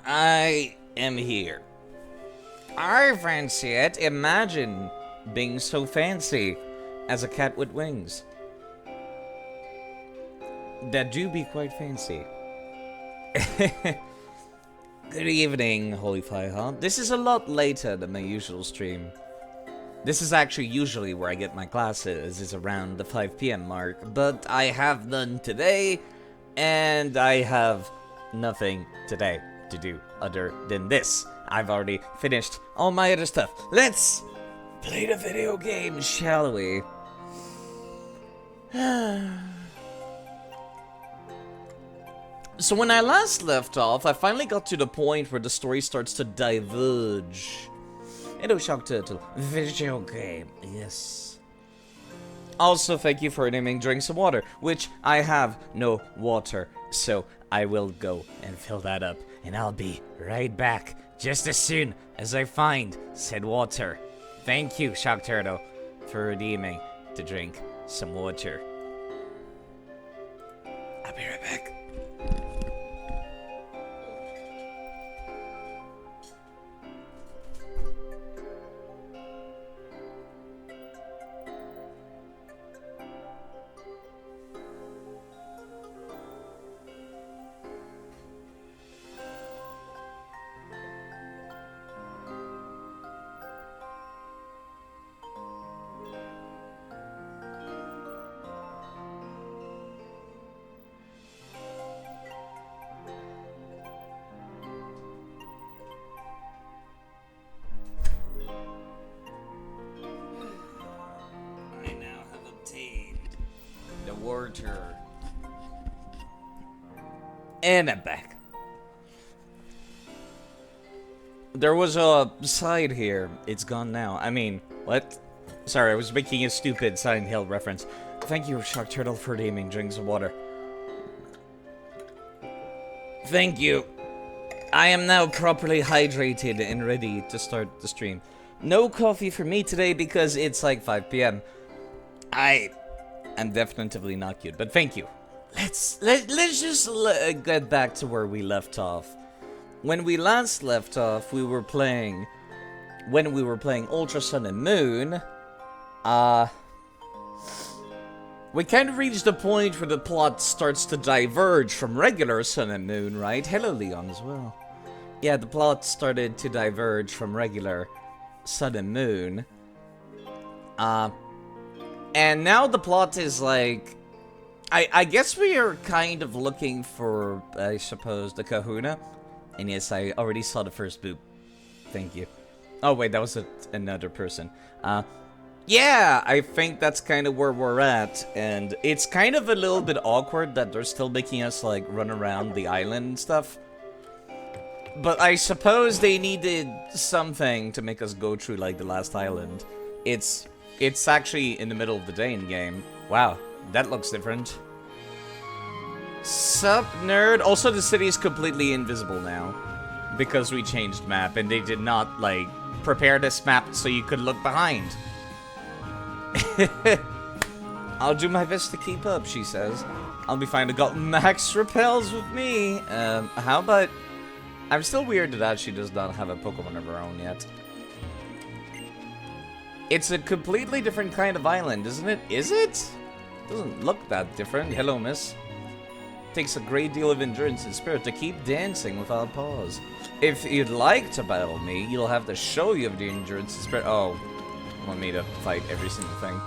I am here. I fancy it. Imagine being so fancy as a cat with wings. That do be quite fancy. Good evening, Holy Fire. This is a lot later than my usual stream. This is actually usually where I get my classes, is around the 5 PM mark, but I have none today, and I have nothing today to do other than this. I've already finished all my other stuff. Let's play the video game, shall we? So when I last left off, I finally got to the point where the story starts to diverge. Hello, Shock Turtle. Video game, yes. Also, thank you for naming Drink Some Water, which I have no water, so I will go and fill that up, and I'll be right back just as soon as I find said water. Thank you, Shock Turtle, for redeeming to drink some water. I'll be right back. Water. And I'm back. There was a side here. It's gone now. I mean, what? Sorry, I was making a stupid Silent Hill reference. Thank you, Shock Turtle, for naming drinks of water. Thank you. I am now properly hydrated and ready to start the stream. No coffee for me today because it's like 5 PM. I'm definitely not cute, but thank you. Let's just get back to where we left off. When we last left off, when we were playing Ultra Sun and Moon, we kind of reached the point where the plot starts to diverge from regular Sun and Moon, right? Hello, Leon, as well. Yeah, the plot started to diverge from regular Sun and Moon. And now the plot is like, I guess we are kind of looking for, I suppose, the kahuna. And yes, I already saw the first boop. Thank you. Oh wait, that was another person. Yeah, I think that's kind of where we're at. And it's kind of a little bit awkward that they're still making us like run around the island and stuff. But I suppose they needed something to make us go through like the last island. It's actually in the middle of the day in game. Wow, that looks different. Sup, nerd? Also, the city is completely invisible now. Because we changed map, and they did not, like, prepare this map so you could look behind. I'll do my best to keep up, she says. I'll be fine to go max repels with me. How about... I'm still weirded that she does not have a Pokemon of her own yet. It's a completely different kind of island, isn't it? Is it? Doesn't look that different. Hello, miss. Takes a great deal of endurance and spirit to keep dancing without pause. If you'd like to battle me, you'll have to show you have the endurance and spirit. Oh, you want me to fight every single thing?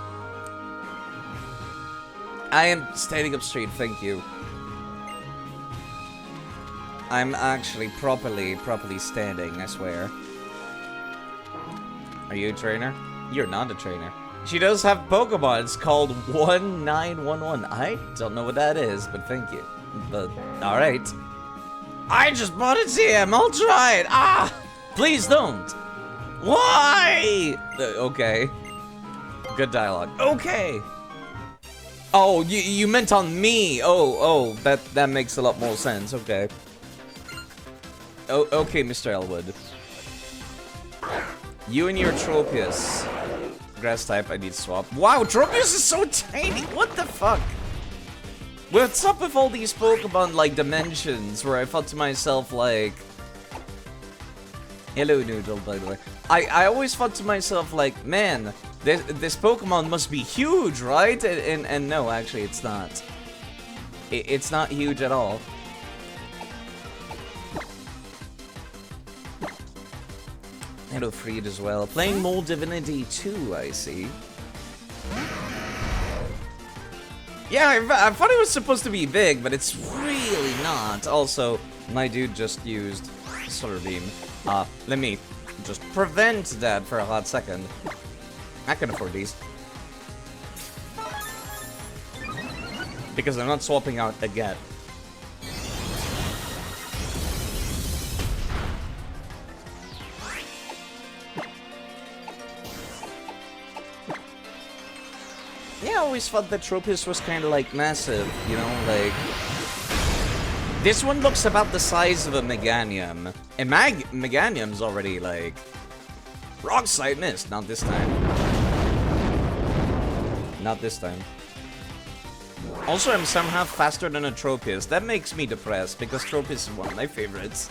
I am standing up straight, thank you. I'm actually properly standing, I swear. Are you a trainer? You're not a trainer. She does have Pokemon. It's called 1911. I don't know what that is, but thank you. But, alright. I just bought a TM. I'll try it. Ah! Please don't. Why? Okay. Good dialogue. Okay. Oh, you meant on me. Oh, that makes a lot more sense. Okay. Oh, okay, Mr. Elwood. You and your Tropius. Grass type, I need to swap. Wow, Tropius is so tiny! What the fuck? What's up with all these Pokemon, like, dimensions, where I thought to myself, like... Hello, Noodle, by the way. I always thought to myself, like, man, this Pokemon must be huge, right? And no, actually, it's not. It's not huge at all. Hello, Freed as well. Playing Mold Divinity 2, I see. Yeah, I thought it was supposed to be big, but it's really not. Also, my dude just used Solar Beam. Let me just prevent that for a hot second. I can afford these. Because I'm not swapping out again. Yeah, I always thought that Tropius was kind of like massive, you know, like... This one looks about the size of a Meganium. And Meganium's already like... Rock Slide missed, not this time. Not this time. Also, I'm somehow faster than a Tropius. That makes me depressed, because Tropius is one of my favorites.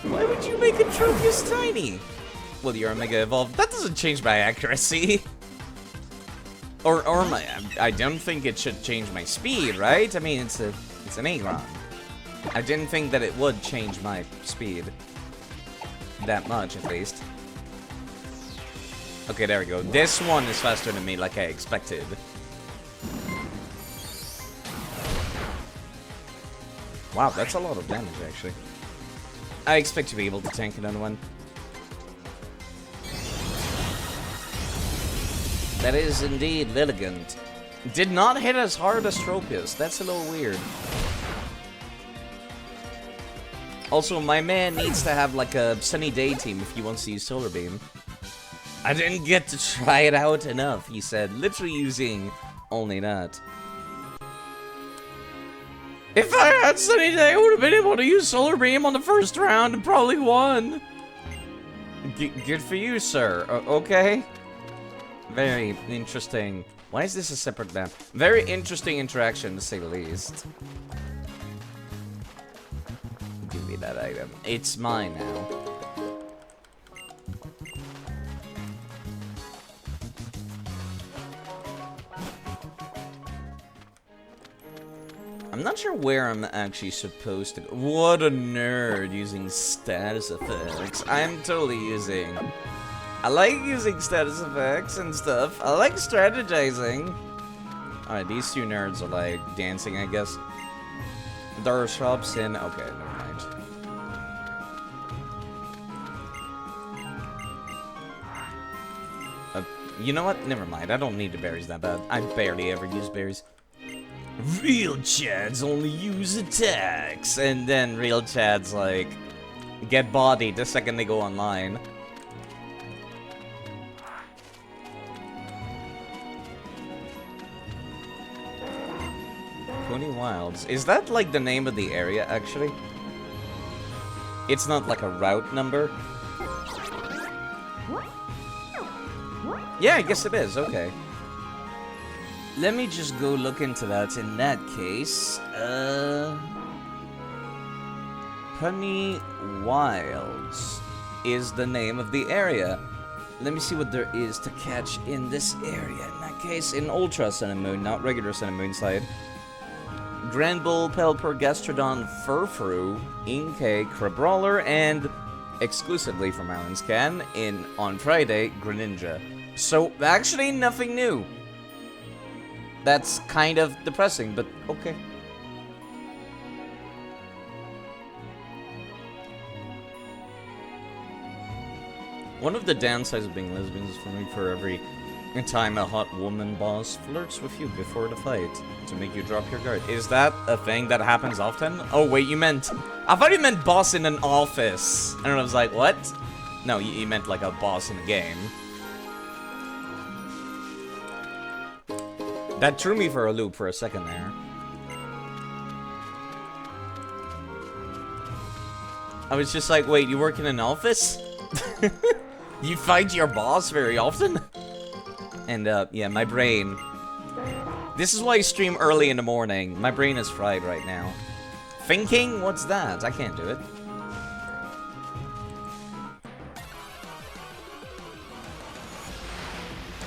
Why would you make a Tropius tiny? Well, you're a Mega Evolved. That doesn't change my accuracy. Or my... I don't think it should change my speed, right? I mean, it's an Aggron. I didn't think that it would change my speed. That much, at least. Okay, there we go. This one is faster than me, like I expected. Wow, that's a lot of damage, actually. I expect to be able to tank another one. That is indeed Lilligant. Did not hit as hard as Tropius. That's a little weird. Also, my man needs to have like a sunny day team if he wants to use Solar Beam. I didn't get to try it out enough, he said, literally using only that. If I had sunny day, I would have been able to use Solar Beam on the first round and probably won. Good for you, sir. Okay. Very interesting. Why is this a separate map? Very interesting interaction, to say the least. Give me that item. It's mine now. I'm not sure where I'm actually supposed to go. What a nerd using status effects. I'm totally using... I like using status effects and stuff. I like strategizing. Alright, these two nerds are like dancing, I guess. There are shops in... Okay, never mind. You know what? Never mind. I don't need the berries that bad. I barely ever use berries. Real Chads only use attacks. And then real Chads, like, get bodied the second they go online. Pony Wilds. Is that, like, the name of the area, actually? It's not, like, a route number? Yeah, I guess it is. Okay. Let me just go look into that in that case. Pony Wilds is the name of the area. Let me see what there is to catch in this area. In that case, in Ultra Sun and Moon, not regular Sun and Moon side. Grand Bull, Pelipper, Gastrodon, Furfru, Inkay, Crabrawler, and exclusively from Alan's Can on Friday, Greninja. So, actually, nothing new. That's kind of depressing, but okay. One of the downsides of being lesbians is for every time a hot woman boss flirts with you before the fight to make you drop your guard. Is that a thing that happens often? Oh wait, I thought you meant boss in an office. And I was like, what? No, you meant like a boss in a game. That threw me for a loop for a second there. I was just like, wait, you work in an office? You fight your boss very often? And, yeah, my brain This is why I stream early in the morning. My brain is fried right now. Thinking? What's that? I can't do it.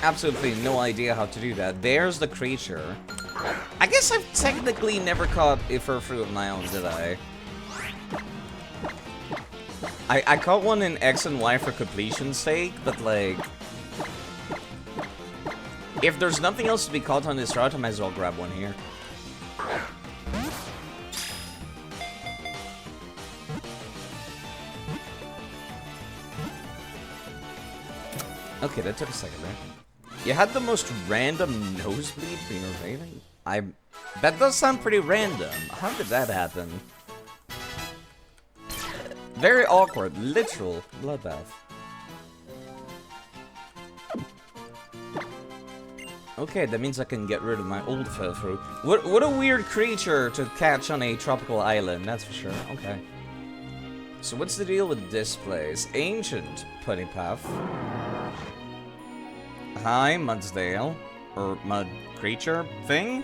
Absolutely no idea how to do that. There's the creature. I guess I've technically never caught a furfru of my own, did I? I caught one in X and Y for completion's sake, but like... if there's nothing else to be caught on this route, I might as well grab one here. Okay, that took a second there. You had the most random nosebleed being evading? That does sound pretty random. How did that happen? Very awkward. Literal bloodbath. Okay, that means I can get rid of my old furfru. What a weird creature to catch on a tropical island, that's for sure. Okay. So what's the deal with this place? Ancient putty path. Hi, Mudsdale. Or mud creature thing?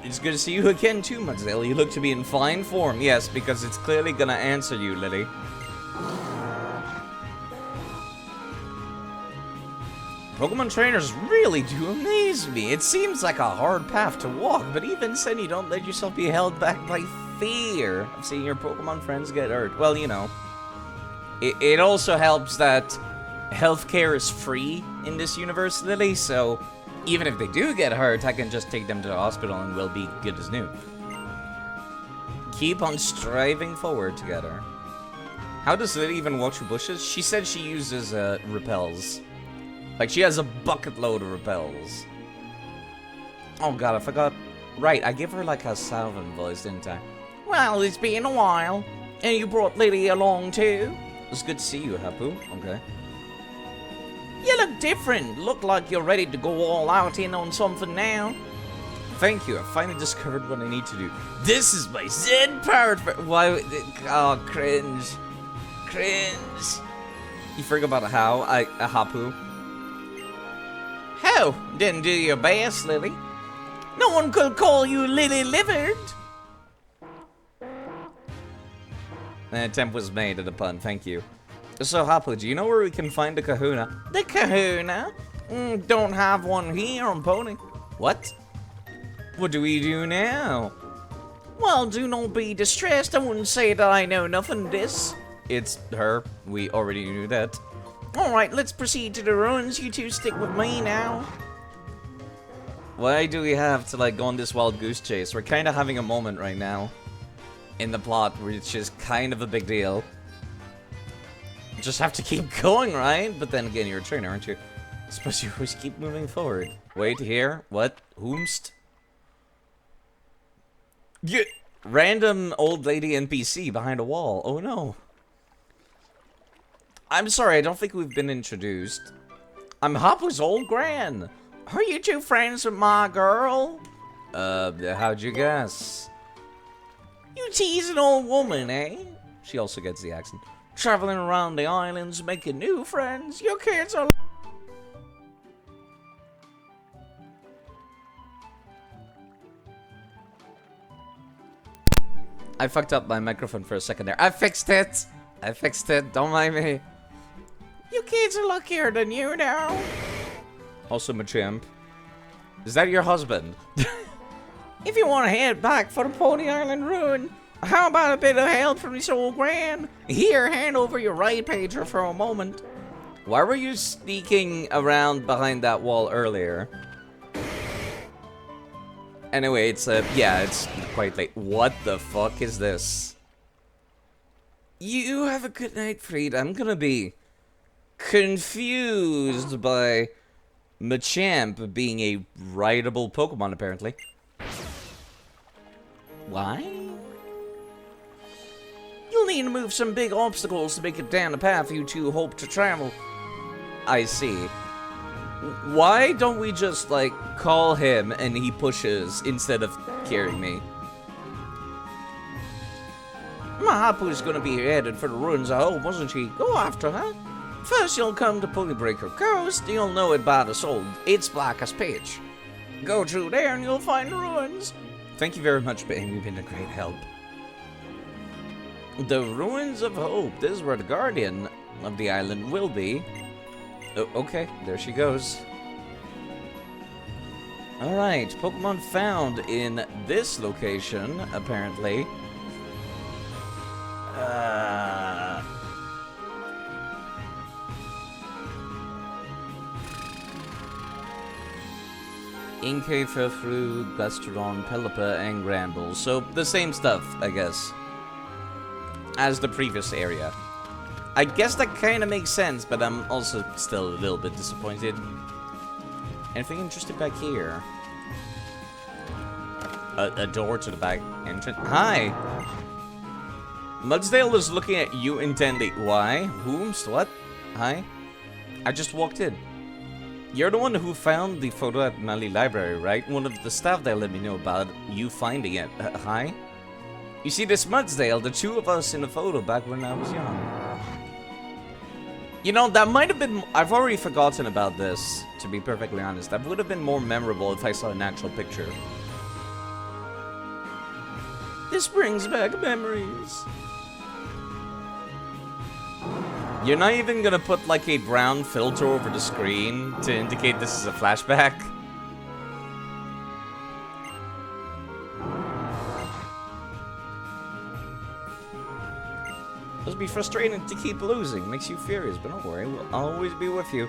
It's good to see you again too, Mudsdale. You look to be in fine form. Yes, because it's clearly gonna answer you, Lily. Pokemon trainers really do amaze me. It seems like a hard path to walk, but even then you don't let yourself be held back by fear of seeing your Pokemon friends get hurt. Well, you know. It also helps that healthcare is free in this universe, Lily, so even if they do get hurt, I can just take them to the hospital and we'll be good as new. Keep on striving forward together. How does Lily even walk through bushes? She said she uses repels. Like, she has a bucket load of repels. Oh god, I forgot. Right, I gave her like a Salvin voice, didn't I? Well, it's been a while. And you brought Lily along too? It's good to see you, Hapu. Okay. You look different. Look like you're ready to go all out in on something now. Thank you. I finally discovered what I need to do. This is my Zen-powered... Why... Oh, cringe. Cringe. You forgot about how? Hapu. How? Didn't do your best, Lily. No one could call you Lily-livered. An attempt was made at a pun, thank you. So, Hapu, do you know where we can find the kahuna? The kahuna? Don't have one here on Pony. What? What do we do now? Well, do not be distressed. I wouldn't say that I know nothing of this. It's her. We already knew that. Alright, let's proceed to the ruins. You two stick with me now. Why do we have to, like, go on this wild goose chase? We're kind of having a moment right now in the plot, which is kind of a big deal. Just have to keep going, right? But then again, you're a trainer, aren't you? I suppose you always keep moving forward. Wait, here? What? Whomst? Yeah. Random old lady NPC behind a wall. Oh no. I'm sorry, I don't think we've been introduced. I'm Hapu's old gran. Are you two friends with my girl? How'd you guess? You tease an old woman, eh? She also gets the accent. Traveling around the islands, making new friends. Your kids are... I fucked up my microphone for a second there. I fixed it. I fixed it. Don't mind me. You kids are luckier than you now. Also, Machamp. Is that your husband? If you want to head back for the Pony Island ruin, how about a bit of help from this old gran? Here, hand over your right pager for a moment. Why were you sneaking around behind that wall earlier? Anyway, it's yeah, it's quite late. What the fuck is this? You have a good night, Fried. I'm gonna be confused by Machamp being a rideable Pokemon, apparently. Why? You'll need to move some big obstacles to make it down the path you two hope to travel. I see. Why don't we just, like, call him and he pushes instead of carrying me? My Hapu's gonna be headed for the ruins, I hope, wasn't she? Go after her. First you'll come to Pullybreaker Coast, you'll know it by the soul. It's black as pitch. Go through there and you'll find the ruins. Thank you very much, Ben. You've been a great help. The Ruins of Hope. This is where the guardian of the island will be. Oh, okay, there she goes. Alright, Pokemon found in this location, apparently. Inkay, Furfru, Gastrodon, Pelipper, and Gramble. So, the same stuff, I guess, as the previous area. I guess that kind of makes sense, but I'm also still a little bit disappointed. Anything interesting back here? A door to the back entrance. Hi! Mudsdale is looking at you intently. Why? Whomst? What? Hi? I just walked in. You're the one who found the photo at Mali Library, right? One of the staff there let me know about you finding it. Hi? You see this Mudsdale, the two of us in the photo back when I was young. You know, that might have been... I've already forgotten about this, to be perfectly honest. That would have been more memorable if I saw an actual picture. This brings back memories. You're not even gonna put, like, a brown filter over the screen to indicate this is a flashback? Must be frustrating to keep losing. Makes you furious, but don't worry. We'll always be with you.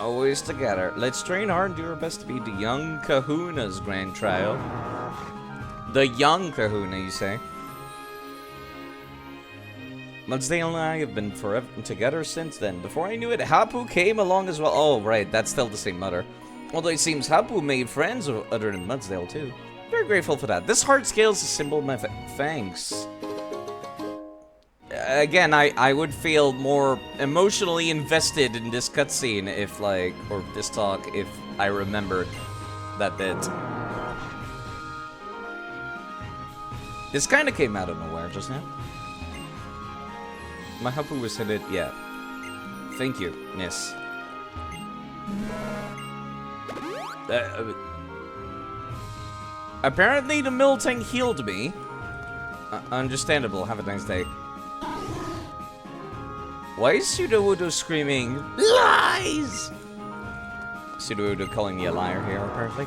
Always together. Let's train hard and do our best to be the young Kahuna's grand trial. The young Kahuna, you say? Mudsdale and I have been forever together since then. Before I knew it, Hapu came along as well. Oh, right. That's still the same mother. Although it seems Hapu made friends other than Mudsdale, too. Very grateful for that. This heart scale is a symbol of my thanks. Again, I would feel more emotionally invested in this cutscene if, like, or this talk, if I remembered that bit. This kind of came out of nowhere just now. My Hapu was hit it, yeah. Thank you, miss. Apparently the Miltank healed me. Understandable, have a nice day. Why is Sudowoodo screaming, lies? Sudowoodo calling me a liar here, apparently.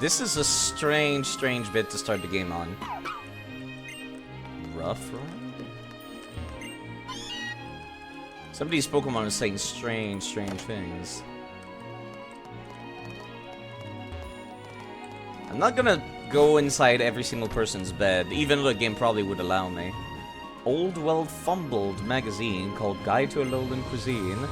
This is a strange, strange bit to start the game on. Rough Ride? Some of these Pokemon are saying strange, strange things. I'm not gonna go inside every single person's bed, even though the game probably would allow me. Old Well Fumbled magazine called Guide to a Lowland Cuisine.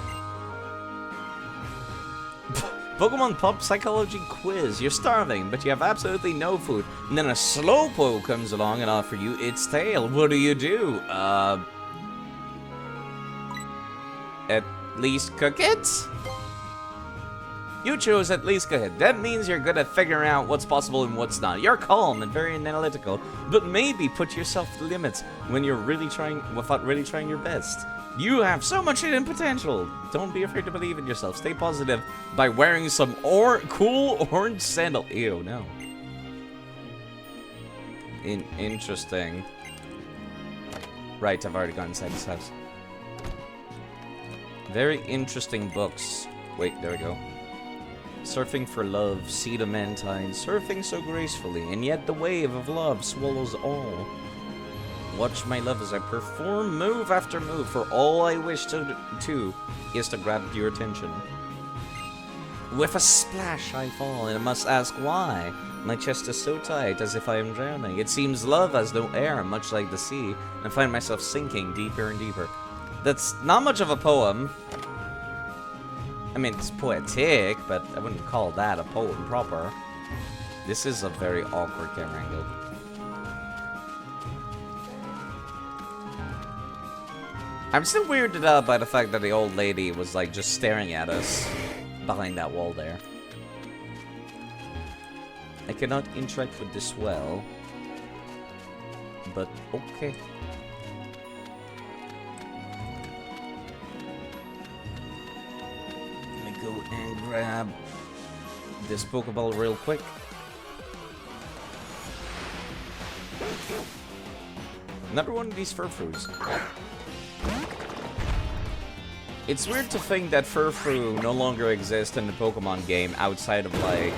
Pokemon Pop Psychology Quiz. You're starving, but you have absolutely no food. And then a Slowpoke comes along and offers you its tail. What do? At least cook it? You chose at least cook it. That means you're good at figuring out what's possible and what's not. You're calm and very analytical, but maybe put yourself to limits when you're really trying, without really trying your best. You have so much hidden potential. Don't be afraid to believe in yourself. Stay positive by wearing some cool orange sandal. Ew, no. Interesting. Right, I've already gone inside this house. Very interesting books. Wait, there we go. Surfing for love, see the mantine, surfing so gracefully, and yet the wave of love swallows all. Watch my love as I perform move after move, for all I wish to is to grab your attention. With a splash I fall, and I must ask why. My chest is so tight, as if I am drowning. It seems love has no air, much like the sea, and I find myself sinking deeper and deeper. That's not much of a poem. I mean, it's poetic, but I wouldn't call that a poem proper. This is a very awkward camera angle. I'm still weirded out by the fact that the old lady was, like, just staring at us behind that wall there. I cannot interact with this well, but okay. go and grab this Pokeball real quick. Another one of these Furfroos. It's weird to think that Furfrou no longer exists in the Pokemon game outside of, like,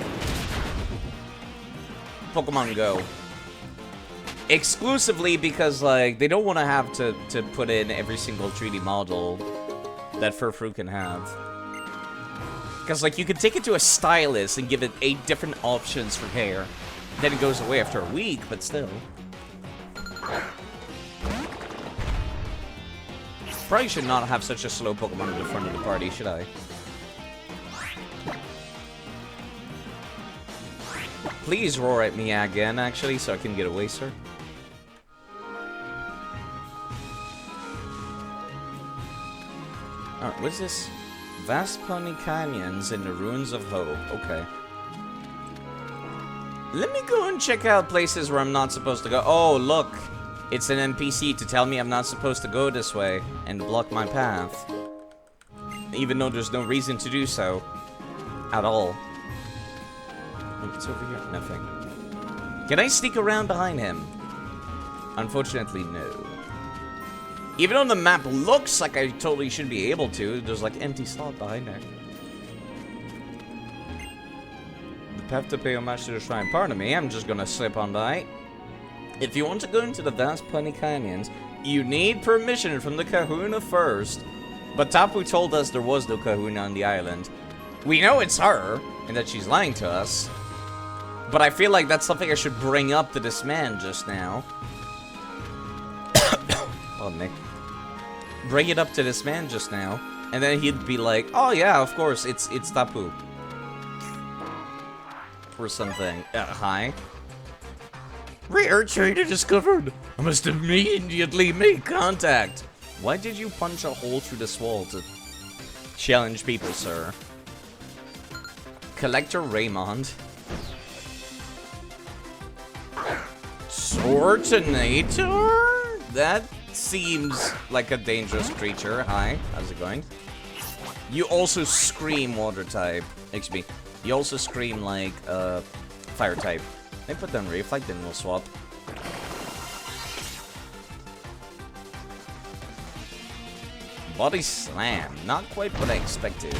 Pokemon Go. Exclusively because, like, they don't want to have to put in every single 3D model that Furfrou can have. Because, like, you could take it to a stylist and give it 8 different options for hair. Then it goes away after a week, but still. Probably should not have such a slow Pokemon at the front of the party, should I? Please roar at me again, actually, so I can get away, sir. Alright, what's this? Vast Pony Canyons in the Ruins of Hope. Okay. Let me go and check out places where I'm not supposed to go. Oh, look! It's an NPC to tell me I'm not supposed to go this way and block my path. Even though there's no reason to do so. At all. What's over here? Nothing. Can I sneak around behind him? Unfortunately, no. Even though the map looks like I totally should be able to, there's like empty slot behind there. The path to pay homage to the shrine. Pardon me, I'm just gonna slip on by. If you want to go into the Vast Pony Canyons, you need permission from the Kahuna first. But Tapu told us there was no Kahuna on the island. We know it's her, and that she's lying to us. But I feel like that's something I should bring up to this man just now. Pardon me. Bring it up to this man just now, and then he'd be like, "Oh yeah, of course, it's Tapu." Or something. Hi. Rare trader discovered. I must immediately make contact. Why did you punch a hole through this wall to challenge people, sir? Collector Raymond. Sortinator? That seems like a dangerous creature. Hi, how's it going? You also scream water type. Excuse me. You also scream like fire type. I put down Reflect, then we'll swap. Body Slam. Not quite what I expected.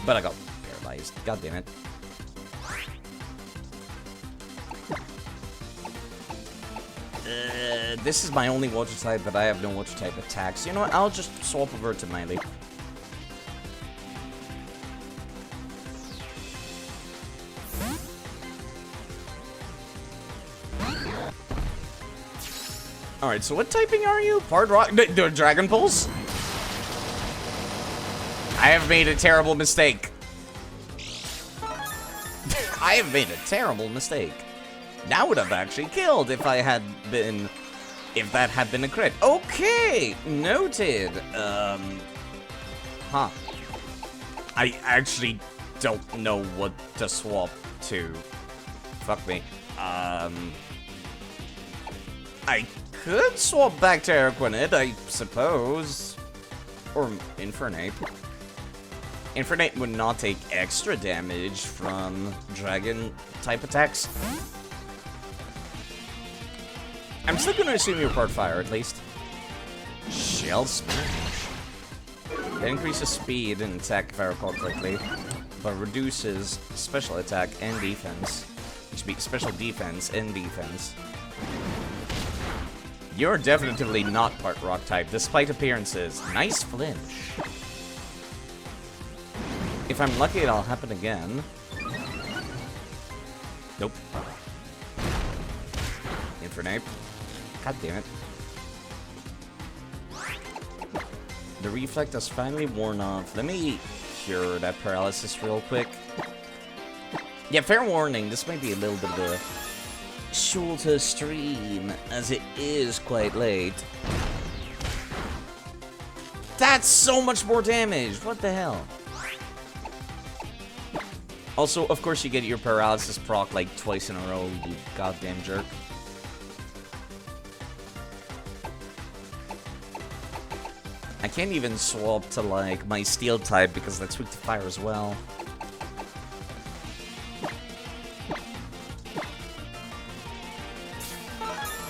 But I got paralyzed. God damn it. This is my only water type, but I have no water type attacks. You know what? I'll just swap over to Miley. Alright, so what typing are you? Hard Rock? Dragon Pulse? I have made a terrible mistake. I have made a terrible mistake. That would have actually killed if I had been... If that had been a crit. Okay! Noted. Huh. I actually don't know what to swap to. Fuck me. I could swap back to Araquanid, I suppose. Or Infernape. Infernape would not take extra damage from dragon-type attacks. I'm still gonna assume you're part fire, at least. Shell Smash. It increases speed and attack if I recall correctly, but reduces special attack and defense. Which should be special defense and defense. You're definitively not part rock type, despite appearances. Nice flinch. If I'm lucky, it'll happen again. Nope. Infernape. God damn it. The reflect has finally worn off. Let me cure that paralysis real quick. Yeah, fair warning, this might be a little bit of a shorter stream, as it is quite late. That's so much more damage! What the hell? Also, of course you get your paralysis proc like twice in a row, you goddamn jerk. I can't even swap to, like, my steel type because that's weak to fire as well.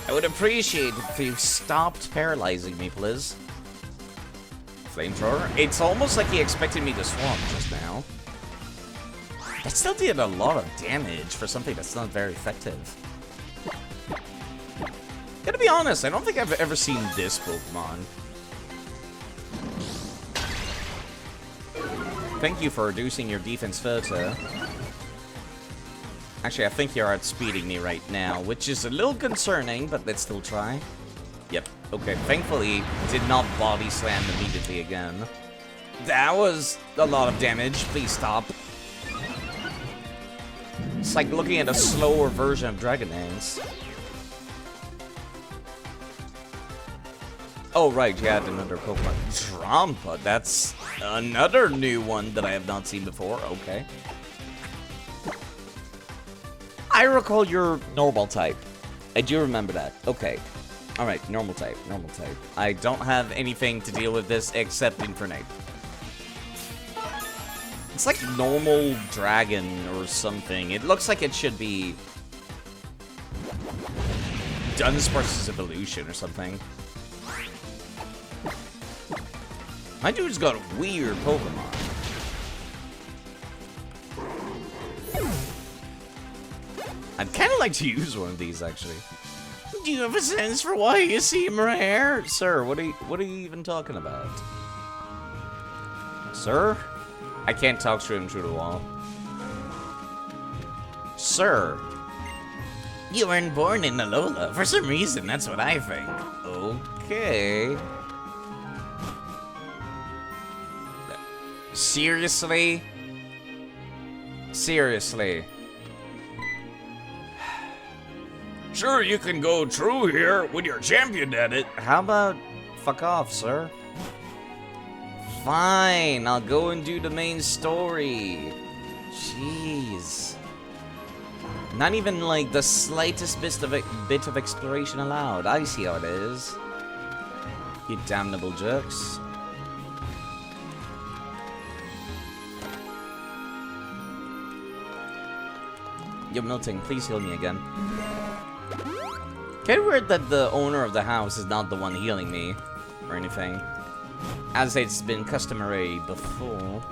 I would appreciate if you stopped paralyzing me, please. Flamethrower? It's almost like he expected me to swap just now. That still did a lot of damage for something that's not very effective. Gotta be honest, I don't think I've ever seen this Pokemon. Thank you for reducing your defense further. Actually, I think you're outspeeding me right now, which is a little concerning, but let's still try. Yep, okay. Thankfully, did not body slam immediately again. That was a lot of damage. Please stop. It's like looking at a slower version of Dragon Dance. Oh, right, you had another Pokemon. Trampa, that's another new one that I have not seen before. Okay. I recall your normal type. I do remember that. Okay. Alright, normal type, normal type. I don't have anything to deal with this except Infernape. It's like normal dragon or something. It looks like it should be Dunsparce's evolution or something. My dude's got a weird Pokemon. I'd kind of like to use one of these, actually. Do you have a sense for why you seem rare? Sir, what are you even talking about? Sir? I can't talk to him through the wall. Sir. You weren't born in Alola. For some reason, that's what I think. Okay. Seriously? Seriously? Sure, you can go through here when you're champion at it. How about fuck off, sir? Fine, I'll go and do the main story. Jeez. Not even like the slightest bit of exploration allowed. I see how it is. You damnable jerks. Yo, Milting, please heal me again. Kind of weird that the owner of the house is not the one healing me, or anything. As it's been customary before.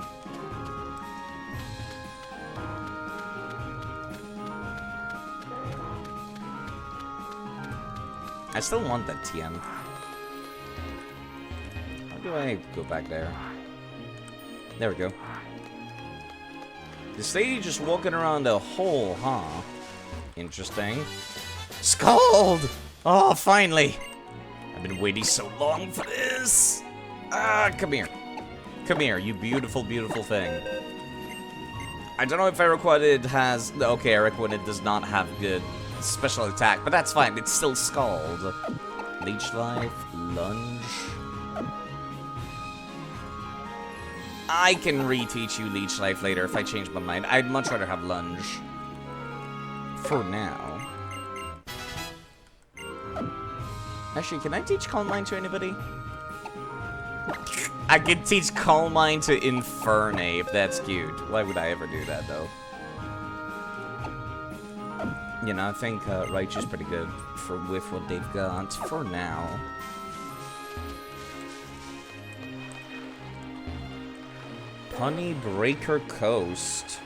I still want that TM. How do I go back there? There we go. This lady just walking around a hole, huh? Interesting. Scald! Oh, finally! I've been waiting so long for this! Ah, come here. Come here, you beautiful, beautiful thing. I don't know if Eriquid has... Okay, Eriquid does not have good special attack, but that's fine. It's still Scald. Leech Life, Lunge. I can reteach you Leech Life later if I change my mind. I'd much rather have Lunge. For now. Actually, can I teach Calm Mind to anybody? I could teach Calm Mind to Infernape. That's cute. Why would I ever do that, though? You know, I think Raichu's pretty good with what they've got for now. Honey Breaker Coast.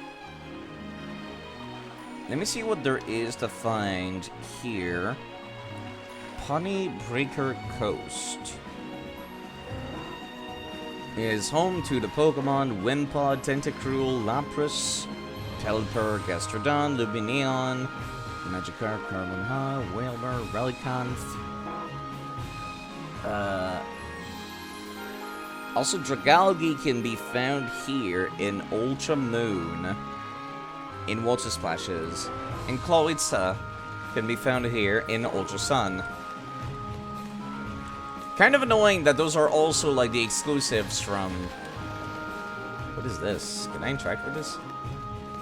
Let me see what there is to find here. Honey Breaker Coast is home to the Pokemon Wimpod, Tentacruel, Lapras, Pelipper, Gastrodon, Lumineon, Magikarp, Carmenha, Wailmer, Relicanth. Also, Dragalge can be found here in Ultra Moon, in Water Splashes, and Clawitza can be found here in Ultra Sun. Kind of annoying that those are also like the exclusives from... What is this? Can I interact with this?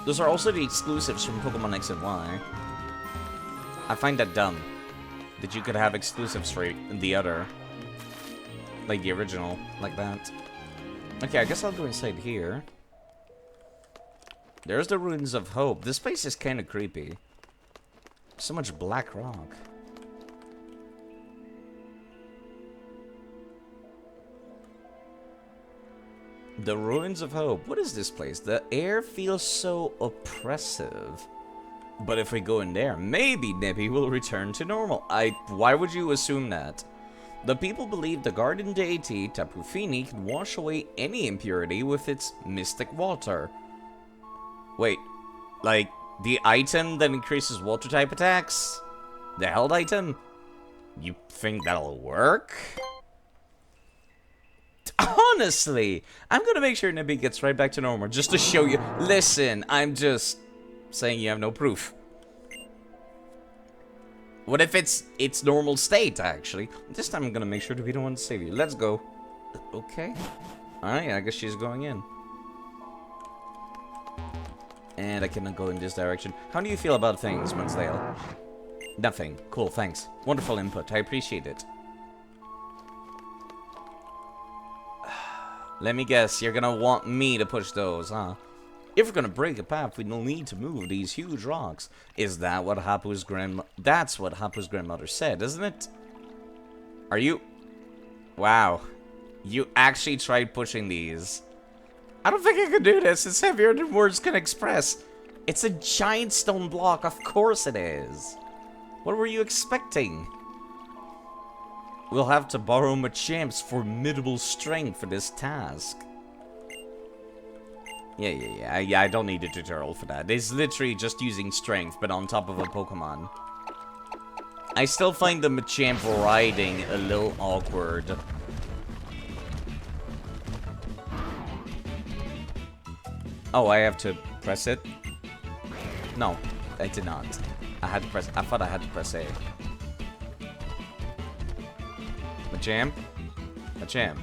Those are also the exclusives from Pokemon X and Y. I find that dumb. That you could have exclusives for the other. Like the original, like that. Okay, I guess I'll go inside here. There's the Ruins of Hope. This place is kind of creepy. So much black rock. The Ruins of Hope. What is this place? The air feels so oppressive. But if we go in there, maybe Nebby will return to normal. Why would you assume that? The people believe the garden deity, Tapu Fini, can wash away any impurity with its mystic water. Wait, like, the item that increases water type attacks? The held item? You think that'll work? Honestly, I'm gonna make sure Nebby gets right back to normal just to show you. Listen, I'm just saying you have no proof. What if it's its normal state, actually? This time I'm gonna make sure that we don't want to save you. Let's go. Okay. Alright, I guess she's going in. And I cannot go in this direction. How do you feel about things, Munsdale? Nothing. Cool, thanks. Wonderful input. I appreciate it. Let me guess, you're gonna want me to push those, huh? If we're gonna break a path, we don't need to move these huge rocks. Is that what Hapu's That's what Hapu's grandmother said, isn't it? Are you... Wow. You actually tried pushing these. I don't think I could do this. It's heavier than words can express. It's a giant stone block. Of course it is. What were you expecting? We'll have to borrow Machamp's formidable strength for this task. Yeah, I don't need a tutorial for that. It's literally just using strength, but on top of a Pokemon. I still find the Machamp riding a little awkward. Oh, I have to press it? No, I did not. I thought I had to press A. Machamp? Machamp.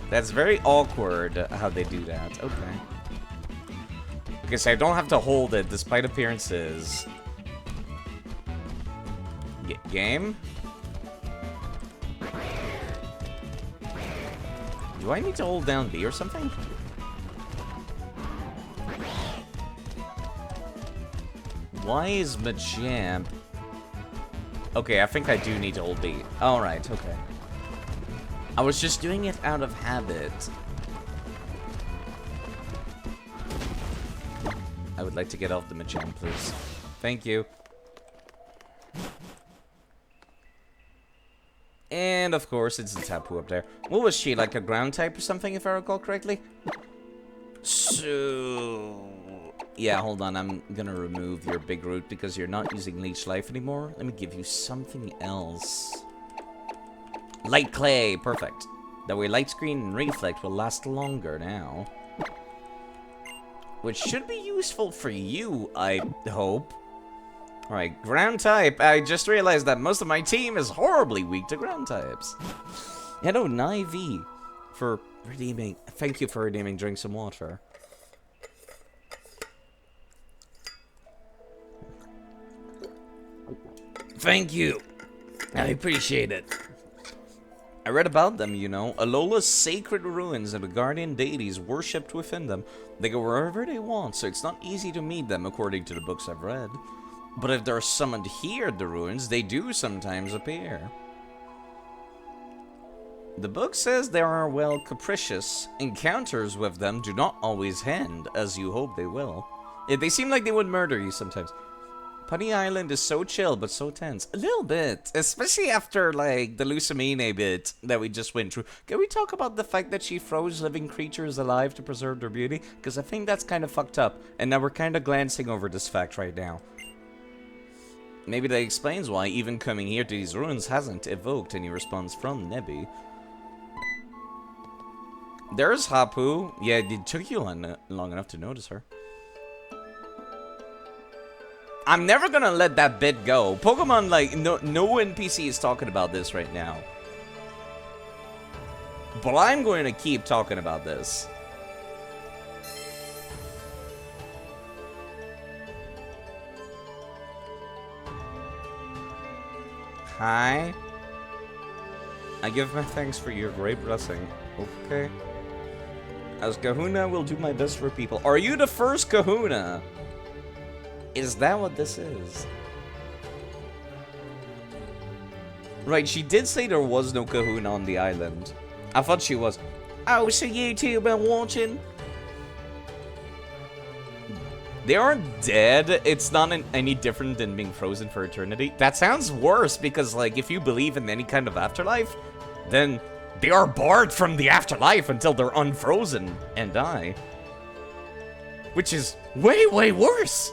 That's very awkward how they do that. Okay. Okay, so I don't have to hold it despite appearances. Game? Do I need to hold down B or something? Why is Machamp... Okay, I think I do need to hold B. Alright, okay. I was just doing it out of habit. I would like to get off the Machamp, please. Thank you. And, of course, it's the Tapu up there. What was she, like a ground type or something, if I recall correctly? So... Yeah, hold on. I'm gonna remove your big root because you're not using Leech Life anymore. Let me give you something else. Light Clay. Perfect. That way Light Screen and Reflect will last longer now. Which should be useful for you, I hope. Alright, ground type. I just realized that most of my team is horribly weak to ground types. Hello, Naive, for redeeming. Thank you for redeeming Drink Some Water. Thank you. I appreciate it. I read about them, you know. Alola's sacred ruins and the guardian deities worshipped within them. They go wherever they want, so it's not easy to meet them according to the books I've read. But if they're summoned here at the ruins, they do sometimes appear. The book says there are, well, capricious. Encounters with them do not always end, as you hope they will. They seem like they would murder you sometimes. Putty Island is so chill, but so tense. A little bit. Especially after, like, the Lucamine bit that we just went through. Can we talk about the fact that she froze living creatures alive to preserve their beauty? Because I think that's kind of fucked up. And now we're kind of glancing over this fact right now. Maybe that explains why even coming here to these ruins hasn't evoked any response from Nebby. There's Hapu. Yeah, it took you long enough to notice her. I'm never gonna let that bit go. Pokemon, like, no NPC is talking about this right now. But I'm going to keep talking about this. Hi. I give my thanks for your great blessing. Okay. As Kahuna, will do my best for people. Are you the first Kahuna? Is that what this is? Right, she did say there was no Kahuna on the island. I thought she was. Oh, so you two been watching? They aren't dead. It's not any different than being frozen for eternity. That sounds worse because, like, if you believe in any kind of afterlife, then they are barred from the afterlife until they're unfrozen and die. Which is way, way worse.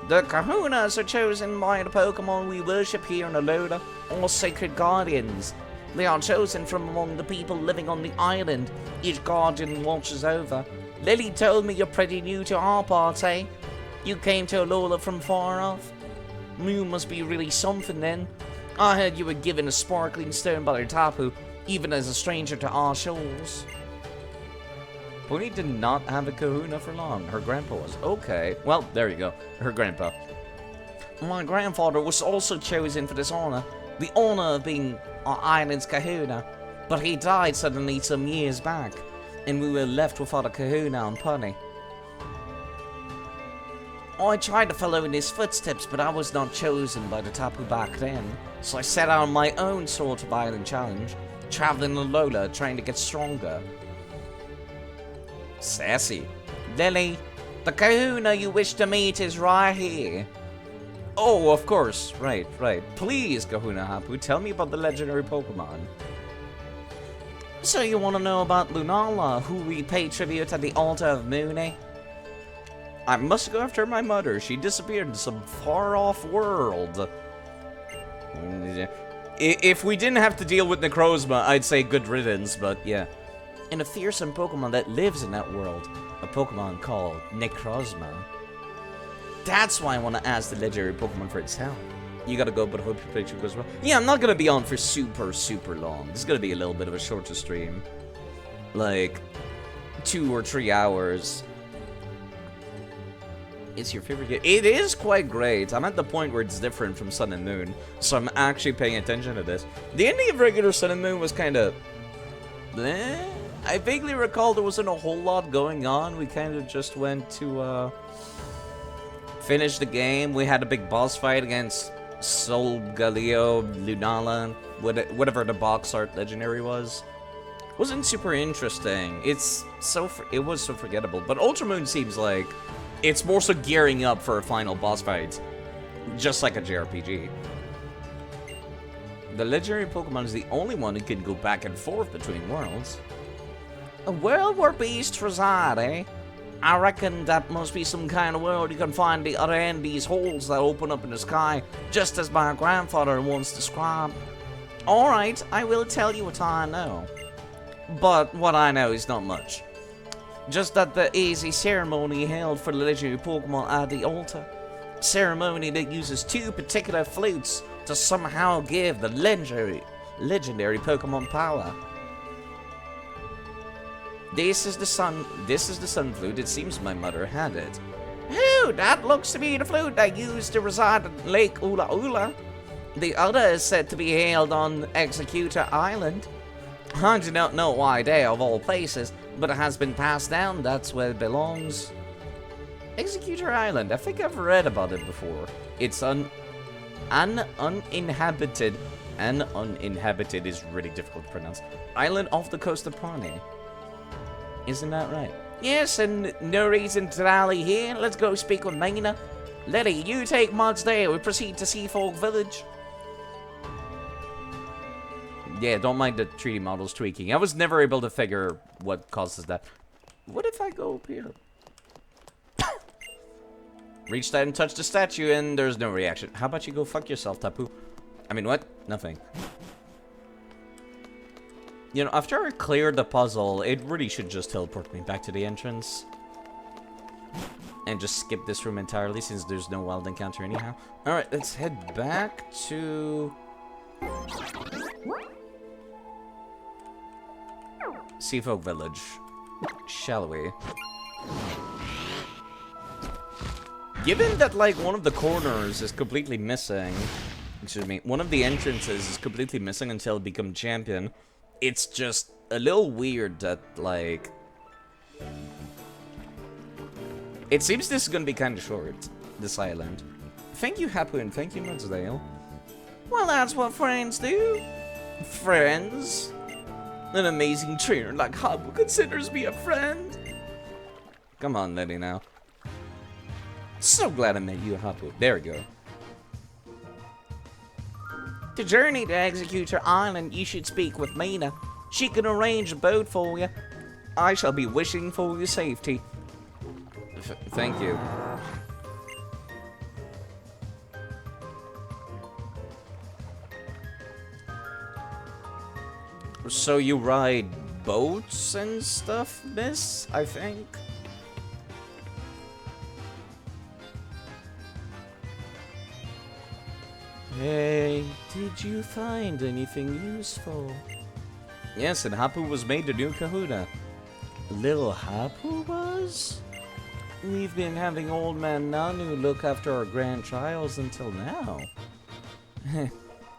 The Kahunas are chosen by the Pokemon we worship here in Alola, all sacred guardians. They are chosen from among the people living on the island each guardian watches over. Lily told me you're pretty new to our party. You came to Alola from far off. You must be really something then. I heard you were given a sparkling stone by Tapu, even as a stranger to our shores. Pony did not have a Kahuna for long. Her grandpa was. Okay. Well, there you go. Her grandpa. My grandfather was also chosen for this honor. The honor of being our island's Kahuna. But he died suddenly some years back, and we were left without a Kahuna and Pony. I tried to follow in his footsteps, but I was not chosen by the Tapu back then. So I set out on my own sort of island challenge, traveling Alola, trying to get stronger. Sassy. Lily, the Kahuna you wish to meet is right here. Oh, of course. Right. Please, Kahuna Hapu, tell me about the legendary Pokemon. So you want to know about Lunala, who we pay tribute at the altar of Mooney? I must go after my mother. She disappeared in some far-off world. If we didn't have to deal with Necrozma, I'd say good riddance, but yeah. And a fearsome Pokemon that lives in that world. A Pokemon called Necrozma. That's why I want to ask the legendary Pokemon for its help. You gotta go, but I hope your picture goes well. Yeah, I'm not gonna be on for super long. This is gonna be a little bit of a shorter stream. Like, 2 or 3 hours. It's your favorite game? It is quite great. I'm at the point where it's different from Sun and Moon, so I'm actually paying attention to this. The ending of regular Sun and Moon was kind of... I vaguely recall there wasn't a whole lot going on. We kind of just went to, finish the game. We had a big boss fight against Solgaleo, Lunala, whatever the box art legendary was. Wasn't super interesting. It was so forgettable. But Ultra Moon seems like it's more so gearing up for a final boss fight, just like a JRPG. The legendary Pokemon is the only one who can go back and forth between worlds. A world where beasts reside, eh? I reckon that must be some kind of world you can find the other end, these holes that open up in the sky, just as my grandfather once described. Alright, I will tell you what I know. But what I know is not much. Just that there is a ceremony held for the legendary Pokemon at the altar. Ceremony that uses 2 particular flutes to somehow give the legendary Pokemon power. This is the sun flute. It seems my mother had it. Oh, that looks to be the flute I used to reside at Lake Ula Ula. The other is said to be held on Executor Island. I do not know why they, of all places, but it has been passed down. That's where it belongs. Executor Island. I think I've read about it before. It's uninhabited. And uninhabited is really difficult to pronounce. Island off the coast of Pawnee. Isn't that right? Yes, and no reason to rally here. Let's go speak with Nina. Lily, you take Mods there. We proceed to Seafolk Village. Yeah, don't mind the 3D models tweaking. I was never able to figure what causes that. What if I go up here? Reached out and touched the statue, and there's no reaction. How about you go fuck yourself, Tapu? I mean, what? Nothing. You know, after I cleared the puzzle, it really should just teleport me back to the entrance. And just skip this room entirely, since there's no wild encounter anyhow. Alright, let's head back to... Seafolk Village. Shall we? Given that, like, one of the corners is completely missing, excuse me, one of the entrances is completely missing until it becomes champion. It's just a little weird that, like... It seems this is gonna be kind of short, this island. Thank you, Hapu, and thank you, Mudsdale. Well, that's what friends do. Friends? An amazing trainer like Hapu considers me a friend. Come on, Letty, now. So glad I met you, Hapu. There we go. To journey to Executor Island, you should speak with Mina. She can arrange a boat for you. I shall be wishing for your safety. Thank you. So you ride boats and stuff, miss? I think. Hey, did you find anything useful? Yes, and Hapu was made the new kahuna. Little Hapu was? We've been having old man Nanu look after our grandchilds until now.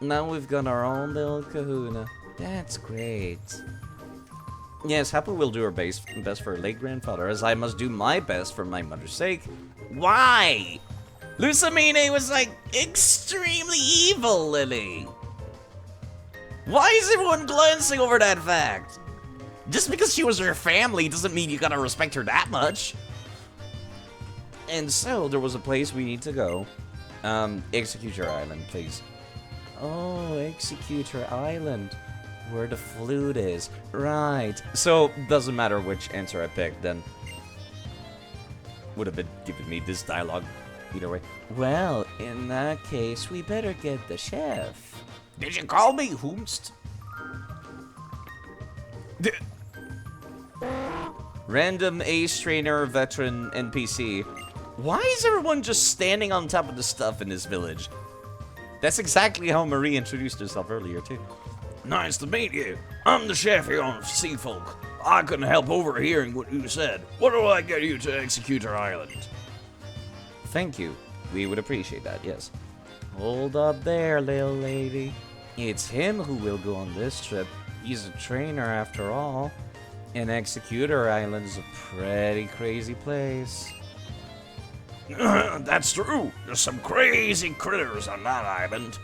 Now we've got our own little kahuna. That's great. Yes, Hapu will do her best for her late grandfather, as I must do my best for my mother's sake. Why? Lusamine was, like, extremely evil, Lily. Why is everyone glancing over that fact? Just because she was your family doesn't mean you gotta respect her that much. And so, there was a place we need to go. Executor Island, please. Oh, Executor Island. Where the flute is. Right. So, doesn't matter which answer I picked, then. Would have been giving me this dialogue either way. Well, in that case, we better get the chef. Did you call me Hoomst? Random ace trainer veteran NPC. Why is everyone just standing on top of the stuff in this village? That's exactly how Marie introduced herself earlier, too. Nice to meet you. I'm the chef here on Seafolk. I couldn't help overhearing what you said. What do I get you to Executor Island? Thank you. We would appreciate that, yes. Hold up there, little lady. It's him who will go on this trip. He's a trainer after all. And Executor Island's a pretty crazy place. That's true. There's some crazy critters on that island.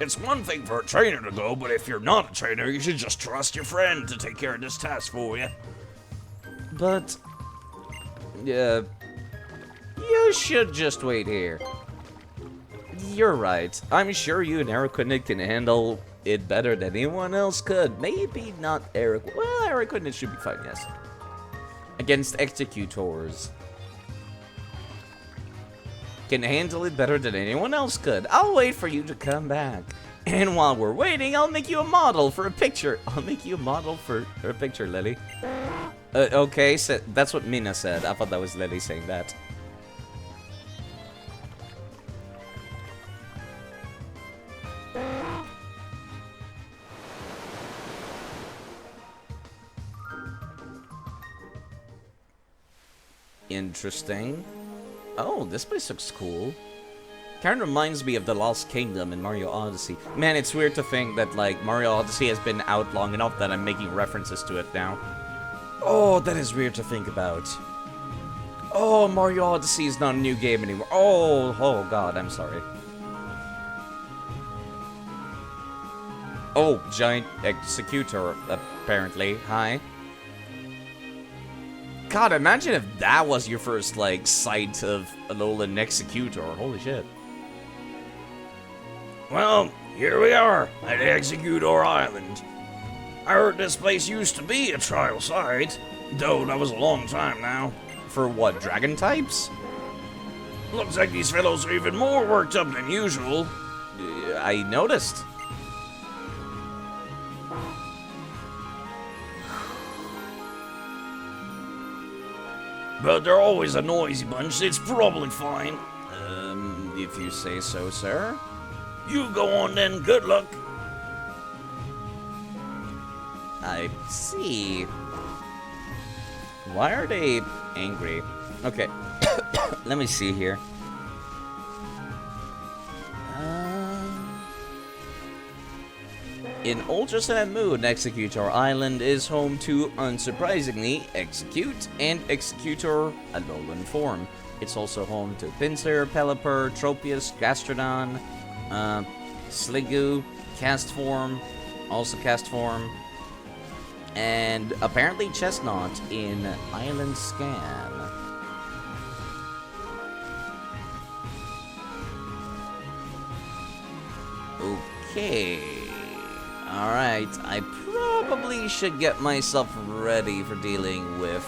It's one thing for a trainer to go, but if you're not a trainer, you should just trust your friend to take care of this task for you. But... you should just wait here. You're right. I'm sure you and Eric can handle it better than anyone else could. Maybe not Eric. Well, Eric should be fine, yes. Against executors. Can handle it better than anyone else could. I'll wait for you to come back. And while we're waiting, I'll make you a model for a picture. I'll make you a model for a picture, Lily. Okay, so that's what Mina said. I thought that was Lily saying that. Interesting. Oh, this place looks cool. Kind of reminds me of the Lost Kingdom in Mario Odyssey. Man, it's weird to think that, like, Mario Odyssey has been out long enough that I'm making references to it now. Oh, that is weird to think about. Oh, Mario Odyssey is not a new game anymore. Oh god, I'm sorry. Oh, giant executor, apparently. Hi. God, imagine if that was your first, like, sight of Alolan Executor. Holy shit. Well, here we are at Executor Island. I heard this place used to be a trial site, though that was a long time now. For what, dragon types? Looks like these fellows are even more worked up than usual. I noticed. But they're always a noisy bunch, it's probably fine. If you say so, sir. You go on then, good luck. I see. Why are they angry? Okay, let me see here. In Ultrasound Moon, Executor Island is home to, unsurprisingly, Execute and Executor Alolan form. It's also home to Pinsir, Pelipper, Tropius, Gastrodon, Sliggoo, Cast Form, also Cast Form, and apparently Chestnut in Island Scan. Okay. Alright, I probably should get myself ready for dealing with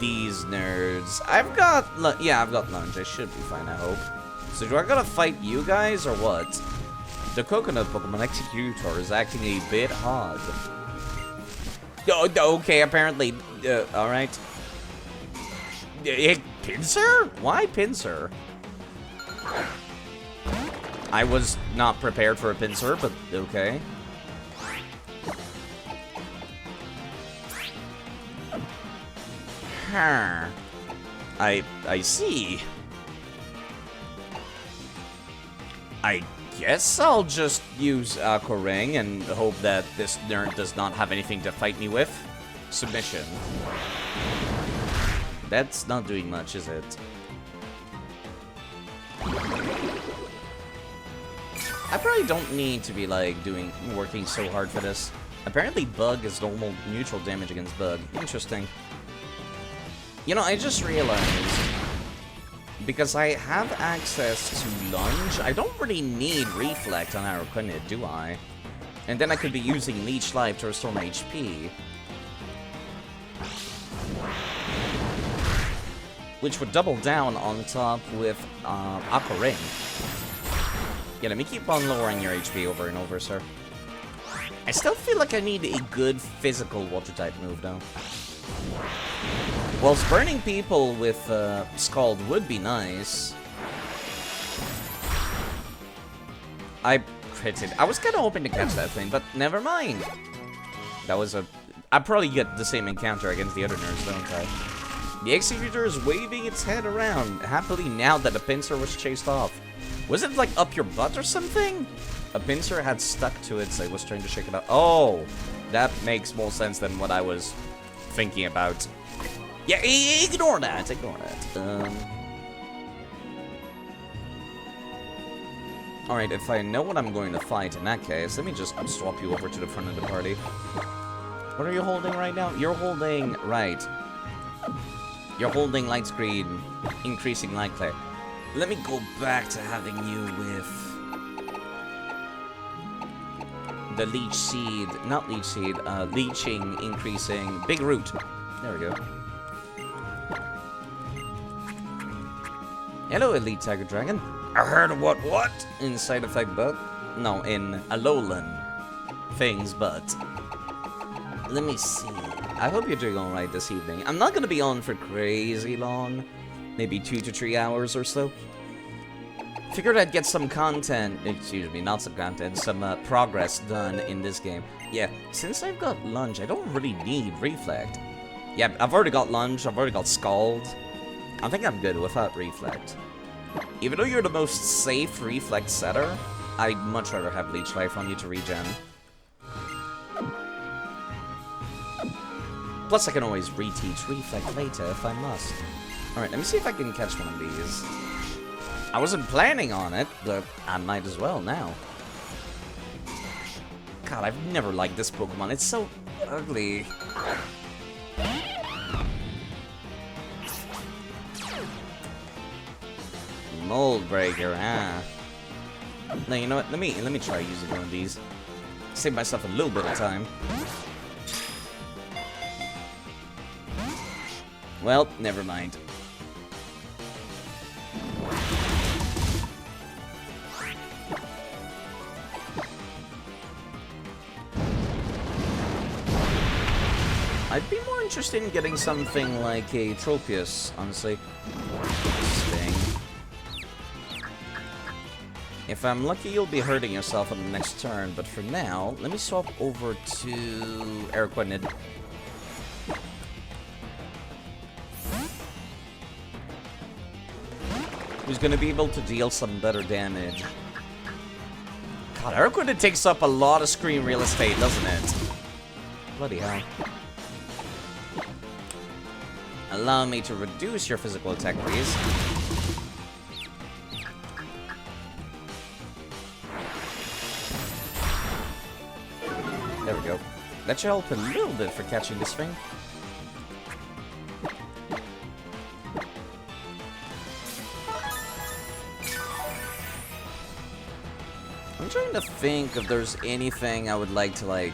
these nerds. I've got lunge. I should be fine, I hope. So do I gotta fight you guys, or what? The coconut Pokemon Executor is acting a bit odd. Oh, okay, apparently. Alright. Pinsir? Why Pinsir? I was not prepared for a Pinsir, but okay. Huh. I see. I guess I'll just use Aqua Ring and hope that this nerd does not have anything to fight me with. Submission. That's not doing much, is it? I probably don't need to be, like, working so hard for this. Apparently Bug is normal neutral damage against Bug. Interesting. You know, I just realized, because I have access to Lunge, I don't really need Reflect on Araquanid, do I? And then I could be using Leech Life to restore my HP. Which would double down on top with Aqua Ring. Yeah, let me keep on lowering your HP over and over, sir. I still feel like I need a good physical Water-type move, though. Whilst burning people with Scald would be nice. I critted. I was kind of hoping to catch that thing, but never mind. That was a... I probably get the same encounter against the other nerds, don't I? The Executor is waving its head around, happily now that the Pinsir was chased off. Was it, like, up your butt or something? A Pinsir had stuck to it, so I was trying to shake it out. Oh! That makes more sense than what I was thinking about. Yeah, ignore that, ignore that. Alright, if I know what I'm going to fight in that case, let me just swap you over to the front of the party. What are you holding right now? You're holding... Right. You're holding Light Screen, increasing Light Play. Let me go back to having you with the Leech Seed, not Leech Seed, Leeching, increasing, Big Root. There we go. Hello, Elite Tiger Dragon. I heard of what? In Side Effect Bug? No, in Alolan things, but... Let me see. I hope you're doing alright this evening. I'm not gonna be on for crazy long. Maybe 2 to 3 hours or so. Figured I'd get some content, excuse me, not some content, some progress done in this game. Yeah, since I've got Lunge, I don't really need Reflect. Yeah, I've already got Lunge, I've already got Scald. I think I'm good without Reflect. Even though you're the most safe Reflect setter, I'd much rather have Leech Life on you to regen. Plus, I can always reteach Reflect later if I must. Alright, let me see if I can catch one of these. I wasn't planning on it, but I might as well now. God, I've never liked this Pokemon. It's so ugly. Mold Breaker, ah. No, you know what? Let me try using one of these. Save myself a little bit of time. Well, never mind. I'd be more interested in getting something like a Tropius, honestly. Sting. If I'm lucky, you'll be hurting yourself on the next turn, but for now, let me swap over to Araquanid. Who's gonna be able to deal some better damage. God, Urquid takes up a lot of screen real estate, doesn't it? Bloody hell. Allow me to reduce your physical attack, please. There we go. That should help a little bit for catching this thing. I'm trying to think if there's anything I would like to, like,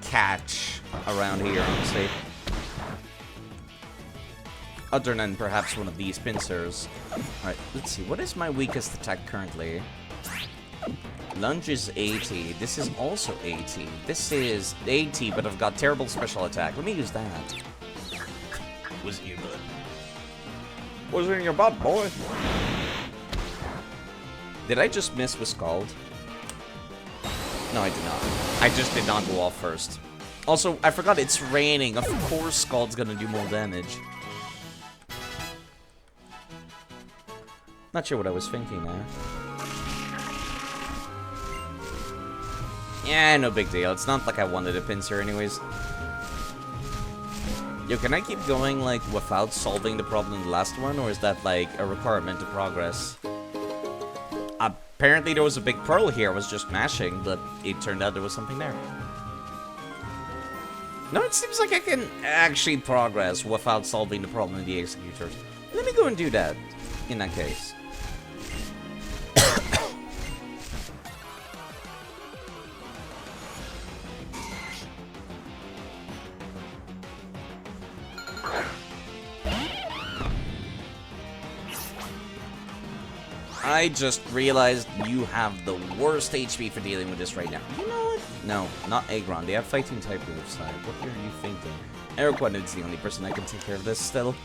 catch around here, honestly. Other than perhaps one of these pincers. Alright, let's see. What is my weakest attack currently? Lunge is 80. This is also 80. This is 80, but I've got terrible special attack. Let me use that. Was it your butt? Was it in your butt, boy? Did I just miss with Scald? No, I did not. I just did not go off first. Also, I forgot it's raining. Of course Scald's gonna do more damage. Not sure what I was thinking there. Yeah, no big deal. It's not like I wanted a pincer anyways. Yo, can I keep going, like, without solving the problem in the last one? Or is that, like, a requirement to progress? Apparently there was a big pearl here. I was just mashing, but it turned out there was something there. No, it seems like I can actually progress without solving the problem in the executors. Let me go and do that, in that case. I just realized you have the worst HP for dealing with this right now. You know what? No, not Aggron. They have fighting type move side. What are you thinking? Urquid is the only person that can take care of this still.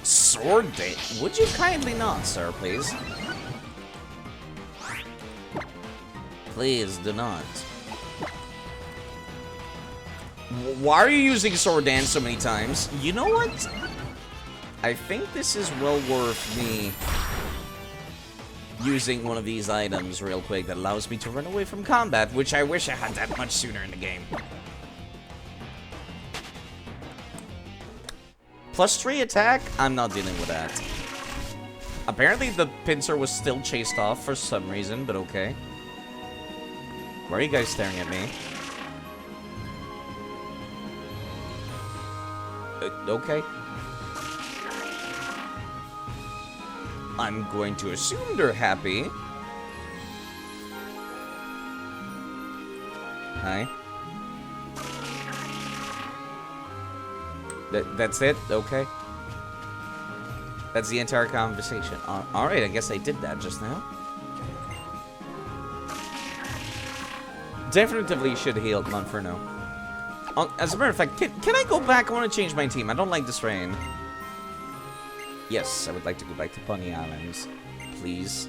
Sword Date? Would you kindly not, sir, please? Please do not. Why are you using Sword Dance so many times? You know what? I think this is well worth me using one of these items real quick that allows me to run away from combat, which I wish I had that much sooner in the game. +3 attack? I'm not dealing with that. Apparently the pincer was still chased off for some reason, but okay. Why are you guys staring at me? Okay. I'm going to assume they're happy. Hi. That's it? Okay. That's the entire conversation. Alright, I guess I did that just now. Definitively should heal Monferno. As a matter of fact, can I go back? I want to change my team. I don't like this rain. Yes, I would like to go back to Pony Islands. Please.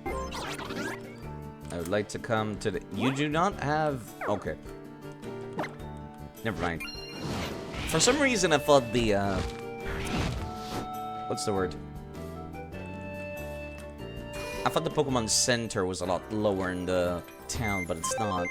I would like to come to the... You do not have... Okay. Never mind. For some reason, I thought the, what's the word? I thought the Pokemon Center was a lot lower in the town, but it's not.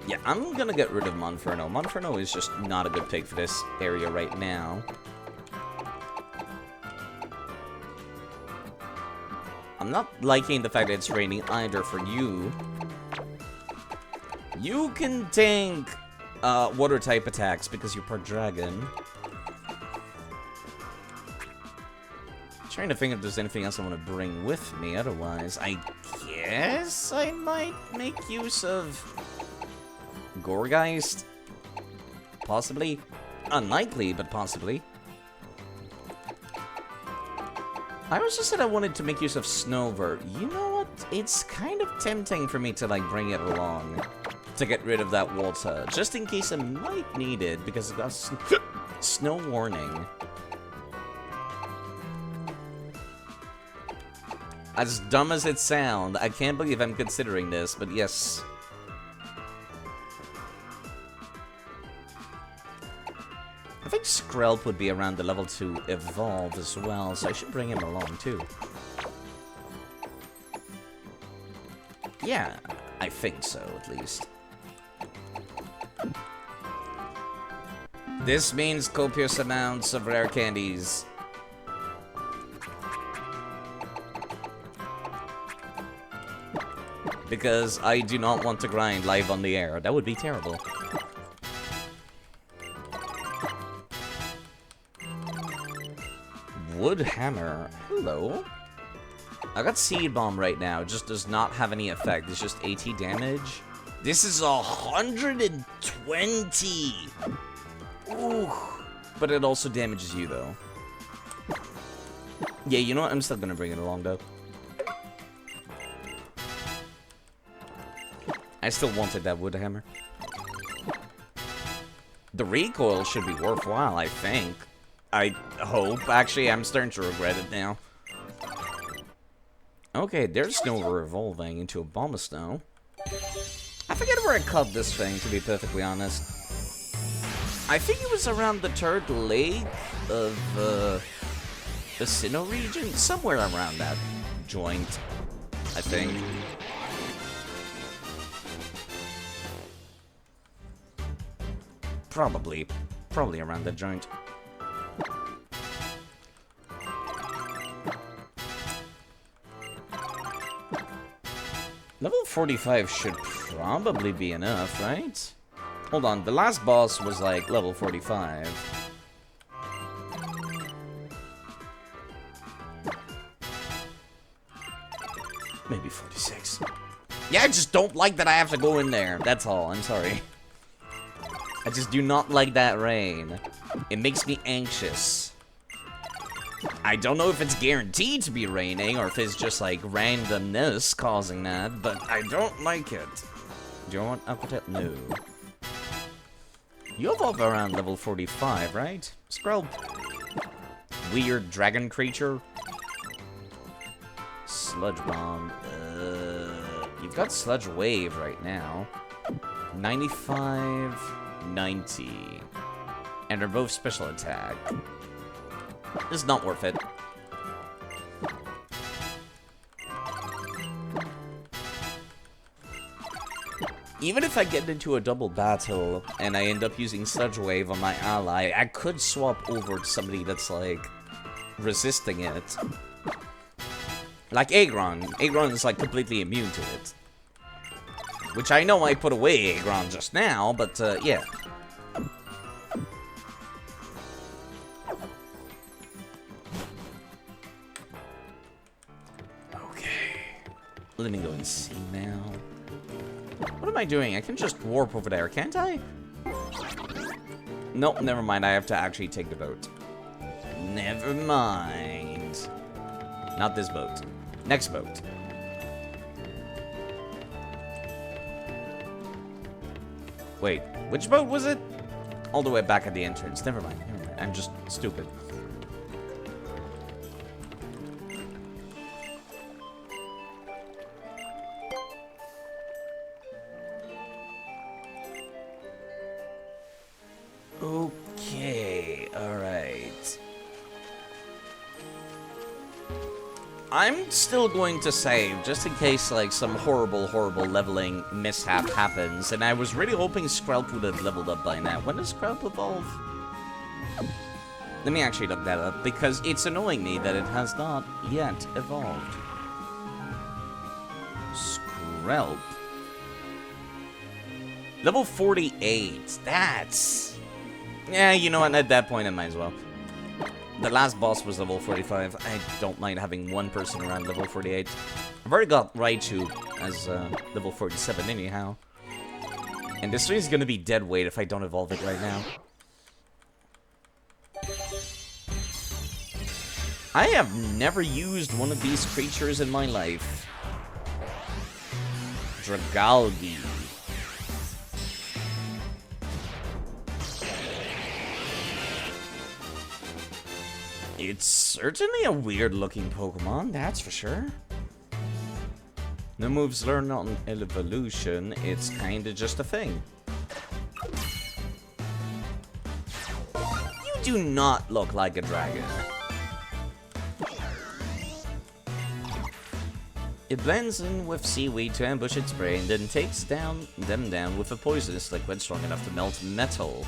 Yeah, I'm gonna get rid of Monferno. Monferno is just not a good pick for this area right now. I'm not liking the fact that it's raining either for you. You can tank water type attacks because you're part dragon. Trying to think if there's anything else I want to bring with me. Otherwise, I guess I might make use of Gourgeist. Possibly. Unlikely, but possibly. I also said I wanted to make use of Snover. You know what? It's kind of tempting for me to, like, bring it along to get rid of that water, just in case I might need it, because it got snow warning. As dumb as it sounds, I can't believe I'm considering this, but yes. I think Skrelp would be around the level to evolve as well, so I should bring him along too. Yeah, I think so, at least. This means copious amounts of rare candies. Because I do not want to grind live on the air. That would be terrible. Wood hammer. Hello. I got Seed Bomb right now. It just does not have any effect. It's just 80 damage. This is 120. Ooh. But it also damages you, though. Yeah, you know what? I'm still gonna bring it along, though. I still wanted that wood hammer. The recoil should be worthwhile, I think. I hope. Actually, I'm starting to regret it now. Okay, there's no revolving into a Abomasnow. I forget where I caught this thing, to be perfectly honest. I think it was around the third lake of the Sinnoh region. Somewhere around that joint, I think. Probably around that joint. Level 45 should probably be enough, right? Hold on, the last boss was like level 45. Maybe 46. Yeah, I just don't like that I have to go in there. That's all, I'm sorry. I just do not like that rain. It makes me anxious. I don't know if it's guaranteed to be raining or if it's just like randomness causing that, but I don't like it. Do you want Aquatet? No. You evolve around level 45, right? Skrelp. Weird dragon creature. Sludge Bomb. You've got Sludge Wave right now. 95, 90. And they're both special attack. It's not worth it. Even if I get into a double battle and I end up using Sludge Wave on my ally, I could swap over to somebody that's like resisting it. Like Aggron. Aggron is like completely immune to it. Which I know I put away Aggron just now, but yeah. Let me go and see now. What am I doing? I can just warp over there, can't I? Nope, never mind. I have to actually take the boat. Never mind. Not this boat. Next boat. Wait, which boat was it? All the way back at the entrance. Never mind. Never mind. I'm just stupid. Okay, alright. I'm still going to save, just in case, like, some horrible leveling mishap happens, and I was really hoping Skrelp would have leveled up by now. When does Skrelp evolve? Let me actually look that up, because it's annoying me that it has not yet evolved. Skrelp. Level 48, that's... Yeah, you know what, at that point I might as well. The last boss was level 45. I don't mind having one person around level 48. I've already got Raichu as level 47 anyhow. And this thing is going to be dead weight if I don't evolve it right now. I have never used one of these creatures in my life. Dragalge. It's certainly a weird-looking Pokemon, that's for sure. No moves learned on evolution, it's kinda just a thing. You do not look like a dragon. It blends in with seaweed to ambush its prey, and then takes them down with a poisonous liquid strong enough to melt metal.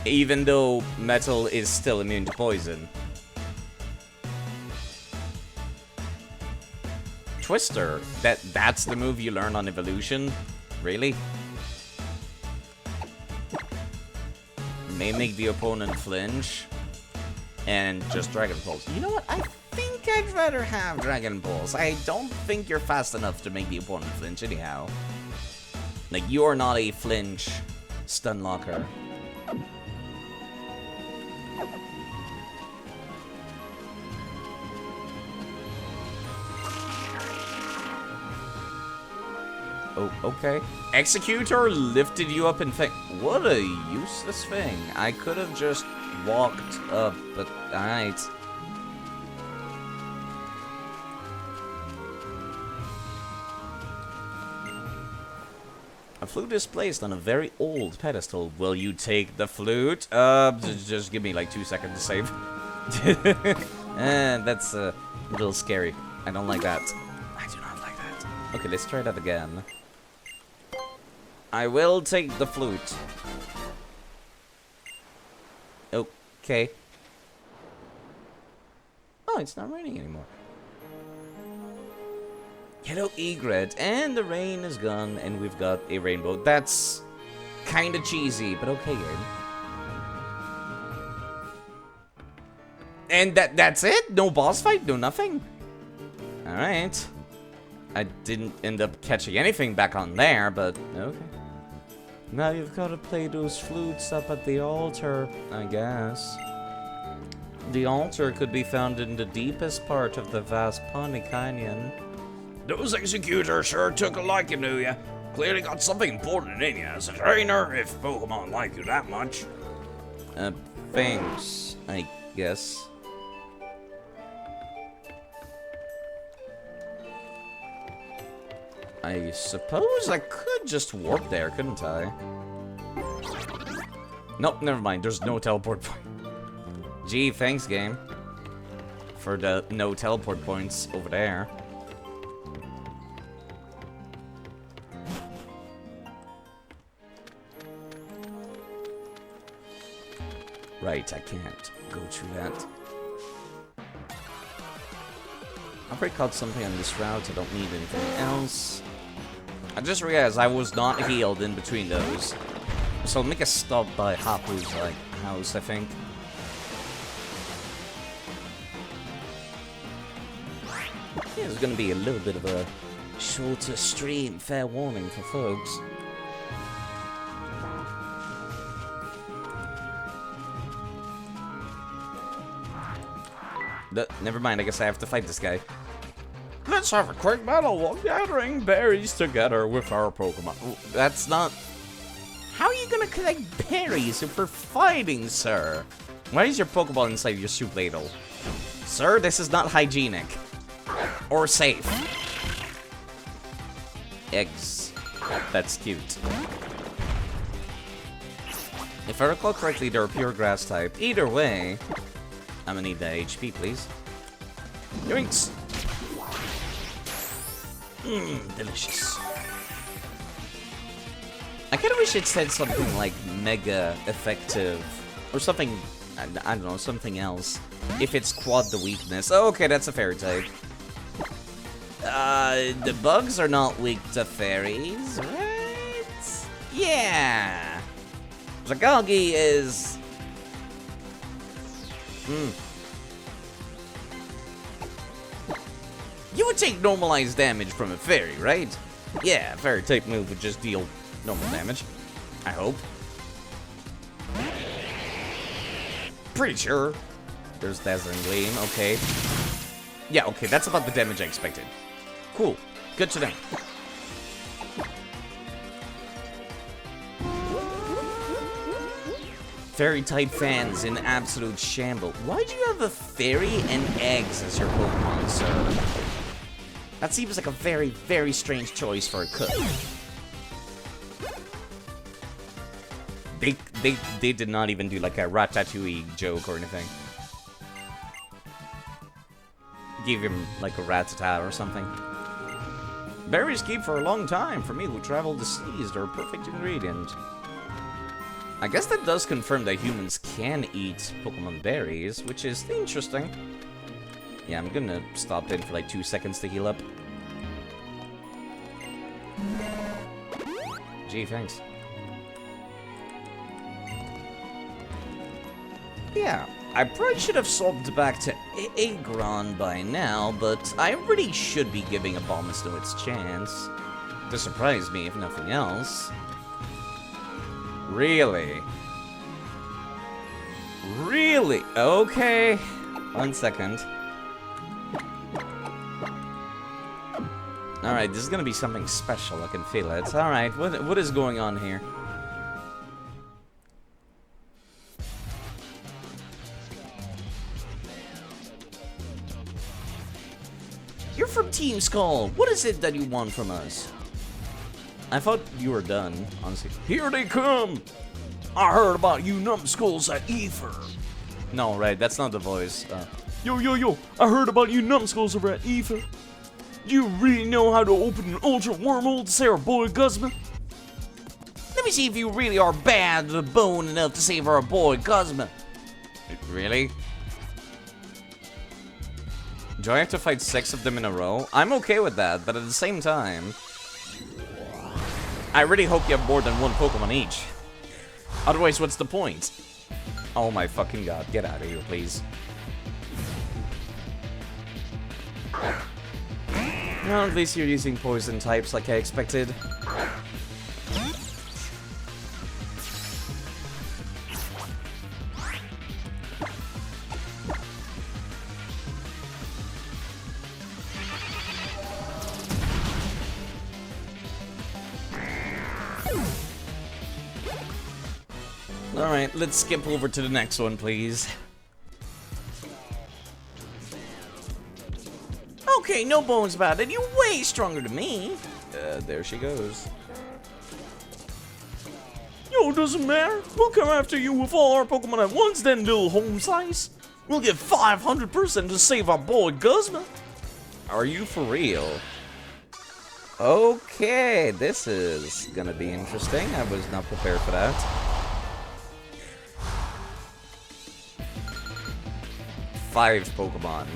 Even though metal is still immune to poison. Twister, that's the move you learn on evolution? Really? May make the opponent flinch. And just Dragon Pulse. You know what? I think I'd rather have Dragon Pulse. I don't think you're fast enough to make the opponent flinch anyhow. Like, you're not a flinch stun locker. Oh, okay. Executor lifted you up and what a useless thing. I could have just walked up, but alright. A flute is placed on a very old pedestal. Will you take the flute? Just give me like 2 seconds to save. That's a little scary. I don't like that. I do not like that. Okay, let's try that again. I will take the flute. Okay. Oh, it's not raining anymore. Yellow egret, and the rain is gone, and we've got a rainbow. That's kind of cheesy, but okay, game. And that's it? No boss fight? No nothing? Alright. I didn't end up catching anything back on there, but okay. Now you've got to play those flutes up at the altar, I guess. The altar could be found in the deepest part of the vast Pawnee Canyon. Those executors sure took a liking to you. Clearly got something important in you as a trainer, if Pokemon like you that much. Thanks, I guess. I suppose I could just warp there, couldn't I? Nope, never mind. There's no teleport point. Gee, thanks, game. For the no teleport points over there. Right, I can't go through that. I've already caught something on this route. I don't need anything else. I just realized I was not healed in between those. So I'll make a stop by Hapu's like house, I think. Yeah, it's gonna be a little bit of a shorter stream, fair warning for folks. Never mind, I guess I have to fight this guy. Let's have a quick battle while gathering berries together with our Pokemon. That's not... How are you gonna collect berries if we're fighting, sir? Why is your Pokeball inside your soup ladle? Sir, this is not hygienic. Or safe. Eggs. That's cute. If I recall correctly, they're pure grass type. Either way, I'm gonna need the HP, please. Yoinks! Delicious. I kinda wish it said something like mega effective. Or something, I don't know, something else. If it's quad the weakness. Oh, okay, that's a fairy type. The bugs are not weak to fairies, right? Yeah! Zagagi is... You would take normalized damage from a fairy, right? Yeah, a fairy type move would just deal normal damage. I hope. Pretty sure. There's Dazzling Gleam, okay. Yeah, okay, that's about the damage I expected. Cool. Good to know. Fairy type fans in absolute shambles. Why do you have a fairy and eggs as your Pokemon, sir? That seems like a very, very strange choice for a cook. They did not even do like a ratatouille joke or anything. Give him like a rat-a-tat or something. Berries keep for a long time. For me who travel the seas, they're a perfect ingredient. I guess that does confirm that humans can eat Pokemon berries, which is interesting. Yeah, I'm gonna stop in for like 2 seconds to heal up. Gee, thanks. Yeah, I probably should have swapped back to Aggron by now, but I really should be giving Abomasnow its chance. To surprise me, if nothing else. Really? Really? Okay. 1 second. Alright, this is gonna be something special, I can feel it. Alright, what is going on here? You're from Team Skull. What is it that you want from us? I thought you were done, honestly. Here they come! I heard about you numbskulls at Ether. No, right, that's not the voice. Yo, I heard about you numbskulls over at Ether. Do you really know how to open an ultra wormhole to save our boy Guzma? Let me see if you really are bad to the bone enough to save our boy Guzma. Really? Do I have to fight 6 of them in a row? I'm okay with that, but at the same time, I really hope you have more than one Pokemon each. Otherwise, what's the point? Oh my fucking god, get out of here, please. Well, at least you're using poison types like I expected. Alright, let's skip over to the next one, please. Okay, no bones about it. You're way stronger than me. There she goes. Yo, doesn't matter. We'll come after you with all our Pokemon at once, then, little home slice. We'll get 500% to save our boy Guzma. Are you for real? Okay, this is gonna be interesting. I was not prepared for that. Five Pokemon.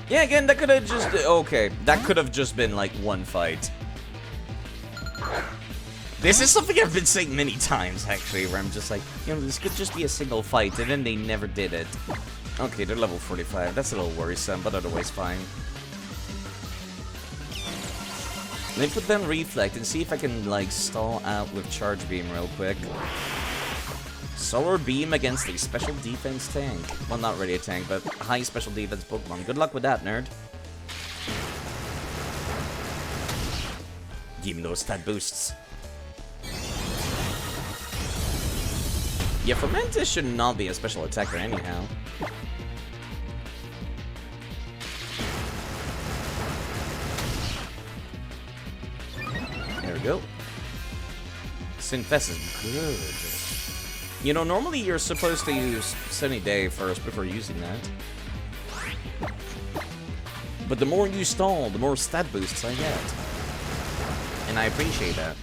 Yeah, again, that could have just... Okay, that could have just been, like, one fight. This is something I've been saying many times, actually, where I'm just like, you know, this could just be a single fight, and then they never did it. Okay, they're level 45. That's a little worrisome, but otherwise fine. Let me put down Reflect and see if I can, like, stall out with Charge Beam real quick. Solar Beam against a special defense tank. Well, not really a tank, but high special defense Pokemon. Good luck with that, nerd. Give me those stat boosts. Yeah, Fermentus should not be a special attacker anyhow. There we go. Synfest is good. You know, normally you're supposed to use Sunny Day first before using that. But the more you stall, the more stat boosts I get. And I appreciate that.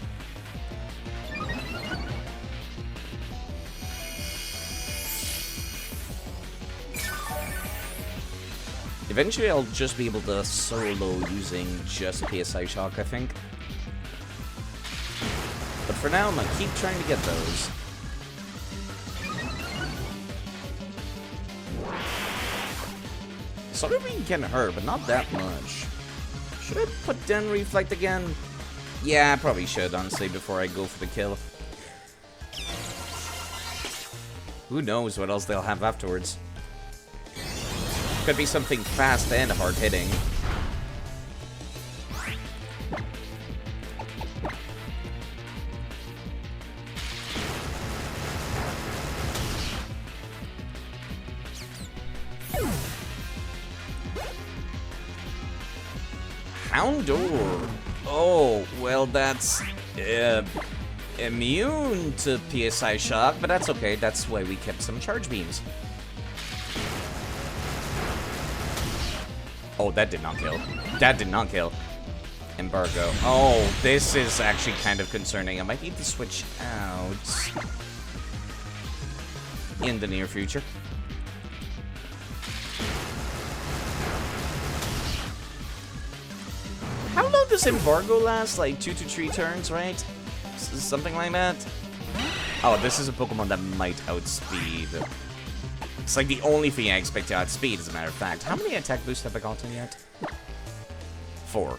Eventually I'll just be able to solo using just PSI Shock, I think. But for now, I'm gonna keep trying to get those. Solar Beam can hurt, but not that much. Should I put down Reflect again? Yeah, I probably should, honestly, before I go for the kill. Who knows what else they'll have afterwards. Could be something fast and hard-hitting. Houndour. Oh, well, that's immune to PSI shock, but that's okay. That's why we kept some charge beams. Oh, that did not kill. That did not kill. Embargo. Oh, this is actually kind of concerning. I might need to switch out in the near future. How long does embargo last? Like 2 to 3 turns, right? Something like that. Oh, this is a Pokemon that might outspeed. It's like the only thing I expect to outspeed, as a matter of fact. How many attack boosts have I gotten yet? 4.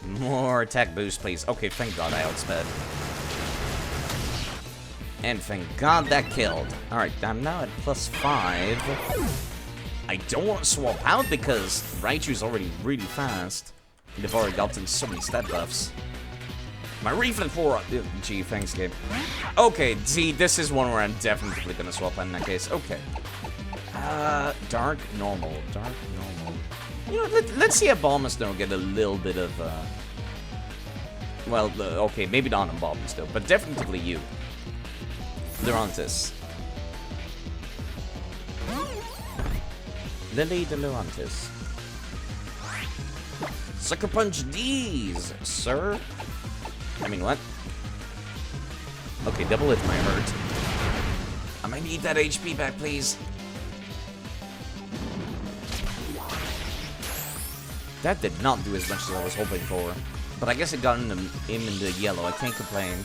More attack boost, please. Okay, thank God I outsped. And thank God that killed. Alright, I'm now at +5. I don't want to swap out because Raichu's already really fast. They've already gotten so many stat buffs. My reflex 4. Gee, thanks, game. Okay, see, this is one where I'm definitely gonna swap out in that case. Okay. Dark normal. Dark normal. You know, let's see if Bulbasaur get a little bit of, well, okay, maybe not on Bulbasaur, but definitely you. Durantis. Lily de Durantis. Sucker Punch D's, sir. I mean, what? Okay, double hit might hurt. I might need that HP back, please. That did not do as much as I was hoping for. But I guess it got him in the yellow. I can't complain.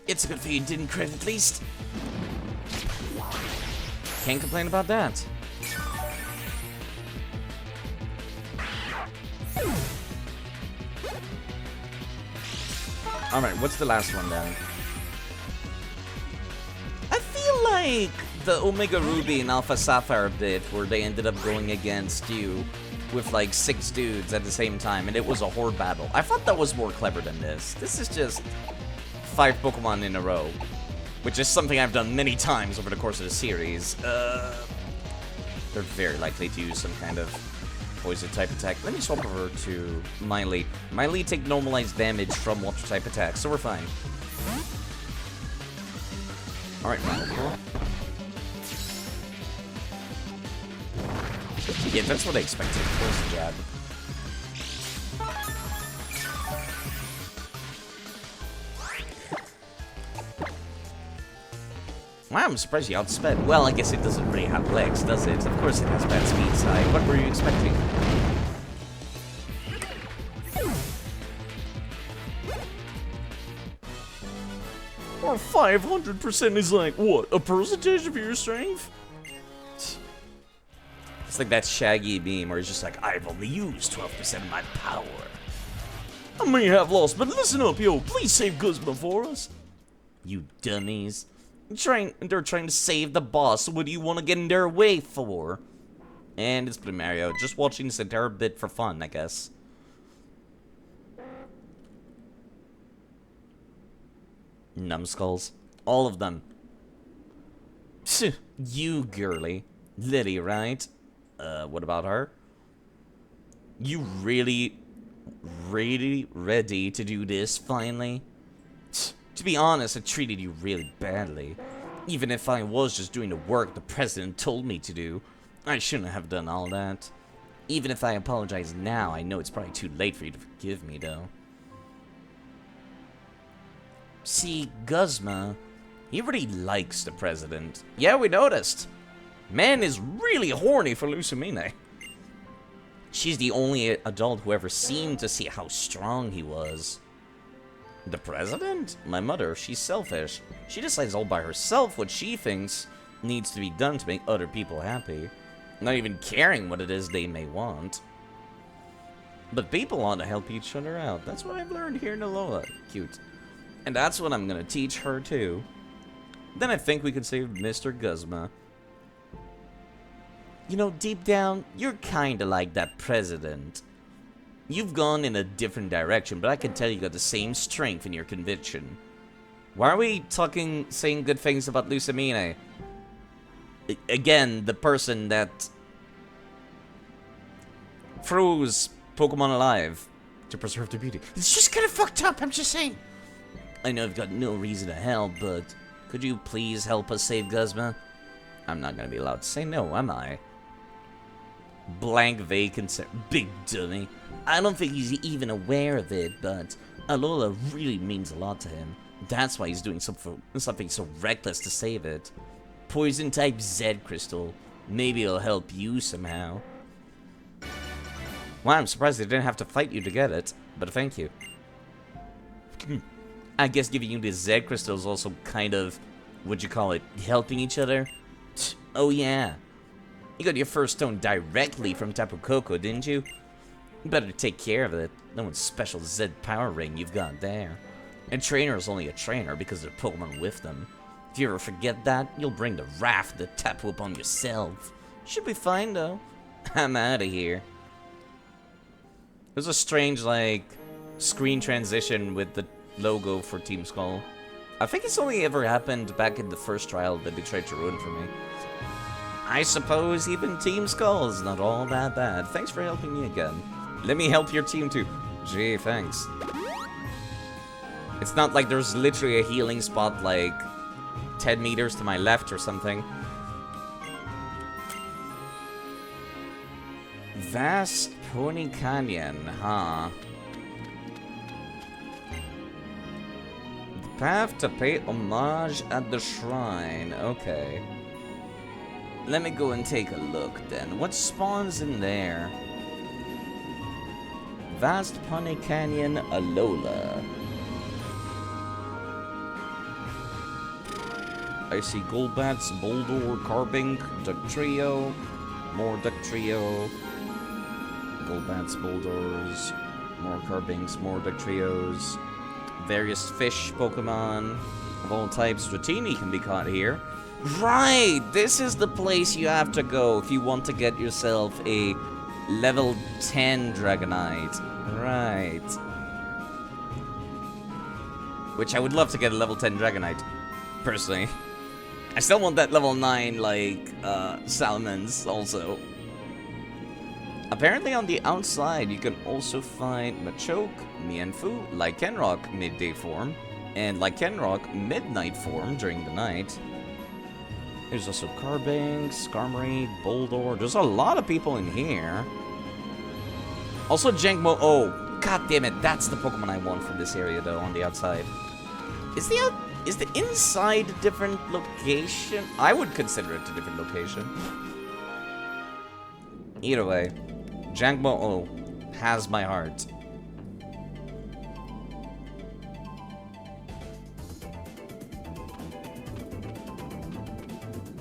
It's a good thing you didn't crit at least. Can't complain about that. Alright, what's the last one then? I feel like the Omega Ruby and Alpha Sapphire bit where they ended up going against you with like 6 dudes at the same time and it was a horde battle. I thought that was more clever than this. This is just 5 Pokemon in a row, which is something I've done many times over the course of the series. They're very likely to use some kind of poison type attack. Let me swap over to Miley. Miley take normalized damage from water type attacks, so we're fine. Alright, Miley. Yeah, that's what I expected. Poison jab. Wow, I'm surprised you outsped. Well, I guess it doesn't really have legs, does it? Of course it has bad speed side. What were you expecting? Or 500% is like, what, a percentage of your strength? It's like that Shaggy beam where it's just like, I've only used 12% of my power. I may have lost, but listen up, yo. Please save Guzma for us. You dummies. They're trying to save the boss. What do you want to get in their way for? And it's Blue Mario. Just watching this entire bit for fun, I guess. Numbskulls. All of them. You girly. Liddy, right? What about her? You really ready to do this, finally? To be honest, I treated you really badly. Even if I was just doing the work the president told me to do, I shouldn't have done all that. Even if I apologize now, I know it's probably too late for you to forgive me, though. See, Guzma, he really likes the president. Yeah, we noticed. Man is really horny for Lucamine. She's the only adult who ever seemed to see how strong he was. The president? My mother, she's selfish. She decides all by herself what she thinks needs to be done to make other people happy. Not even caring what it is they may want. But people want to help each other out. That's what I've learned here in Alola. Cute. And that's what I'm gonna teach her too. Then I think we can save Mr. Guzma. You know, deep down, you're kinda like that president. You've gone in a different direction, but I can tell you got the same strength in your conviction. Why are we saying good things about Lucamine? Again, the person that froze Pokemon alive to preserve their beauty. It's just kind of fucked up, I'm just saying. I know I've got no reason to help, but could you please help us save Guzma? I'm not gonna be allowed to say no, am I? Blank vacant, big dummy. I don't think he's even aware of it, but Alola really means a lot to him. That's why he's doing something so reckless to save it. Poison type Z crystal. Maybe it'll help you somehow. Wow, I'm surprised they didn't have to fight you to get it, but thank you. I guess giving you the Z crystal is also kind of, what'd you call it, helping each other? Oh yeah. You got your first stone directly from Tapu Koko, didn't you? You better take care of it. No one's special Z power ring you've got there. A trainer is only a trainer because they're Pokemon with them. If you ever forget that, you'll bring the wrath of the Tapu upon yourself. Should be fine though. I'm out of here. There's a strange, like, screen transition with the logo for Team Skull. I think it's only ever happened back in the first trial that they tried to ruin for me. I suppose even Team Skull is not all that bad. Thanks for helping me again. Let me help your team too. Gee, thanks. It's not like there's literally a healing spot like 10 meters to my left or something. Vast Pony Canyon, huh? The path to pay homage at the shrine. Okay. Let me go and take a look then. What spawns in there? Vast Pony Canyon, Alola. I see Golbats, Boldor, Carbink, Ductrio, more Ductrio. Golbats, Boldors, more Carbinks, more Ductrios. Various fish Pokemon of all types. Dratini can be caught here. Right! This is the place you have to go if you want to get yourself a level 10 Dragonite. Right. Which I would love to get a level 10 Dragonite, personally. I still want that level 9, like, Salamence, also. Apparently on the outside, you can also find Machoke, Mienfoo, Lycanroc midday form, and Lycanroc midnight form during the night. There's also Carbink, Skarmory, Boldor. There's a lot of people in here. Also Jangmo. Oh, god damn it. That's the Pokemon I want from this area, though, on the outside. Is the inside a different location? I would consider it a different location. Either way, Jangmo has my heart.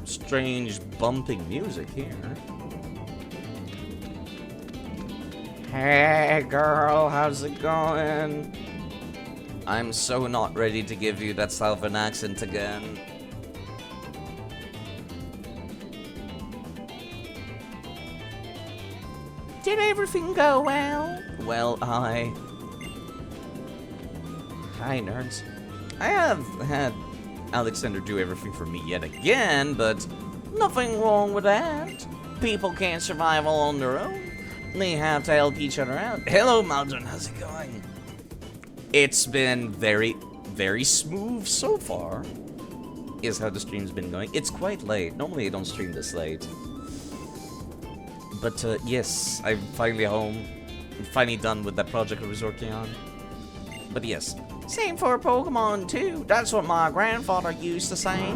Strange bumping music here. Hey girl, how's it going? I'm so not ready to give you that Southern accent again. Did everything go well? Well, hi, nerds. I have had Alexander do everything for me yet again, but nothing wrong with that. People can't survive all on their own. They have to help each other out. Hello, Malden. How's it going? It's been very, very smooth so far, is how the stream's been going. It's quite late. Normally I don't stream this late. But yes, I'm finally home. I'm finally done with that project I was working on. But yes, same for Pokemon too. That's what my grandfather used to say.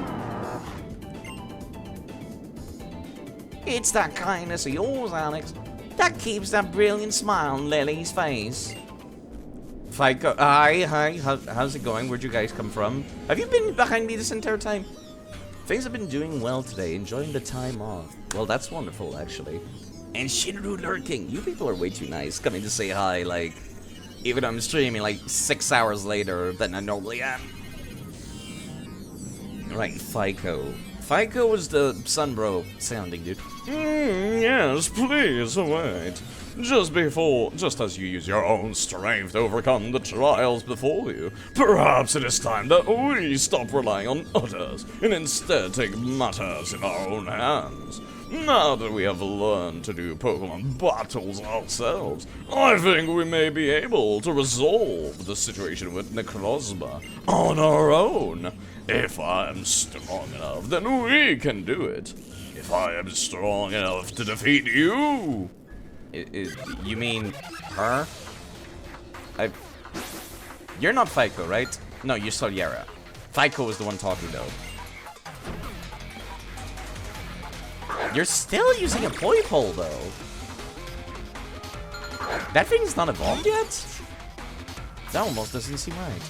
It's that kindness of yours, Alex, that keeps that brilliant smile on Lily's face. Fico, hi, how's it going? Where'd you guys come from? Have you been behind me this entire time? Things have been doing well today, enjoying the time off. Well, that's wonderful, actually. And Shinru lurking. You people are way too nice, coming to say hi, like, even though I'm streaming like 6 hours later than I normally am. Right, Fico. Fico was the Sunbro sounding dude. Yes, please, alright. just as you use your own strength to overcome the trials before you, perhaps it is time that we stop relying on others and instead take matters in our own hands. Now that we have learned to do Pokemon battles ourselves, I think we may be able to resolve the situation with Necrozma on our own. If I am strong enough, then we can do it. If I am strong enough to defeat you. You mean her? You're not Fico, right? No, you're Soliera. Fico was the one talking, though. You're still using a Poipole, though. That thing's not evolved yet? That almost doesn't seem right.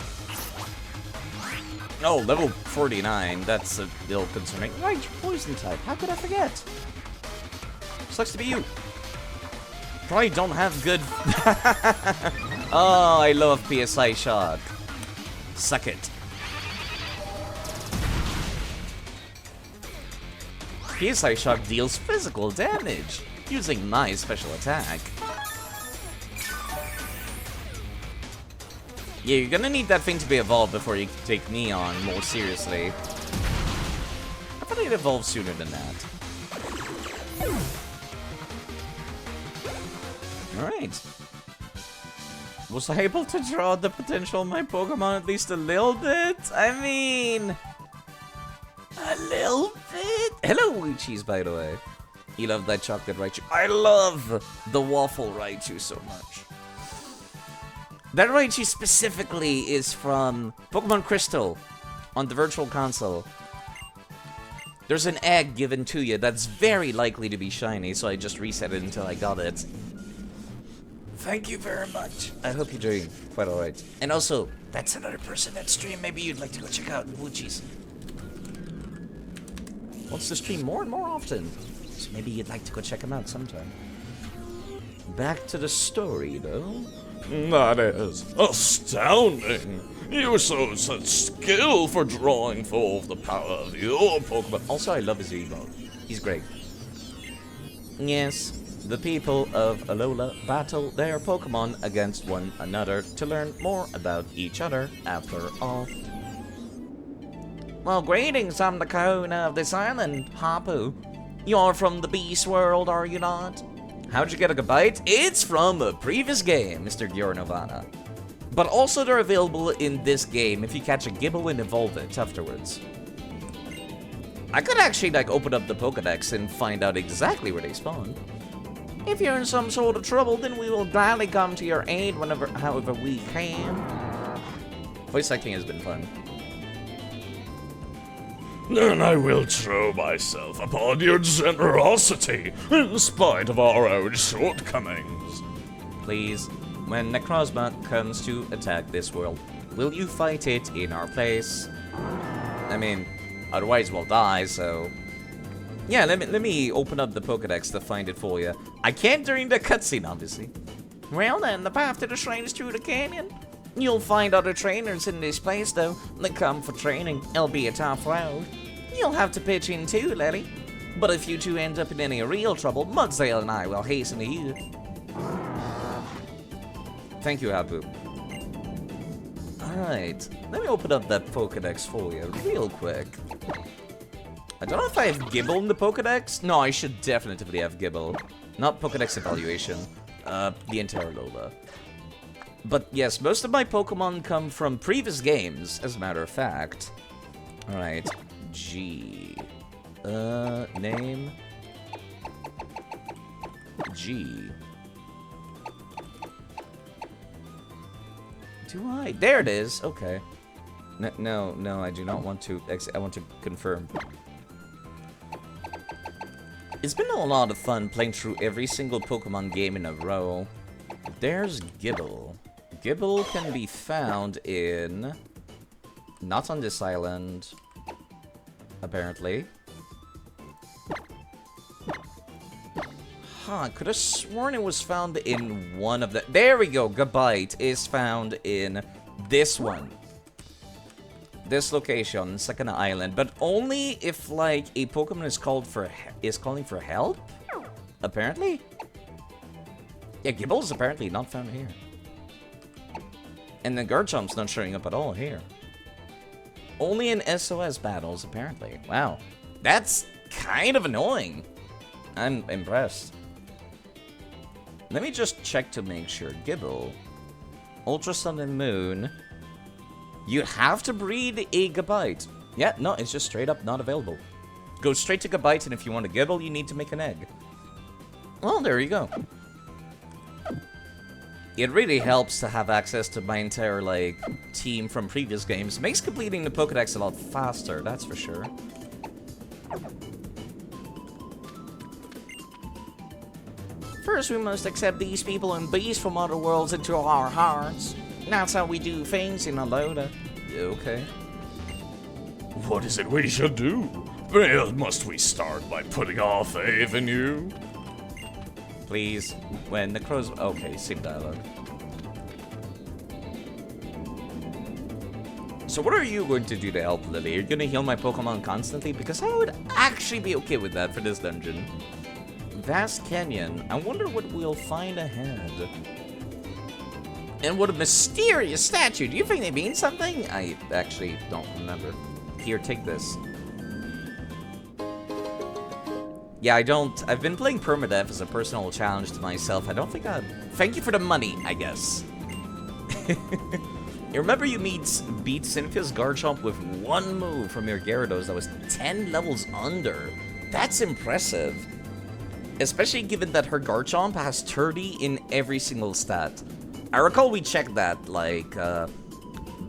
Oh, level 49. That's a little concerning. Right, poison type. How could I forget? Sucks to be you. Probably don't have good... Oh, I love PSI Shock. Suck it. PSI Shock deals physical damage using my special attack. Yeah, you're gonna need that thing to be evolved before you take me on more seriously. I thought it evolved sooner than that. Alright. Was I able to draw the potential of my Pokemon at least a little bit? I mean... a little bit? Hello, Weechies, by the way. You love that chocolate Raichu. I love the waffle Raichu so much. That Raichu specifically is from Pokemon Crystal on the Virtual Console. There's an egg given to you that's very likely to be shiny, so I just reset it until I got it. Thank you very much. I hope you're doing quite alright. And also, that's another person that stream maybe you'd like to go check out. Woochies wants to stream more and more often, so maybe you'd like to go check him out sometime. Back to the story, though. That is astounding. You show such skill for drawing forth the power of your Pokemon. Also, I love his Evo. He's great. Yes, the people of Alola battle their Pokemon against one another to learn more about each other, after all. Well, greetings, I'm the Kahuna of this island, Hapu. You're from the Beast World, are you not? How'd you get a Gabite? It's from a previous game, Mr. Gyornovana. But also they're available in this game if you catch a Gibble and evolve it afterwards. I could actually like open up the Pokedex and find out exactly where they spawn. If you're in some sort of trouble, then we will gladly come to your aid however we can. Voice acting has been fun. Then I will throw myself upon your generosity, in spite of our own shortcomings. Please, when Necrozma comes to attack this world, will you fight it in our place? I mean, otherwise we'll die, so... Yeah, let me open up the Pokedex to find it for you. I can't during the cutscene, obviously. Well then, the path to the shrine is through the canyon. You'll find other trainers in this place, though, that come for training. It'll be a tough road. You'll have to pitch in too, Letty. But if you two end up in any real trouble, Mudsdale and I will hasten to you. Thank you, Hapu. Alright, let me open up that Pokedex for you real quick. I don't know if I have Gibble in the Pokedex. No, I should definitely have Gibble. Not Pokedex evaluation. The entire Lola. But yes, most of my Pokemon come from previous games, as a matter of fact. Alright, G. Name. G. Do I? There it is. Okay. No, I do not want to. I want to confirm. It's been a lot of fun playing through every single Pokemon game in a row. There's Gibble. Gibble can be found in... not on this island, apparently. Huh, I could have sworn it was found in one of the... There we go, Gabite is found in this one. This location, second island, but only if, like, a Pokemon is calling for help, apparently. Yeah, Gibble's apparently not found here. And the Garchomp's not showing up at all here. Only in SOS battles, apparently. Wow. That's kind of annoying. I'm impressed. Let me just check to make sure. Gibble. Ultra Sun and Moon. You have to breed a Gabite. Yeah, no, it's just straight up not available. Go straight to Gabite, and if you want a Gibble, you need to make an egg. Well, there you go. It really helps to have access to my entire, like, team from previous games. Makes completing the Pokédex a lot faster, that's for sure. First, we must accept these people and beasts from other worlds into our hearts. That's how we do things in Aloda. Okay. What is it we should do? Well, must we start by putting our faith in you? Please. When the crows... Okay, same dialogue. So what are you going to do to help Lily? You're gonna heal my Pokemon constantly? Because I would actually be okay with that for this dungeon. Vast Canyon. I wonder what we'll find ahead. And what a mysterious statue. Do you think they mean something? I actually don't remember. Here, take this. Yeah, I've been playing Permadeath as a personal challenge to myself. I don't think thank you for the money, I guess. You remember you beat Cynthia's Garchomp with one move from your Gyarados that was 10 levels under. That's impressive. Especially given that her Garchomp has 30 in every single stat. I recall we checked that, like,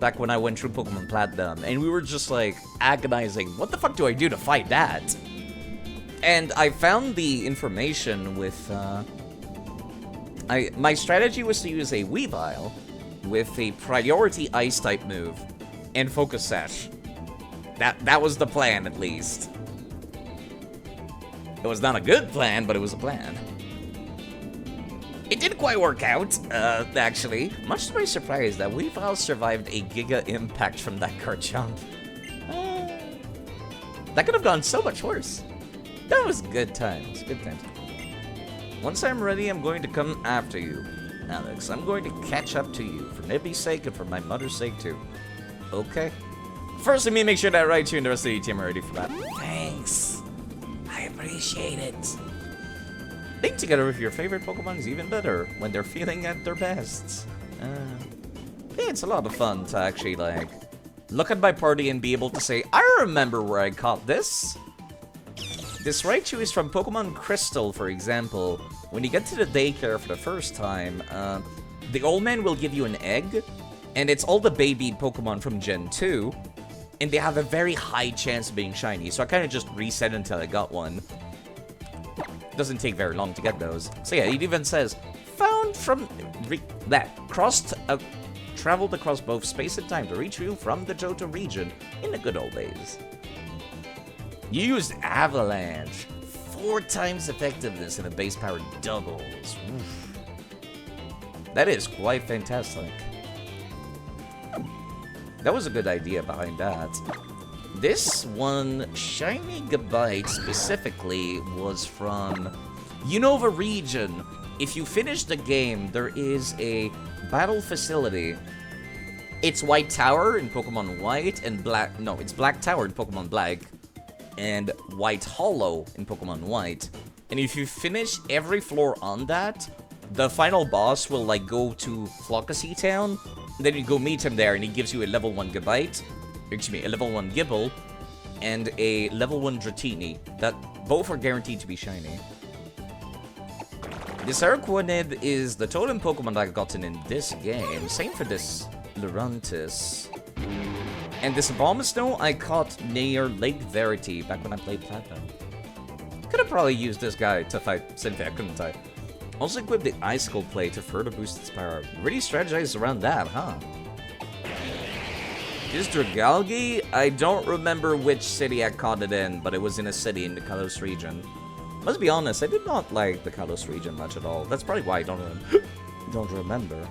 back when I went through Pokemon Platinum, and we were just, like, agonizing, what the fuck do I do to fight that? And I found the information with, my strategy was to use a Weavile with a priority Ice-type move and Focus Sash. That was the plan, at least. It was not a good plan, but it was a plan. It didn't quite work out, actually. Much to my surprise, that Weavile survived a Giga Impact from that Garchomp. That could have gone so much worse. That was good times, good times. Once I'm ready, I'm going to come after you, Alex. I'm going to catch up to you, for Nibby's sake and for my mother's sake, too. Okay. First, let me make sure that Raichu and the rest of the team are ready for that. Thanks. I appreciate it. Being together with your favorite Pokemon is even better when they're feeling at their best. Yeah, it's a lot of fun to actually, like, look at my party and be able to say, I remember where I caught this. This Raichu is from Pokemon Crystal, for example. When you get to the daycare for the first time, the old man will give you an egg, and it's all the baby Pokemon from Gen 2, and they have a very high chance of being shiny, so I kind of just reset until I got one. Doesn't take very long to get those. So yeah, it even says, found from... traveled across both space and time to reach you from the Johto region in the good old days. You used Avalanche. 4 times effectiveness in a base power doubles. Oof. That is quite fantastic. That was a good idea behind that. This one, Shiny Gabite specifically, was from Unova region. If you finish the game, there is a battle facility. It's White Tower in Pokemon White and Black... No, it's Black Tower in Pokemon Black and White Hollow in Pokemon White. And if you finish every floor on that, the final boss will, like, go to Flockacy Town. Then you go meet him there, and he gives you a level 1 Gabite. Excuse me, a level 1 Gibble. And a level 1 Dratini. That both are guaranteed to be shiny. This Araquanid is the totem Pokemon that I've gotten in this game. Same for this Lurantis. And this Abomasnow I caught near Lake Verity back when I played Platinum. Could have probably used this guy to fight Cynthia, couldn't I? Also equipped the Icicle Plate to further boost its power. Really strategized around that, huh? This Dragalge, I don't remember which city I caught it in, but it was in a city in the Kalos region. Must be honest, I did not like the Kalos region much at all. That's probably why I don't remember.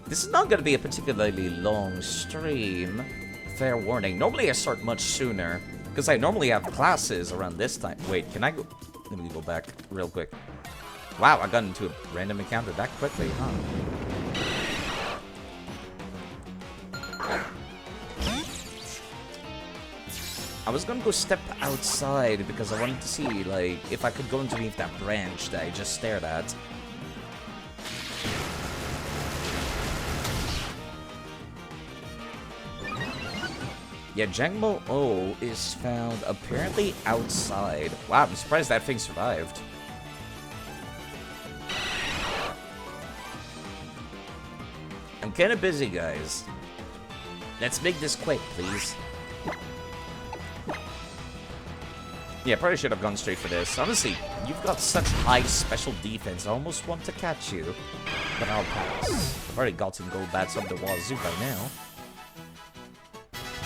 This is not going to be a particularly long stream. Fair warning. Normally I start much sooner, because I normally have classes around this time. Wait, can I go? Let me go back real quick. Wow, I got into a random encounter that quickly, huh? I was gonna go step outside because I wanted to see, like, if I could go underneath that branch that I just stared at. Yeah, Jangmo O is found apparently outside. Wow, I'm surprised that thing survived. I'm kinda busy, guys. Let's make this quick, please. Yeah, probably should have gone straight for this. Honestly, you've got such high special defense, I almost want to catch you. But I'll pass. I've already gotten gold bats up the wazoo by now.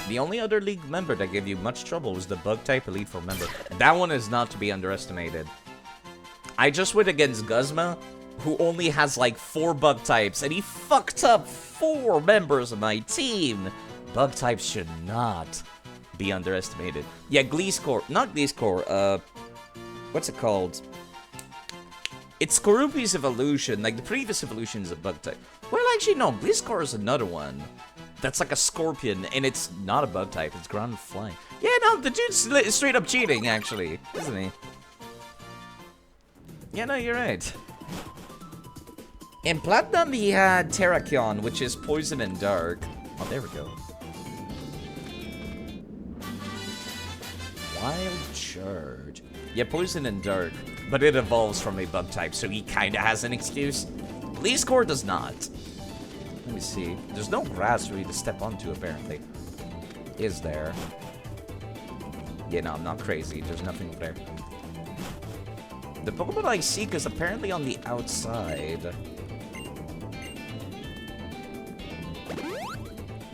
The only other league member that gave you much trouble was the Bug-type Elite Four member. That one is not to be underestimated. I just went against Guzma, who only has like 4 bug types, and he fucked up 4 members of my team. Bug types should not be underestimated. Yeah, Gleescore, not Gleescore, what's it called? It's Skorupi's evolution, like the previous evolution is a bug type. Well, actually, no, Gleescore is another one. That's like a scorpion, and it's not a bug type, it's ground flying. Yeah, no, the dude's straight up cheating, actually, isn't he? Yeah, no, you're right. In Platinum, he had Terrakion, which is poison and dark. Oh, there we go. Wild Charge. Yeah, poison and dark, but it evolves from a bug type, so he kinda has an excuse. Gleescore does not. Let me see. There's no grass for you to step onto, apparently. Is there? Yeah, no, I'm not crazy. There's nothing over there. The Pokemon I seek is apparently on the outside.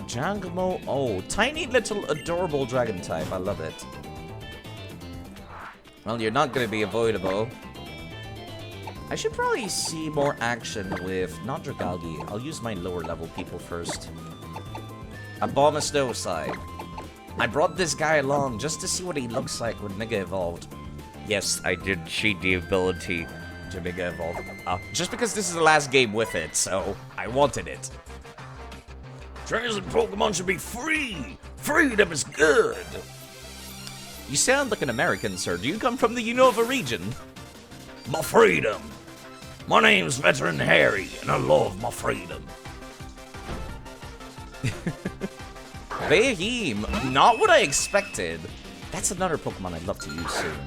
Jangmo. Oh, tiny little adorable dragon type. I love it. Well, you're not going to be avoidable. I should probably see more action with not Dragalge. I'll use my lower level people first. Abomasnow. I brought this guy along just to see what he looks like when Mega Evolved. Yes, I did cheat the ability to Mega Evolve. Just because this is the last game with it, so I wanted it. Transit Pokemon should be free! Freedom is good! You sound like an American, sir. Do you come from the Unova region? My freedom! My name's Veteran Harry, and I love my freedom. Beheem, not what I expected. That's another Pokemon I'd love to use soon.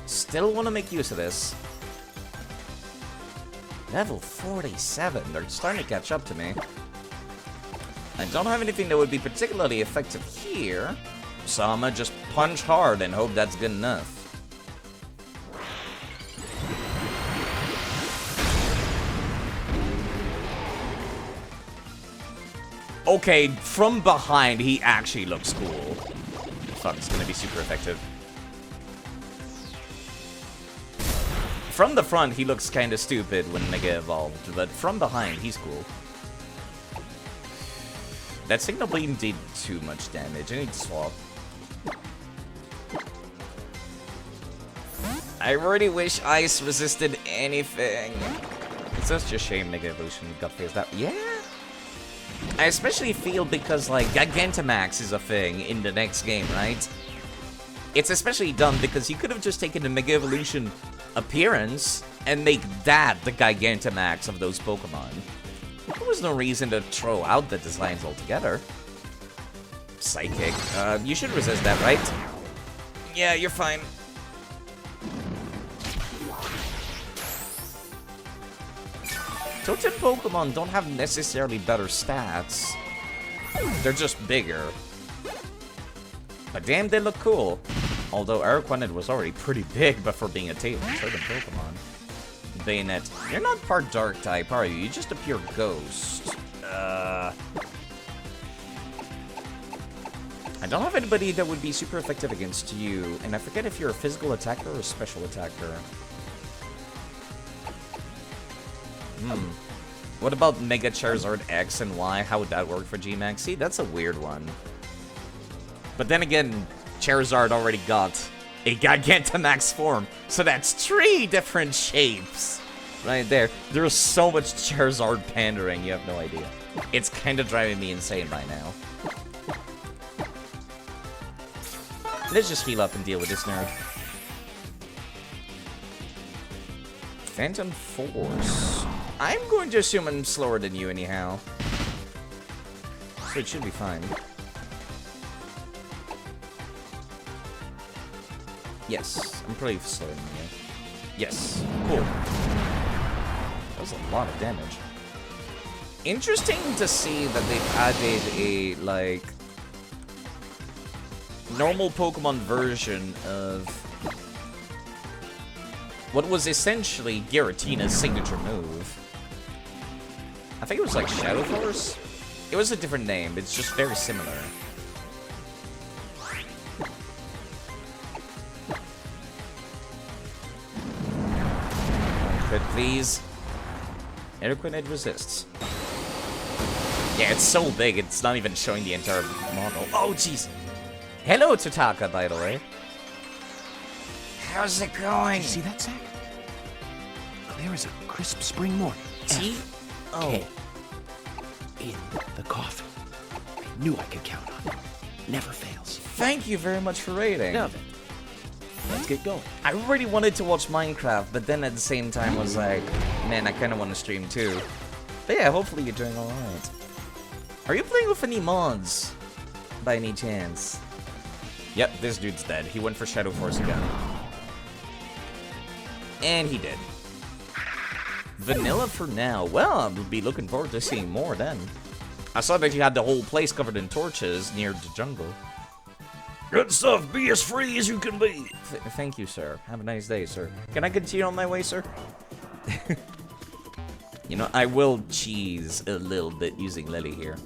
Still want to make use of this. Level 47. They're starting to catch up to me. I don't have anything that would be particularly effective here, so I'm gonna just punch hard and hope that's good enough. Okay, from behind, he actually looks cool. Fuck, it's gonna be super effective. From the front, he looks kinda stupid when Mega Evolved, but from behind, he's cool. That Signal Beam did too much damage. I need to swap. I really wish Ice resisted anything. It's such a shame Mega Evolution got phased out. Yeah. I especially feel because, like, Gigantamax is a thing in the next game, right? It's especially dumb because you could have just taken the Mega Evolution appearance and make that the Gigantamax of those Pokemon. There was no reason to throw out the designs altogether. Psychic. You should resist that, right? Yeah, you're fine. Totem Pokemon don't have necessarily better stats. They're just bigger. But damn, they look cool. Although Araquanid was already pretty big before being a totem Pokemon. Bayonet. You're not part dark type, are you? You just a pure ghost. I don't have anybody that would be super effective against you, and I forget if you're a physical attacker or a special attacker. What about Mega Charizard X and Y? How would that work for G-Max? See, that's a weird one. But then again, Charizard already got a Gigantamax form, so that's 3 different shapes. Right there. There's so much Charizard pandering, you have no idea. It's kind of driving me insane right now. Let's just heal up and deal with this nerd. Phantom Force. I'm going to assume I'm slower than you anyhow. So it should be fine. Yes, I'm pretty slower than you. Yes, cool. That was a lot of damage. Interesting to see that they've added a, like, normal Pokemon version of what was essentially Giratina's signature move. I think it was like Shadow Force? It was a different name, it's just very similar. But please. Adequate resists. Yeah, it's so big, it's not even showing the entire model. Oh, jeez. Hello, Tataka, by the way. How's it going? You see that, Zach? Clear as a crisp spring morning. T? Oh. In the coffin. I knew I could count on it. Never fails. Thank you very much for rating. Now then, let's get going. I really wanted to watch Minecraft, but then at the same time was like, man, I kind of want to stream too. But yeah, hopefully you're doing alright. Are you playing with any mods? By any chance? Yep, this dude's dead. He went for Shadow Force again. And he did. Vanilla for now. Well, I'll be looking forward to seeing more then. I saw that you had the whole place covered in torches near the jungle. Good stuff. Be as free as you can be. Thank you, sir. Have a nice day, sir. Can I continue on my way, sir? You know, I will cheese a little bit using Lily here.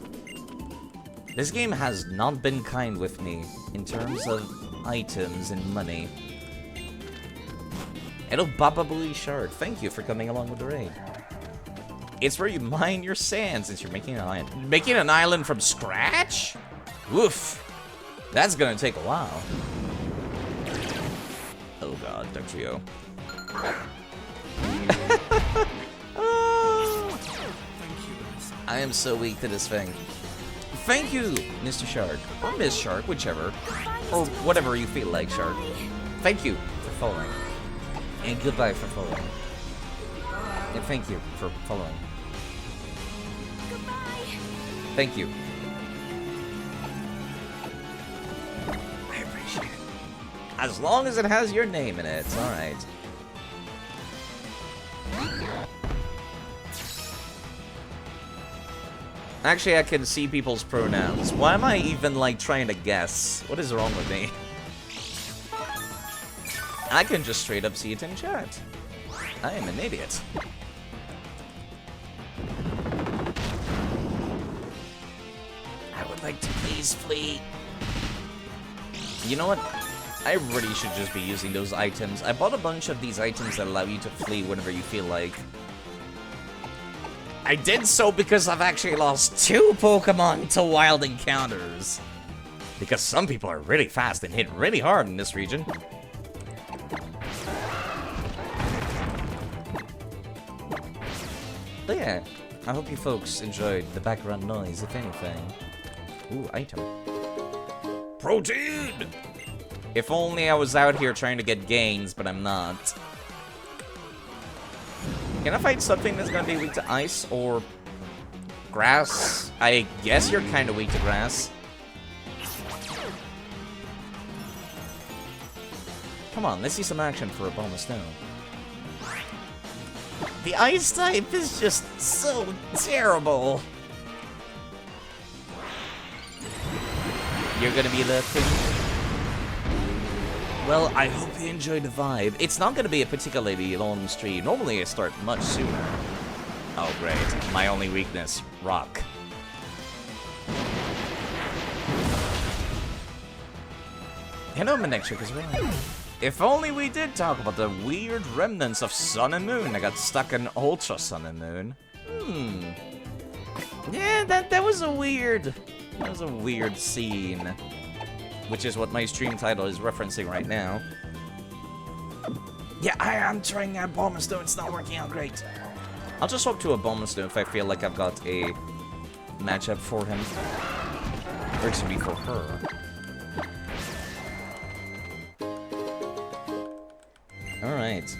This game has not been kind with me in terms of items and money. Hello, Baba Booey Shark. Thank you for coming along with the raid. It's where you mine your sand since you're making an island. Making an island from scratch? Woof. That's gonna take a while. Oh god, Dugtrio. Oh. I am so weak to this thing. Thank you, Mr. Shark. Or Miss Shark, whichever. Or whatever you feel like, Shark. Thank you for following. And goodbye for following. And thank you for following. Goodbye. Thank you. I appreciate it. As long as it has your name in it, it's alright. Actually, I can see people's pronouns. Why am I even, like, trying to guess? What is wrong with me? I can just straight up see it in chat. I am an idiot. I would like to please flee. You know what? I really should just be using those items. I bought a bunch of these items that allow you to flee whenever you feel like. I did so because I've actually lost 2 Pokemon to wild encounters. Because some people are really fast and hit really hard in this region. But yeah, I hope you folks enjoyed the background noise, if anything. Ooh, item. Protein! If only I was out here trying to get gains, but I'm not. Can I fight something that's gonna be weak to ice or grass? I guess you're kind of weak to grass. Come on, let's see some action for a Bomb of Snow. The ice type is just so terrible. You're gonna be looking. Well, I hope you enjoyed the vibe. It's not gonna be a particularly long stream. Normally I start much sooner. Oh great, my only weakness, rock. Hello, Manectric as well. If only we did talk about the weird remnants of Sun and Moon that got stuck in Ultra Sun and Moon. Yeah, that was a weird scene. which is what my stream title is referencing right now. Yeah, I am trying out Bomb and Stone. It's not working out great. I'll just swap to a Bomb and Stone if I feel like I've got a matchup for him. Or to be for her. Alright.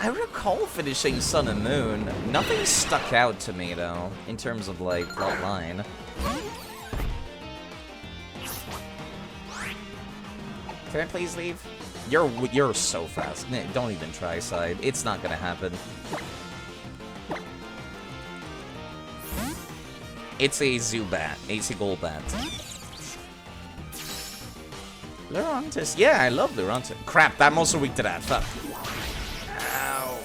I recall finishing Sun and Moon. Nothing stuck out to me, though, in terms of, like, plot line. Can I please leave? You're so fast. Don't even try, side. It's not gonna happen. It's a Zubat. It's a Golbat. Lurantis. Yeah, I love Lurantis. Crap, I'm also weak to that. Fuck. Ow.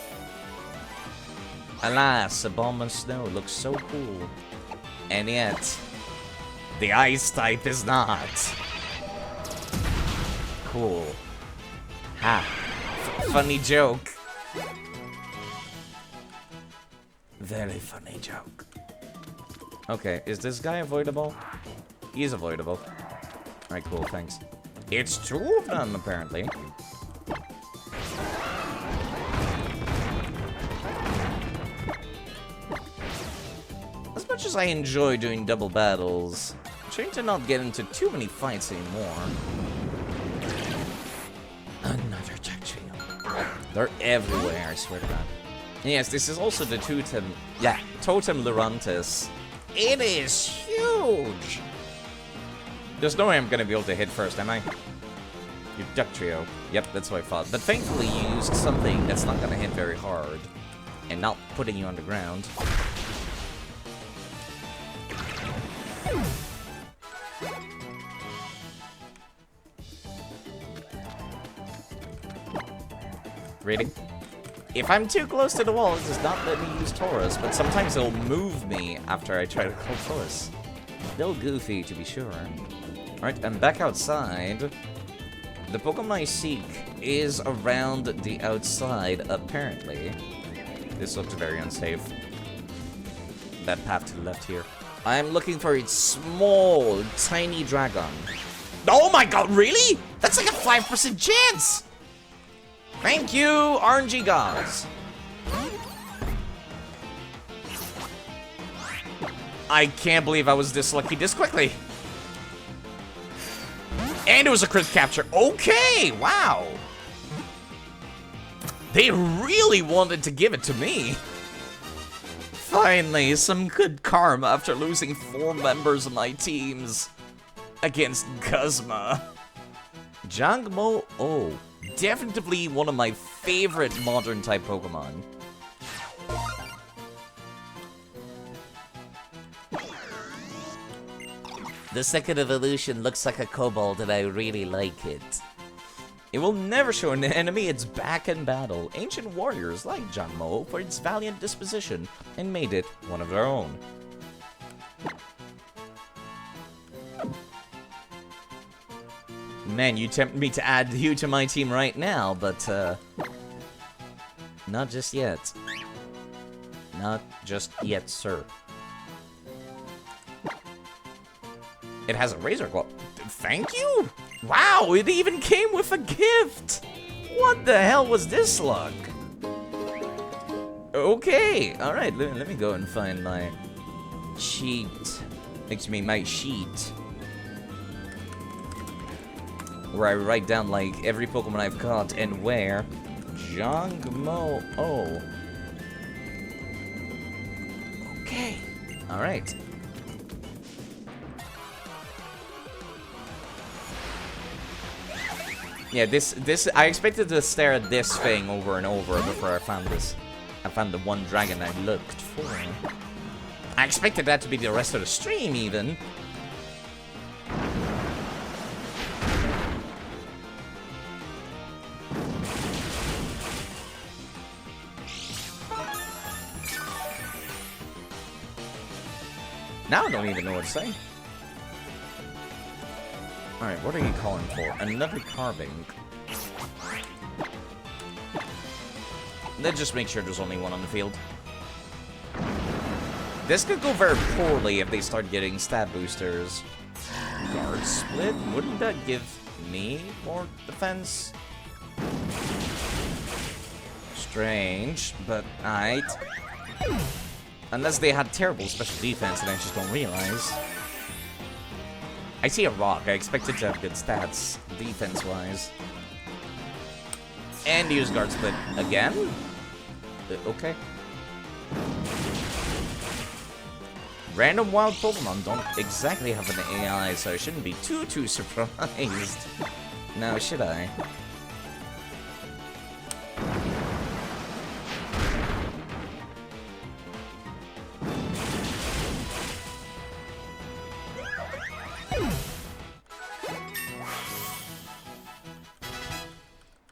Alas, a Bomb of Snow looks so cool. And yet, the Ice type is not. Cool. Ha. Funny joke. Very funny joke. Okay, is this guy avoidable? He's avoidable. Alright, cool, thanks. It's two of them, apparently. As much as I enjoy doing double battles, I'm trying to not get into too many fights anymore. Another tech chain. They're everywhere, I swear to God. Yes, this is also the Totem... Yeah, Totem Lurantis. It is huge! There's no way I'm gonna be able to hit first, am I? You Duck Trio. Yep, that's what I thought. But thankfully you used something that's not gonna hit very hard. And not putting you on the ground. Really? If I'm too close to the wall, it does not let me use Taurus, but sometimes it'll move me after I try to call Taurus. A little goofy, to be sure. Alright, I'm back outside. The Pokemon I seek is around the outside, apparently. This looks very unsafe. That path to the left here. I'm looking for a small, tiny dragon. Oh my god, really? That's like a 5% chance! Thank you, RNG gods. I can't believe I was this lucky this quickly. And it was a crit capture. Okay, wow. They really wanted to give it to me. Finally, some good karma after losing 4 members of my teams against Guzma. Jangmo, oh. Definitely one of my favorite modern type Pokemon. The second evolution looks like a kobold and I really like it. It will never show an enemy its back in battle. Ancient warriors like Janmo for its valiant disposition and made it one of their own. Man, you tempt me to add you to my team right now, but, not just yet. Not just yet, sir. It has a Razor Claw. Thank you! Wow, it even came with a gift! What the hell was this luck? Okay, alright, let me go and find my sheet. Excuse me, my sheet. Where I write down, like, every Pokemon I've caught and where. Jangmo. Oh. Okay. Alright. Yeah, this, I expected to stare at this thing over and over before I found this. I found the one dragon I looked for. I expected that to be the rest of the stream, even. Now I don't even know what to say. Alright, what are you calling for? Another carving. Let's just make sure there's only one on the field. This could go very poorly if they start getting stat boosters. Guard split? Wouldn't that give me more defense? Strange, but alright. Unless they had terrible special defense and I just don't realize. I see a rock. I expect it to have good stats, defense-wise. And use guard split again? Okay. Random wild Pokemon don't exactly have an AI, so I shouldn't be too surprised. Now, should I?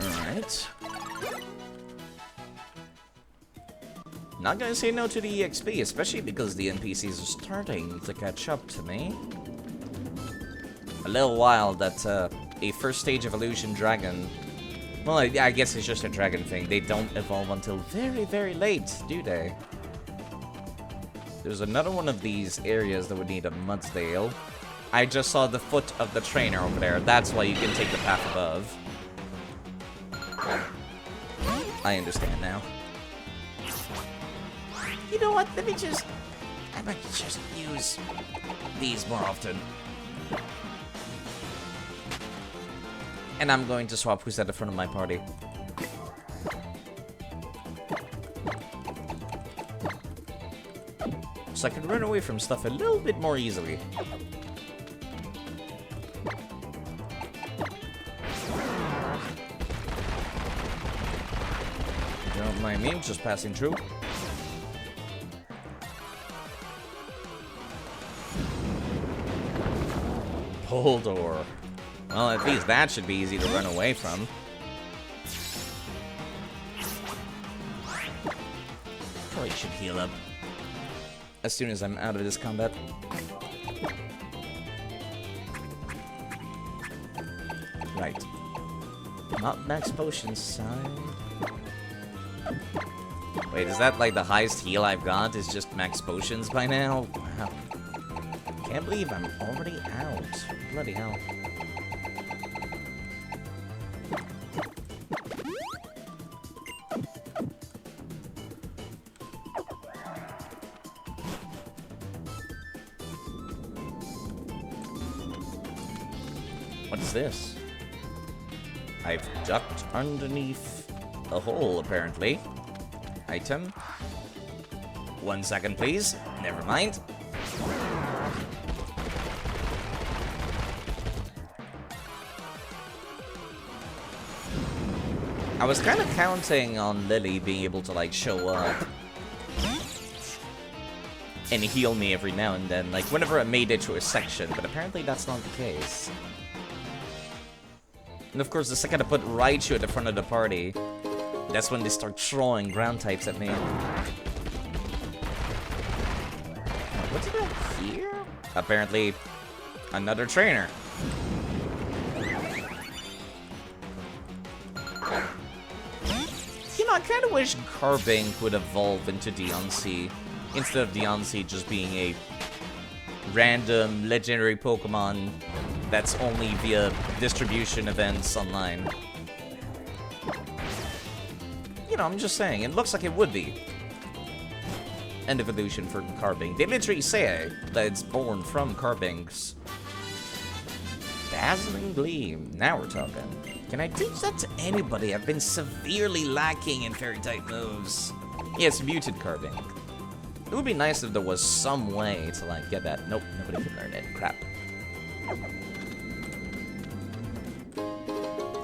Alright. Not gonna say no to the EXP, especially because the NPCs are starting to catch up to me. A little wild that a first stage evolution dragon... Well, I guess it's just a dragon thing. They don't evolve until very late, do they? There's another one of these areas that would need a Mudsdale. I just saw the foot of the trainer over there. That's why you can take the path above. I understand now. You know what? I might just use these more often. And I'm going to swap who's at the front of my party. So I can run away from stuff a little bit more easily. Don't mind me, just passing through. Poldor. Well, at least that should be easy to run away from. Probably should heal up as soon as I'm out of this combat. Right. Not max potions side. Wait, is that like the highest heal I've got? Is just max potions by now? Wow. Can't believe I'm already out. Bloody hell. What is this? I've ducked underneath a hole, apparently. Item. 1 second, please. Never mind. I was kind of counting on Lily being able to, like, show up and heal me every now and then, like, whenever I made it to a section, but apparently that's not the case. And of course, the second I put Raichu at the front of the party, that's when they start throwing ground types at me. What's it about here? Apparently, another trainer. You know, I kind of wish Carbink would evolve into Deontay, instead of Deontay just being a random legendary Pokemon that's only via distribution events online. You know, I'm just saying, it looks like it would be. End evolution for Carbink. They literally say that it's born from Carbink's Dazzling Gleam. Now we're talking. Can I teach that to anybody? I've been severely lacking in Fairy-type moves. Yes, muted Carbink. It would be nice if there was some way to, like, get that. Nope, nobody can learn it. Crap.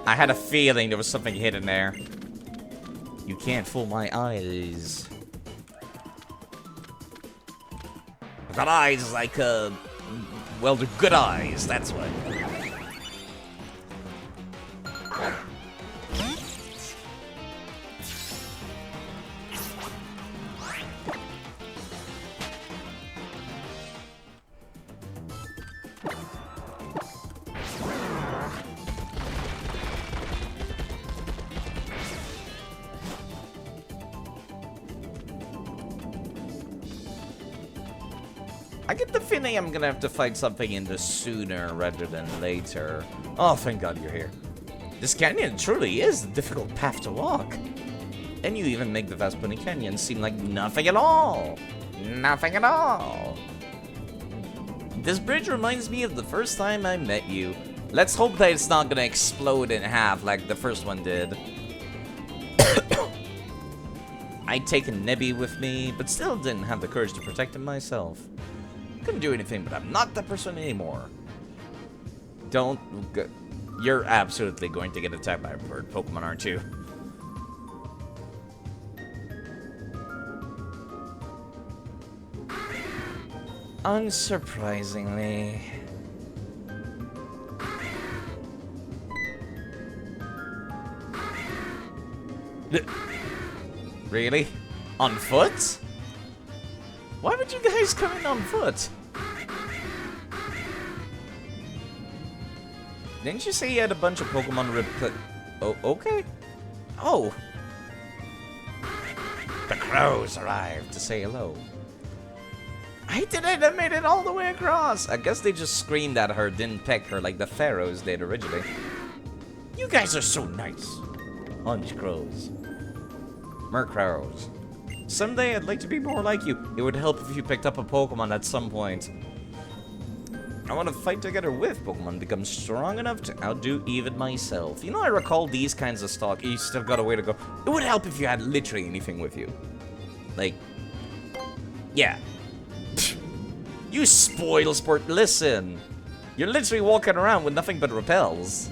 I had a feeling there was something hidden there. You can't fool my eyes. I've got eyes like, well, they're good eyes, that's what. I get the feeling I'm gonna have to fight something in this sooner rather than later. Oh, thank God you're here. This canyon truly is a difficult path to walk. And you even make the Vesponi Canyon seem like nothing at all. Nothing at all. This bridge reminds me of the first time I met you. Let's hope that it's not gonna explode in half like the first one did. I'd taken Nebby with me, but still didn't have the courage to protect him myself. Couldn't do anything, but I'm not that person anymore. You're absolutely going to get attacked by a bird Pokemon, aren't you? Unsurprisingly. Really? On foot? Why would you guys come in on foot? Didn't you say you had a bunch of Pokemon Oh, okay. Oh. The crows arrived to say hello. I didn't have made it all the way across. I guess they just screamed at her, didn't peck her like the pharaohs did originally. You guys are so nice. Hunch crows. Murkrows. Someday I'd like to be more like you. It would help if you picked up a Pokemon at some point. I want to fight together with Pokemon, become strong enough to outdo even myself. You know, I recall these kinds of stock. You still got a way to go. It would help if you had literally anything with you. Like, yeah. You spoil sport. Listen. You're literally walking around with nothing but repels.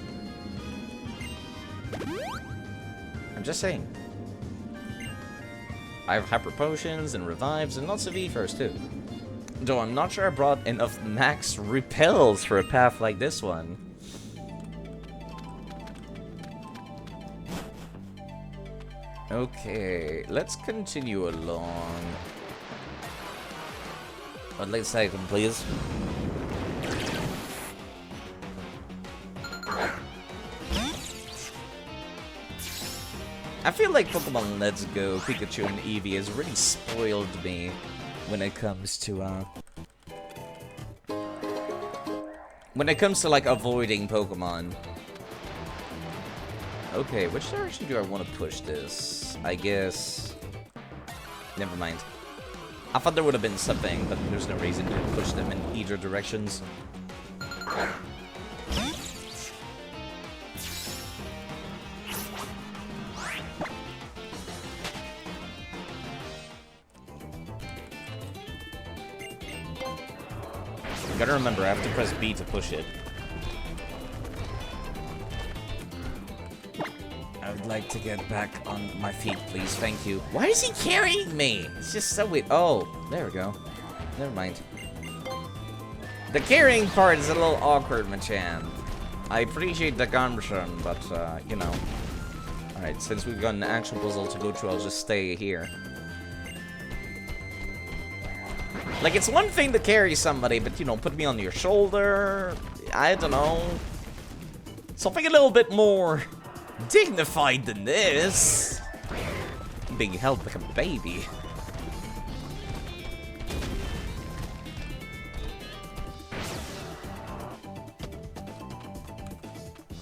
I'm just saying. I have hyper potions and revives and lots of Evers too. Though I'm not sure I brought enough max repels for a path like this one. Okay, let's continue along. One late second, please. I feel like Pokemon Let's Go, Pikachu and Eevee has really spoiled me when it comes to like avoiding Pokemon. Okay, which direction do I want to push this? I guess. Never mind. I thought there would have been something, but there's no reason to push them in either directions. Gotta remember, I have to press B to push it. I would like to get back on my feet, please. Thank you. Why is he carrying me? It's just so weird. Oh, there we go. Never mind. The carrying part is a little awkward, Machan. I appreciate the gumption, but, you know. Alright, since we've got an actual puzzle to go through, I'll just stay here. Like, it's one thing to carry somebody, but, you know, put me on your shoulder. I don't know. Something a little bit more dignified than this. Being held like a baby.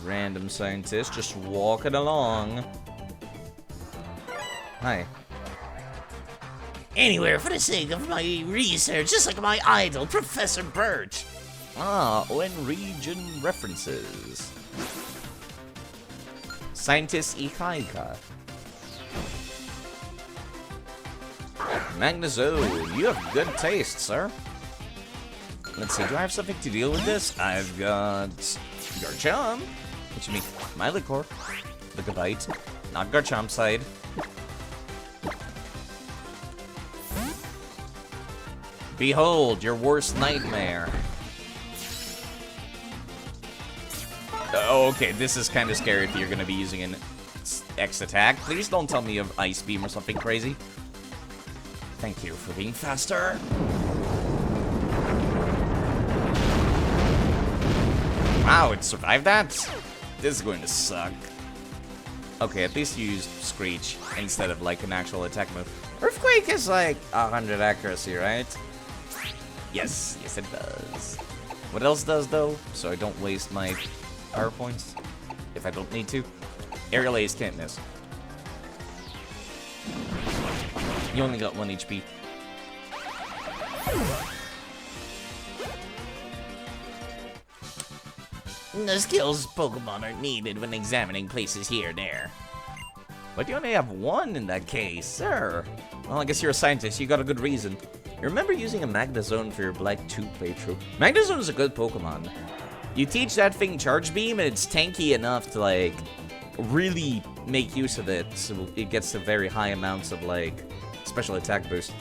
Random scientist just walking along. Hi. Anywhere for the sake of my research, just like my idol, Professor Birch. Ah, when region references. Scientist Ikaika. Magnezone, you have good taste, sir. Let's see, do I have something to deal with this? I've got Garchomp. What you mean? My liquor. Lickabite. Not Garchomp side. Behold, your worst nightmare. Oh, okay, this is kind of scary if you're going to be using an X attack. Please don't tell me you have Ice Beam or something crazy. Thank you for being faster. Wow, it survived that? This is going to suck. Okay, at least you used Screech instead of like an actual attack move. Earthquake is like 100 accuracy, right? Yes, yes it does. What else does, though? So I don't waste my power points, if I don't need to. Aerial Ace can't miss. You only got 1 HP. The skills Pokemon are needed when examining places here and there. But you only have 1 in that case, sir. Well, I guess you're a scientist. You got a good reason. You remember using a Magnezone for your Black 2 playthrough? Magnezone is a good Pokemon. You teach that thing Charge Beam, and it's tanky enough to, like, really make use of it, so it gets to very high amounts of, like, special attack boost.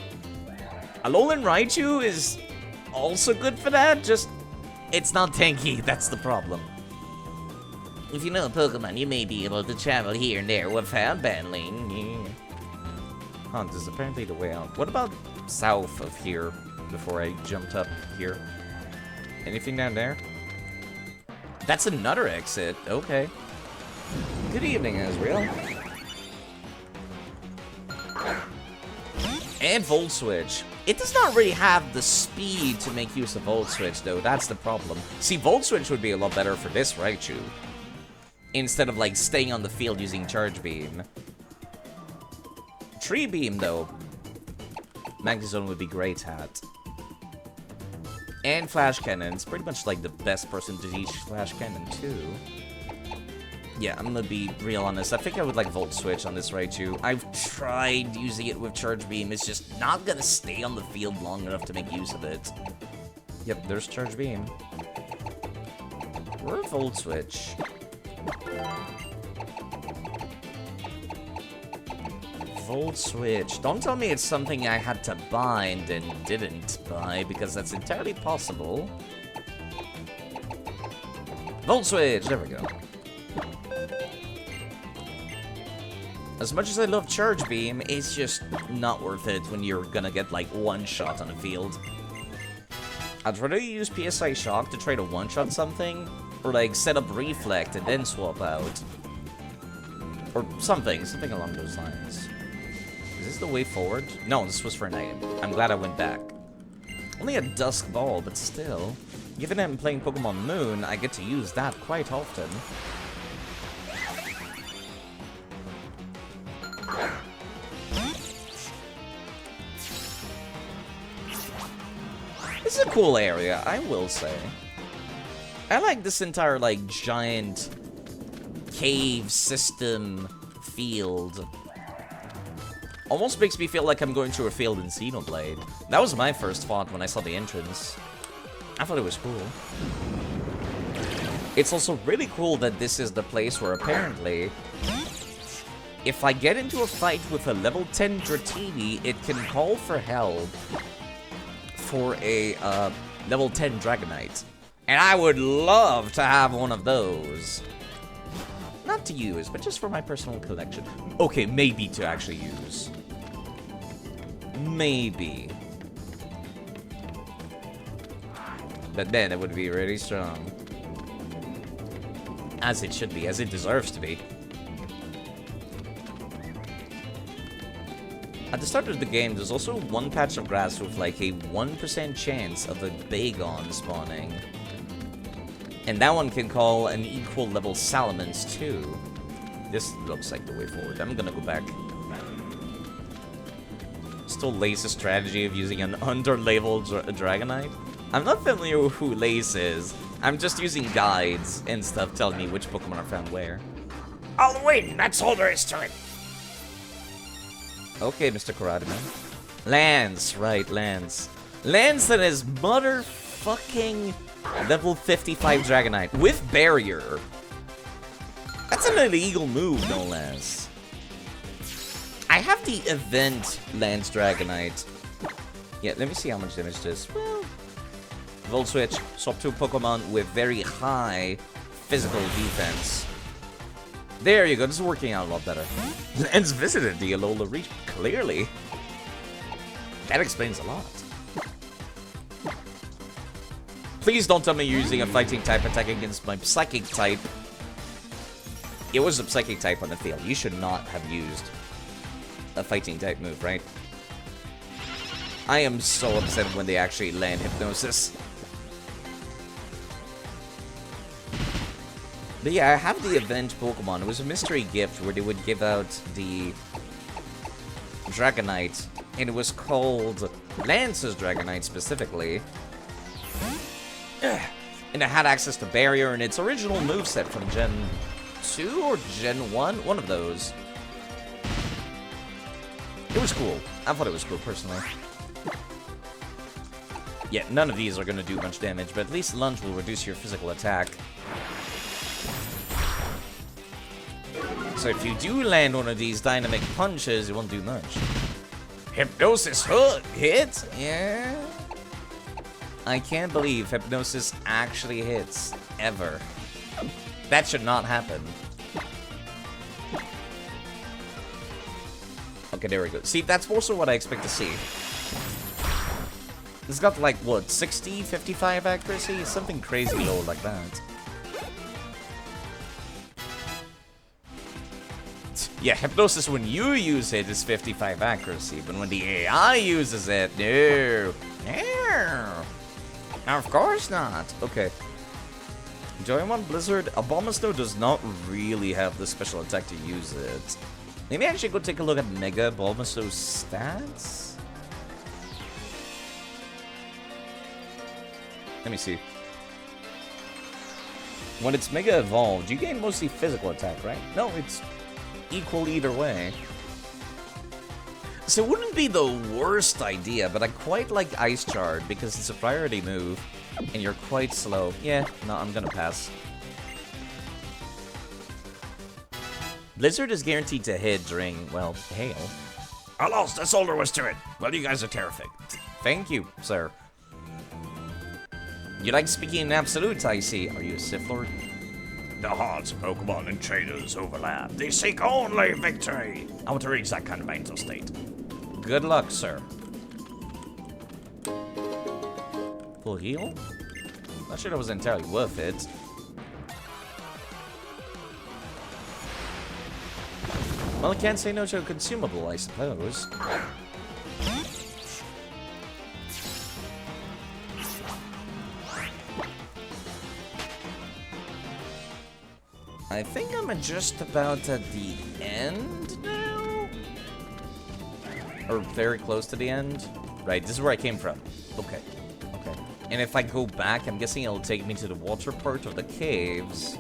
Alolan Raichu is also good for that, just it's not tanky, that's the problem. If you know Pokemon, you may be able to travel here and there without battling. Yeah. Huh, this is apparently the way out. What about south of here, before I jumped up here? Anything down there? That's another exit, okay. Good evening, Ezreal. And Volt Switch. It does not really have the speed to make use of Volt Switch, though. That's the problem. See, Volt Switch would be a lot better for this Raichu. Instead of, like, staying on the field using Charge Beam. Tree Beam, though. Magnezone would be great at. And Flash Cannon. It's pretty much, like, the best person to teach Flash Cannon, too. Yeah, I'm gonna be real honest. I think I would like Volt Switch on this Raichu. I've tried using it with Charge Beam. It's just not gonna stay on the field long enough to make use of it. Yep, there's Charge Beam. Or Volt Switch. Volt Switch. Don't tell me it's something I had to buy and then didn't buy, because that's entirely possible. Volt Switch! There we go. As much as I love Charge Beam, it's just not worth it when you're gonna get, like, one shot on the field. I'd rather use PSI Shock to try to one-shot something, or, like, set up Reflect and then swap out. Or something along those lines. Is this the way forward? No, this was for an item. I'm glad I went back. Only a Dusk Ball, but still. Given I'm playing Pokemon Moon, I get to use that quite often. This is a cool area, I will say. I like this entire, like, giant cave system field. Almost makes me feel like I'm going through a field in Xenoblade. That was my first thought when I saw the entrance. I thought it was cool. It's also really cool that this is the place where apparently, if I get into a fight with a level 10 Dratini, it can call for help for a level 10 Dragonite. And I would love to have one of those. Not to use, but just for my personal collection. Okay, maybe to actually use. Maybe. But then it would be really strong. As it should be, as it deserves to be. At the start of the game, there's also one patch of grass with like a 1% chance of a Bagon spawning. And that one can call an equal level Salamence too. This looks like the way forward. I'm gonna go back. Still Lace's strategy of using an under-leveled Dragonite. I'm not familiar with who Lace is. I'm just using guides and stuff telling me which Pokemon are found where. I'll win, that's all there is to it. Okay, Mr. Karate-man. Lance, right, Lance. Lance and his motherfucking level 55 Dragonite with Barrier. That's an illegal move, no less. I have the event Lance Dragonite. Yeah, let me see how much damage this. Well, Volt Switch, swap to a Pokemon with very high physical defense. There you go, this is working out a lot better. Lance visited the Alola region, clearly. That explains a lot. Please don't tell me you're using a fighting type attack against my psychic type. It was a psychic type on the field. You should not have used a fighting type move, right? I am so upset when they actually land Hypnosis. But yeah, I have the event Pokemon. It was a mystery gift where they would give out the Dragonite, and it was called Lance's Dragonite specifically. And it had access to Barrier and its original moveset from Gen 2 or Gen 1, one of those. It was cool. I thought it was cool, personally. Yeah, none of these are going to do much damage, but at least Lunge will reduce your physical attack. So if you do land one of these dynamic punches, it won't do much. Hypnosis hit? Yeah. I can't believe Hypnosis actually hits, ever. That should not happen. Okay, there we go. See, that's also what I expect to see. It's got like, what, 60, 55 accuracy? Something crazy low like that. Yeah, Hypnosis, when you use it, is 55 accuracy, but when the AI uses it, no. No. Of course not. Okay. Joymon Blizzard, Abomasnow does not really have the special attack to use it. Maybe I should go take a look at Mega Abomasnow's stats? Let me see. When it's Mega Evolved, you gain mostly physical attack, right? No, it's equal either way. So it wouldn't be the worst idea, but I quite like Ice Shard because it's a priority move, and you're quite slow. Yeah, no, I'm gonna pass. Blizzard is guaranteed to hit during, well, hail. I lost, that's all there was to it. Well, you guys are terrific. Thank you, sir. You like speaking in absolutes, I see. Are you a Sith Lord? The hearts of Pokemon and traders overlap. They seek only victory. I want to reach that kind of mental state. Good luck, sir. Full heal? Not sure that was entirely worth it. Well, I can't say no to a consumable, I suppose. I think I'm just about at the end now? Or very close to the end? Right, this is where I came from. Okay, okay. And if I go back, I'm guessing it'll take me to the water part of the caves.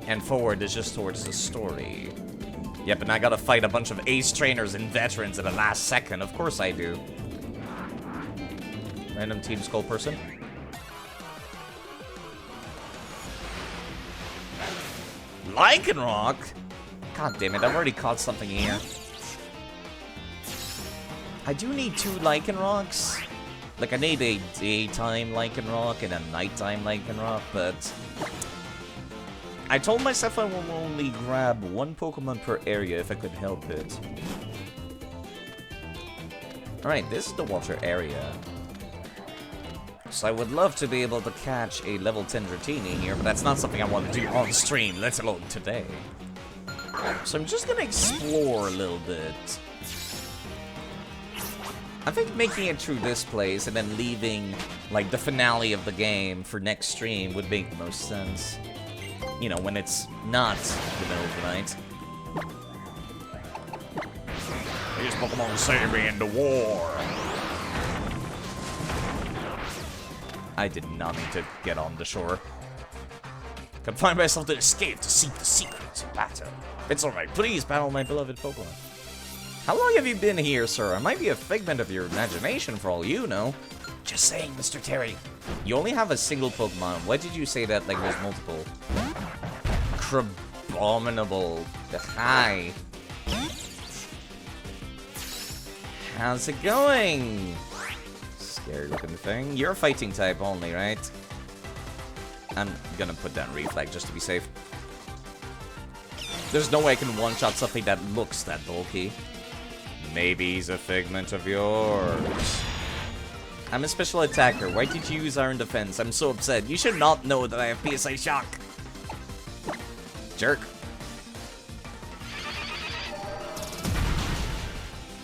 And forward is just towards the story. Yep, and I gotta fight a bunch of ace trainers and veterans at the last second. Of course I do. Random Team Skull person. Lycanroc? God damn it, I've already caught something here. I do need 2 Lycanrocs. Like, I need a daytime Lycanroc and a nighttime Lycanroc, but I told myself I will only grab 1 Pokemon per area if I could help it. Alright, this is the water area. So I would love to be able to catch a level 10 Dratini here, but that's not something I want to do on stream, let alone today. So I'm just gonna explore a little bit. I think making it through this place and then leaving, like, the finale of the game for next stream would make the most sense. You know, when it's not the middle of the night. These Pokemon save me in the war. I did not need to get on the shore. Confine myself to escape to seek the secrets of battle. It's alright, please battle my beloved Pokemon. How long have you been here, sir? I might be a figment of your imagination for all you know. Just saying, Mr. Terry. You only have a single Pokemon. Why did you say that like there's multiple? Crabominable. Hi. How's it going? Scary looking thing. You're a fighting type only, right? I'm gonna put down Reflect just to be safe. There's no way I can one-shot something that looks that bulky. Maybe he's a figment of yours. I'm a special attacker. Why did you use Iron Defense? I'm so upset. You should not know that I have PSI Shock. Jerk.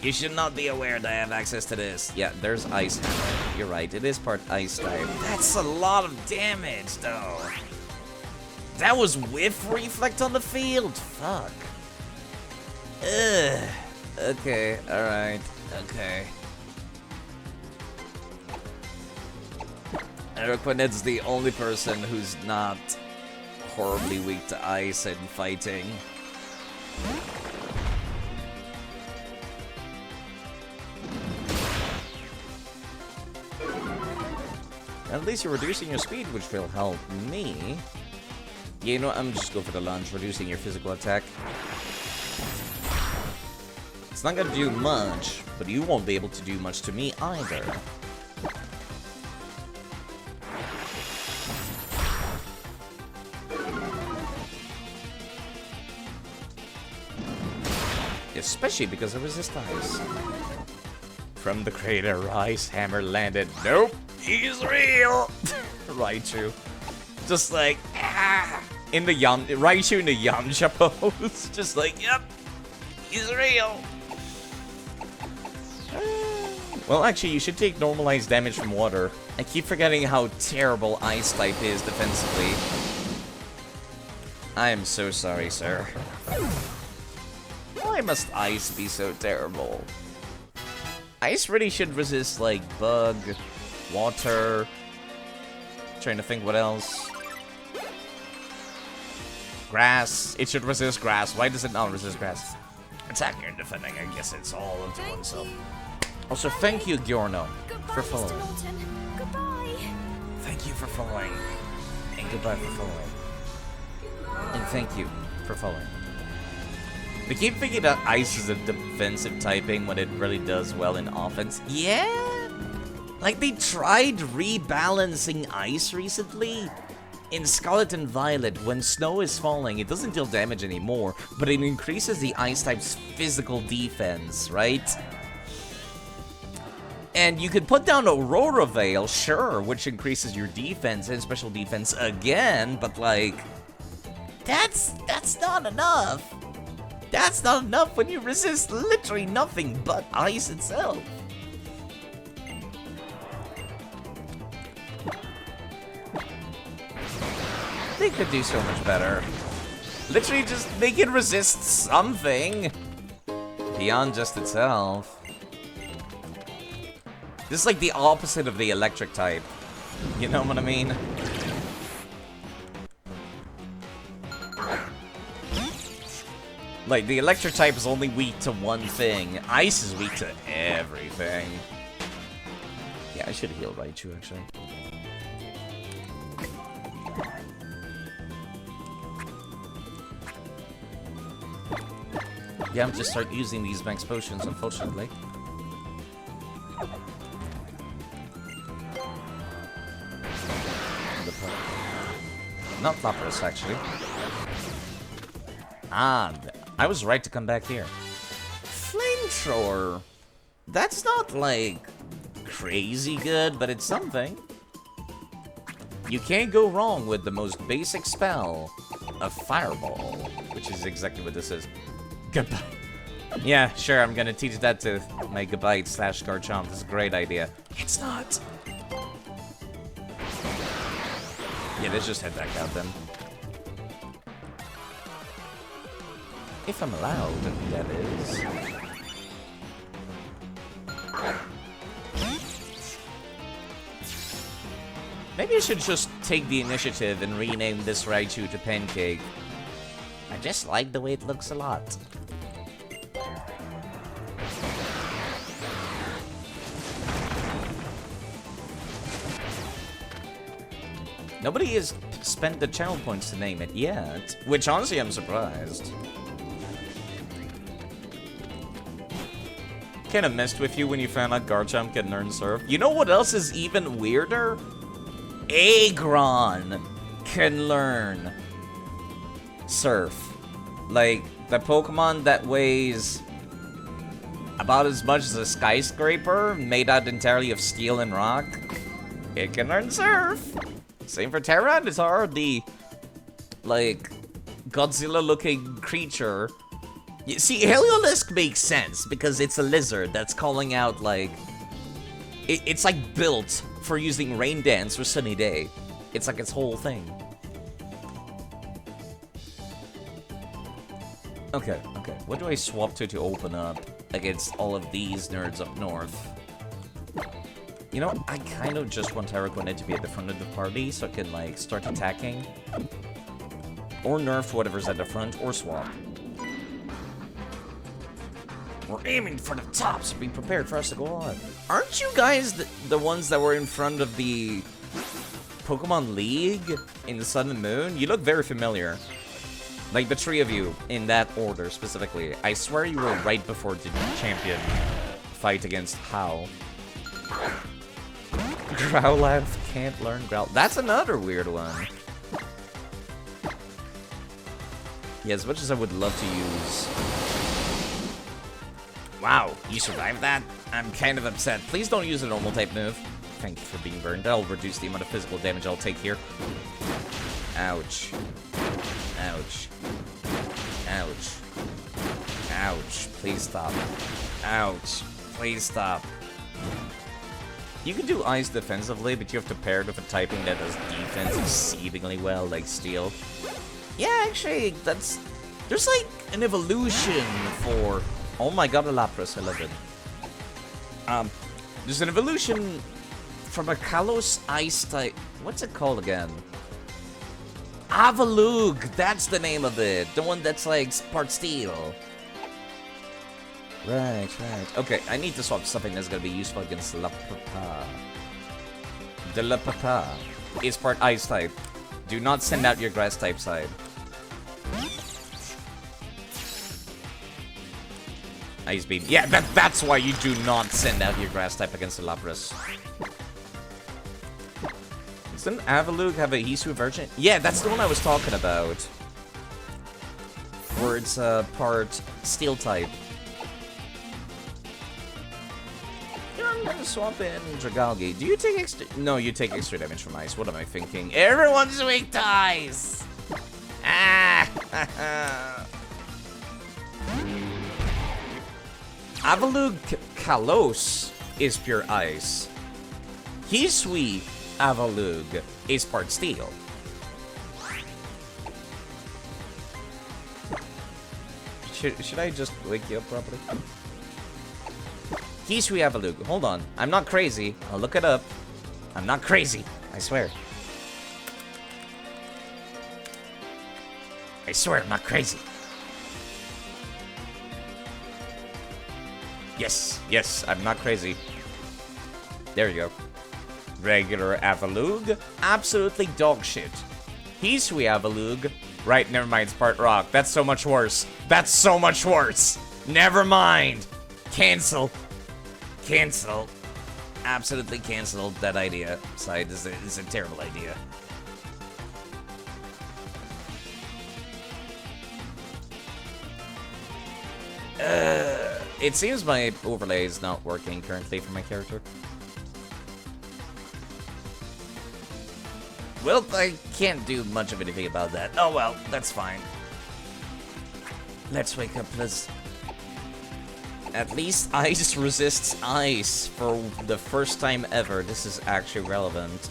You should not be aware that I have access to this. Yeah, there's Ice Hammer. You're right, it is part Ice type. That's a lot of damage, though. That was Whiff Reflect on the field. Fuck. Ugh. Okay, alright. Okay. Eriquinet's the only person who's not horribly weak to ice and fighting. At least you're reducing your speed, which will help me. You know, I'm just go for the lunge, reducing your physical attack. It's not gonna do much, but you won't be able to do much to me either. Especially because I resist ice. From the crater, Ice Hammer landed. Nope, he's real. Raichu, just like in the Raichu in the Yamcha pose, just like, yep, he's real. Well, actually, you should take normalized damage from water. I keep forgetting how terrible Ice type is defensively. I am so sorry, sir. Why must Ice be so terrible? Ice really should resist, like, Bug, Water. Trying to think what else. Grass. It should resist Grass. Why does it not resist Grass? Attacking and defending, I guess it's all up to oneself. Also, thank you, Giorno, for following. Goodbye. Thank you for following. And goodbye for following. And thank you for following. They keep thinking that Ice is a defensive typing when it really does well in offense. Yeah? Like, they tried rebalancing Ice recently. In Scarlet and Violet, when snow is falling, it doesn't deal damage anymore, but it increases the Ice type's physical defense, right? And you could put down Aurora Veil, sure, which increases your defense and special defense again, but like, that's not enough. That's not enough when you resist literally nothing but ice itself. They could do so much better. Literally just make it resist something beyond just itself. This is like the opposite of the electric type. You know what I mean? Like, the electric type is only weak to one thing. Ice is weak to everything. Yeah, I should heal Raichu, actually. Yeah, I'm just start using these max potions, unfortunately. Not Lapras, actually. Ah, I was right to come back here. Flamethrower. That's not, like, crazy good, but it's something. You can't go wrong with the most basic spell of Fireball, which is exactly what this is. Goodbye. Yeah, sure, I'm gonna teach that to my Gabite/Garchomp. This is a great idea. It's not. Yeah, let's just head back out then. If I'm allowed, that is. Maybe I should just take the initiative and rename this Raichu to Pancake. I just like the way it looks a lot. Nobody has spent the channel points to name it yet, which honestly I'm surprised. Kinda messed with you when you found out Garchomp can learn Surf. You know what else is even weirder? Aggron can learn Surf. Like, the Pokemon that weighs about as much as a skyscraper, made out entirely of steel and rock, it can learn Surf. Same for Tyranitar, the, like, Godzilla-looking creature You see, Heliolisk makes sense because it's a lizard that's calling out like... It's like built for using Rain Dance or Sunny Day. It's like its whole thing. Okay, okay. What do I swap to open up against all of these nerds up north? You know, I kind of just want Terraconet to be at the front of the party so I can, like, start attacking. Or nerf whatever's at the front, or swap. We're aiming for the top, so be prepared for us to go on. Aren't you guys the ones that were in front of the Pokemon League in the Sun and Moon? You look very familiar. Like, the three of you, in that order, specifically. I swear you were right before the champion fight against How. Growlithe can't learn Growl. That's another weird one. Yeah, as much as I would love to use... Wow, you survived that? I'm kind of upset. Please don't use a normal type move. Thank you for being burned. That'll reduce the amount of physical damage I'll take here. Ouch. Ouch. Ouch. Ouch. Please stop. Ouch. Please stop. You can do Ice defensively, but you have to pair it with a typing that does defense exceedingly well, like Steel. Yeah, actually, that's... There's like an evolution for... Oh my god, a Lapras, I love it. There's an evolution from a Kalos Ice type... What's it called again? Avalugg, that's the name of it. The one that's like part Steel. Right, right. Okay, I need to swap something that's gonna be useful against La Papa. The La Papa is part Ice type. Do not send out your Grass type side. Ice Beam. Yeah, that's why you do not send out your Grass type against the Lapras. Doesn't Avalugg have a Hisui version? Yeah, that's the one I was talking about. Where it's part Steel type. I'm gonna swap in Dragalge. Do you take extra... No, you take extra damage from Ice. What am I thinking? Everyone's weak to Ice! Ah! Avalugg Kalos is pure Ice. Hisui Avalugg is part Steel. Should I just wake you up properly? Hisui Avalugg. Hold on. I'm not crazy. I'll look it up. I'm not crazy. I swear. I swear I'm not crazy. Yes, yes, I'm not crazy. There you go. Regular Avalugg. Absolutely dog shit. Hisui Avalugg. Right, never mind, it's part rock. That's so much worse. That's so much worse. Never mind. Cancel. Cancel. Absolutely cancel that idea. Side is a terrible idea. It seems my overlay is not working currently for my character. Well, I can't do much of anything about that. Oh well, that's fine. Let's wake up, let's... At least Ice resists Ice for the first time ever. This is actually relevant.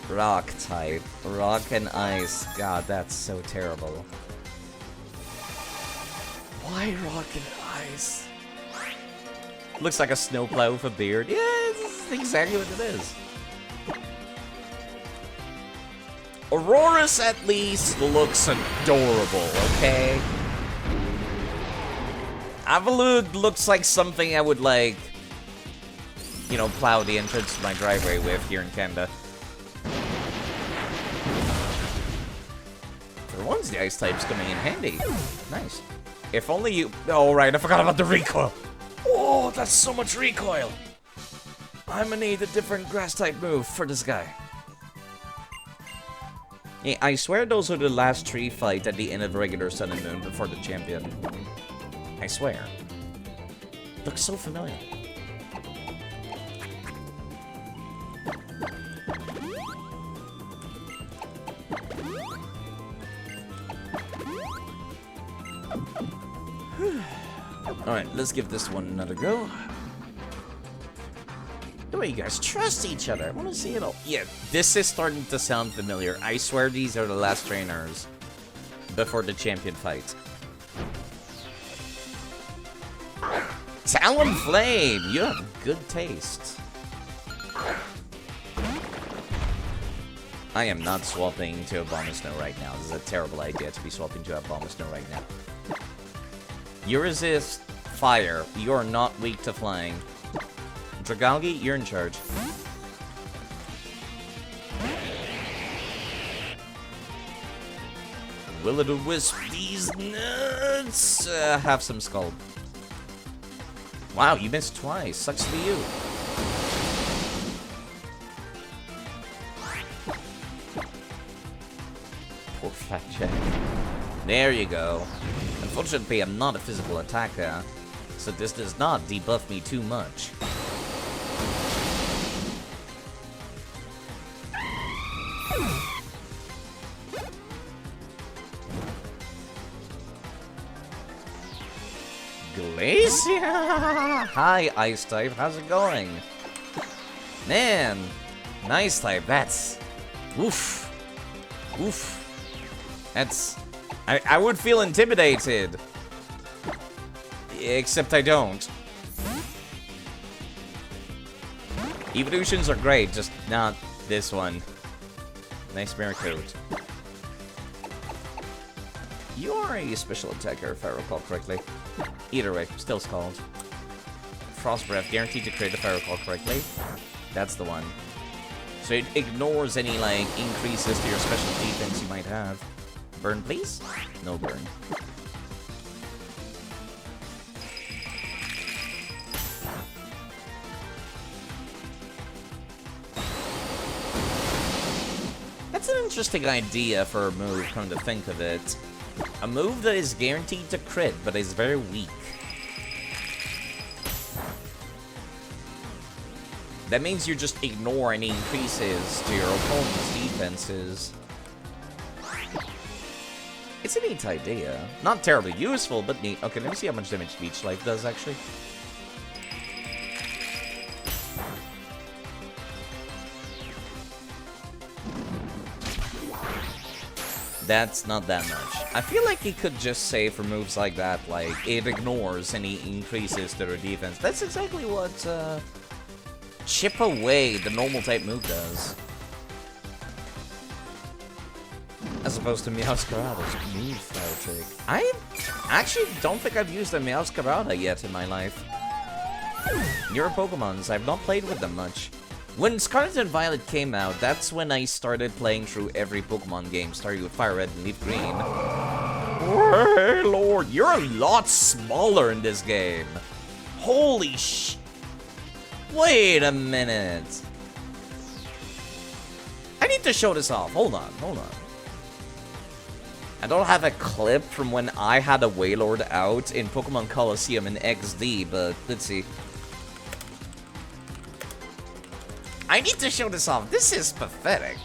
Rock type. Rock and Ice. God, that's so terrible. Why Rock and Ice? Looks like a snowplow with a beard. Yeah, this is exactly what it is. Aurora's at least looks adorable, okay? Avalugg looks like something I would, like, you know, plow the entrance to my driveway with here in Canada. For once, the Ice type's coming in handy. Nice. If only you... Oh, right, I forgot about the recoil. Oh, that's so much recoil. I'm gonna need a different Grass type move for this guy. Yeah, I swear those are the last 3 fights at the end of regular Sun and Moon before the champion. I swear. Looks so familiar. Alright, let's give this one another go. The way you guys trust each other. I want to see it all. Yeah, this is starting to sound familiar. I swear these are the last trainers before the champion fight. Talon Flame! You have good taste. I am not swapping to Abomasnow right now. This is a terrible idea to be swapping to Abomasnow right now. You resist fire. You are not weak to flying. Dragalgi, you're in charge. Will-o-the-wisp these nuts! Have some skull. Wow, you missed twice. Sucks for you. Poor fat check. There you go. Unfortunately, I'm not a physical attacker, so this does not debuff me too much. Glacia! Hi, Ice type. How's it going? Man, nice type. That's... Oof. Oof. That's... I would feel intimidated. Except I don't. Evolutions are great, just not this one. Nice mirror coat. You are a special attacker, if I recall correctly. Either way, still Scald. Frost Breath, guaranteed to crit if I recall correctly. That's the one. So it ignores any, like, increases to your special defense you might have. Burn, please? No burn. That's an interesting idea for a move, come to think of it. A move that is guaranteed to crit, but is very weak. That means you just ignore any increases to your opponent's defenses. It's a neat idea. Not terribly useful, but neat. Okay, let me see how much damage Leech Life does, actually. That's not that much. I feel like he could just say for moves like that, like, it ignores any increases to their defense. That's exactly what, Chip Away, the normal type move, does. As opposed to Meowscarada's move style trick. I actually don't think I've used a Meowscarada yet in my life. Newer Pokemons, I've not played with them much. When Scarlet and Violet came out, that's when I started playing through every Pokemon game, starting with Fire Red and Leaf Green. Hey, Lord, you're a lot smaller in this game. Holy sh... Wait a minute. I need to show this off. Hold on, hold on. I don't have a clip from when I had a Wailord out in Pokemon Colosseum in XD, but let's see. I need to show this off. This is pathetic.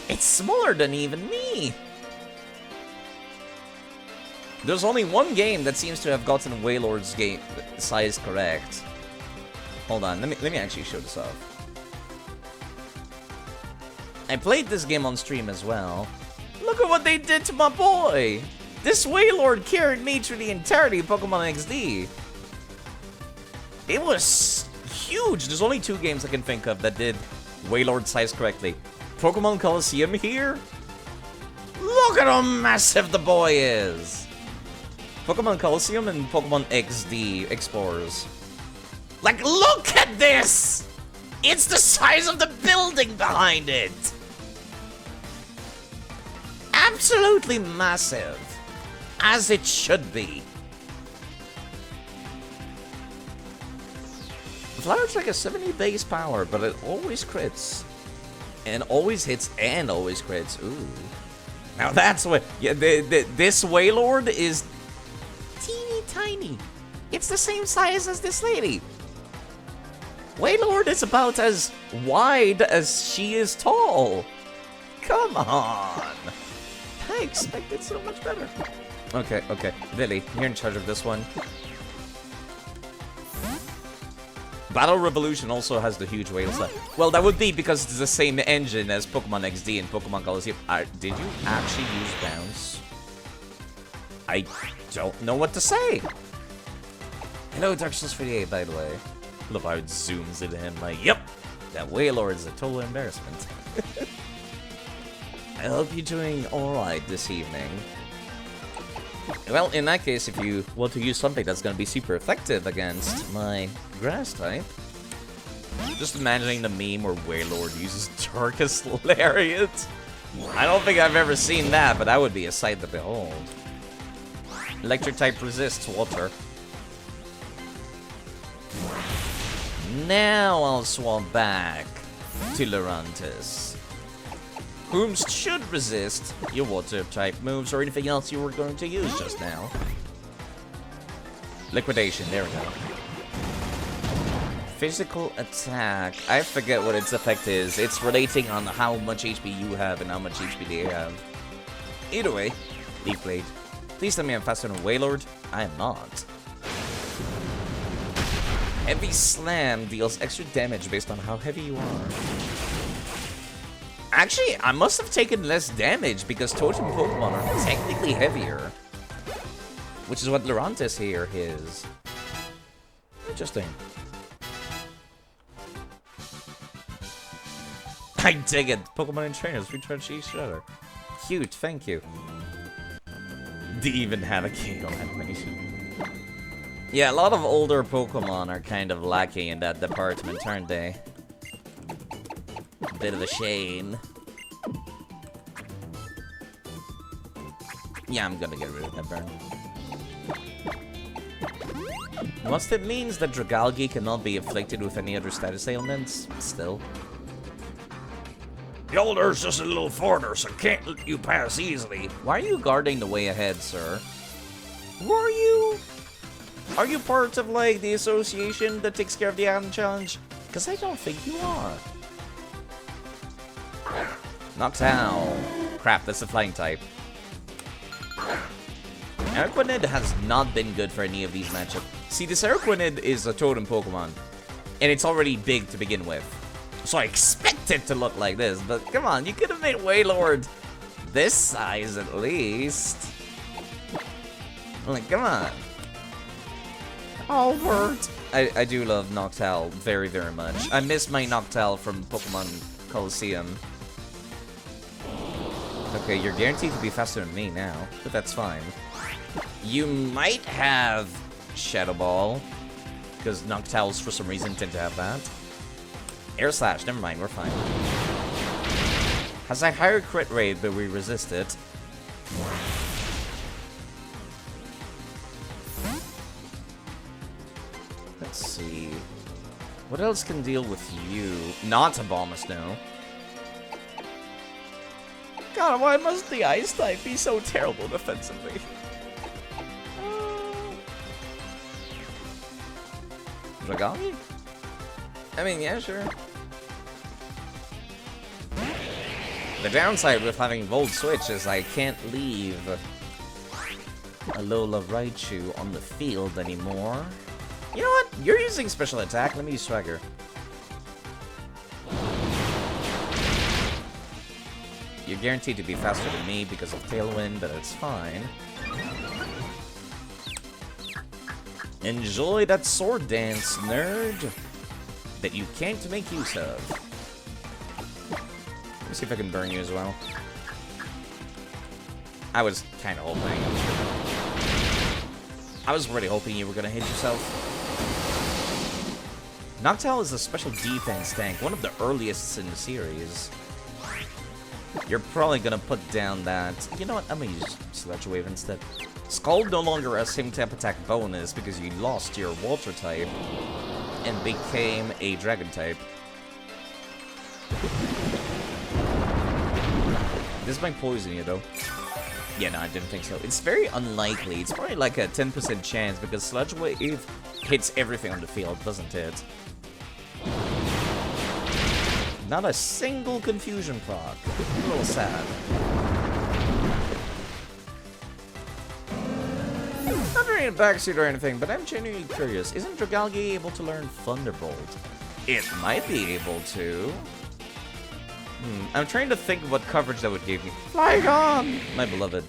It's smaller than even me. There's only one game that seems to have gotten Wailord's game size correct. Hold on, let me actually show this off. I played this game on stream as well. Look at what they did to my boy! This Wailord carried me through the entirety of Pokemon XD. It was huge. There's only 2 games I can think of that did Wailord size correctly. Pokemon Colosseum here? Look at how massive the boy is! Pokemon Colosseum and Pokemon XD Explorers. Like, look at this! It's the size of the building behind it! Absolutely massive. As it should be. Flower's like a 70 base power, but it always crits. And always hits and always crits. Ooh. Now that's what... Yeah, this Wailord is teeny tiny. It's the same size as this lady. Wailord is about as wide as she is tall. Come on. I expected so much better. Okay, okay. Lily, you're in charge of this one. Battle Revolution also has the huge whale slap. Well, that would be because it's the same engine as Pokemon XD and Pokemon Colosseum. Did you actually use Bounce? I don't know what to say. Hello, Dark Souls 48, by the way. Love how it zooms into him like, yep, that Wailord is a total embarrassment. I hope you're doing alright this evening. Well, in that case, if you want to use something that's going to be super effective against my grass type, just imagining the meme where Wailord uses Darkest Lariat. I don't think I've ever seen that, but that would be a sight to behold. Electric type resists water. Now I'll swap back to Lurantis, whom should resist your water type moves or anything else you were going to use just now. Liquidation, there we go. Physical attack. I forget what its effect is. It's relating on how much HP you have and how much HP they have. Either way, Leaf Blade. Please tell me I'm faster than Wailord. I am not. Heavy Slam deals extra damage based on how heavy you are. Actually, I must have taken less damage because Totem Pokemon are technically heavier. Which is what Lurantis here is. Interesting. I dig it. Pokemon and trainers recharge each other. Cute, thank you. They even have a KO animation. Yeah, a lot of older Pokemon are kind of lacking in that department, aren't they? Bit of a shame. Yeah, I'm gonna get rid of that burn. Once that means that Dragalge cannot be afflicted with any other status ailments, still. The older's just a little further, so can't let you pass easily. Why are you guarding the way ahead, sir? Who are you? Are you part of, like, the association that takes care of the Island Challenge? Because I don't think you are. Noctowl. Crap, that's a flying type. Araquanid has not been good for any of these matchups. See, this Araquanid is a totem Pokemon, and it's already big to begin with. So I expect it to look like this, but come on, you could have made Wailord this size at least. Like, come on. Albert. I do love Noctowl very, very much. I miss my Noctowl from Pokemon Colosseum. Okay, you're guaranteed to be faster than me now, but that's fine. You might have Shadow Ball, because Noctowls for some reason tend to have that. Air Slash, never mind, we're fine. Has a higher crit rate, but we resist it. Let's see. What else can deal with you? Not a Bomb Snow. God, why must the Ice type be so terrible defensively? Dragalge? I mean, yeah, sure. The downside with having Volt Switch is I can't leave Alola Raichu on the field anymore. You know what? You're using special attack. Let me use Swagger. You're guaranteed to be faster than me because of Tailwind, but it's fine. Enjoy that sword dance, nerd, that you can't make use of. Let me see if I can burn you as well. I was kind of hoping. I was really hoping you were going to hit yourself. Noctowl is a special defense tank, one of the earliest in the series. You're probably going to put down that... You know what? I'm going to use Sludge Wave instead. Scald no longer has same type attack bonus because you lost your water type and became a dragon type. This might poison you though. Yeah, no, I didn't think so. It's very unlikely. It's probably like a 10% chance because Sludge Wave hits everything on the field, doesn't it? Not a single confusion proc. A little sad. wondering in a backseat or anything, but I'm genuinely curious. Isn't Dragalge able to learn Thunderbolt? It might be able to. I'm trying to think of what coverage that would give me. Flygon! My beloved.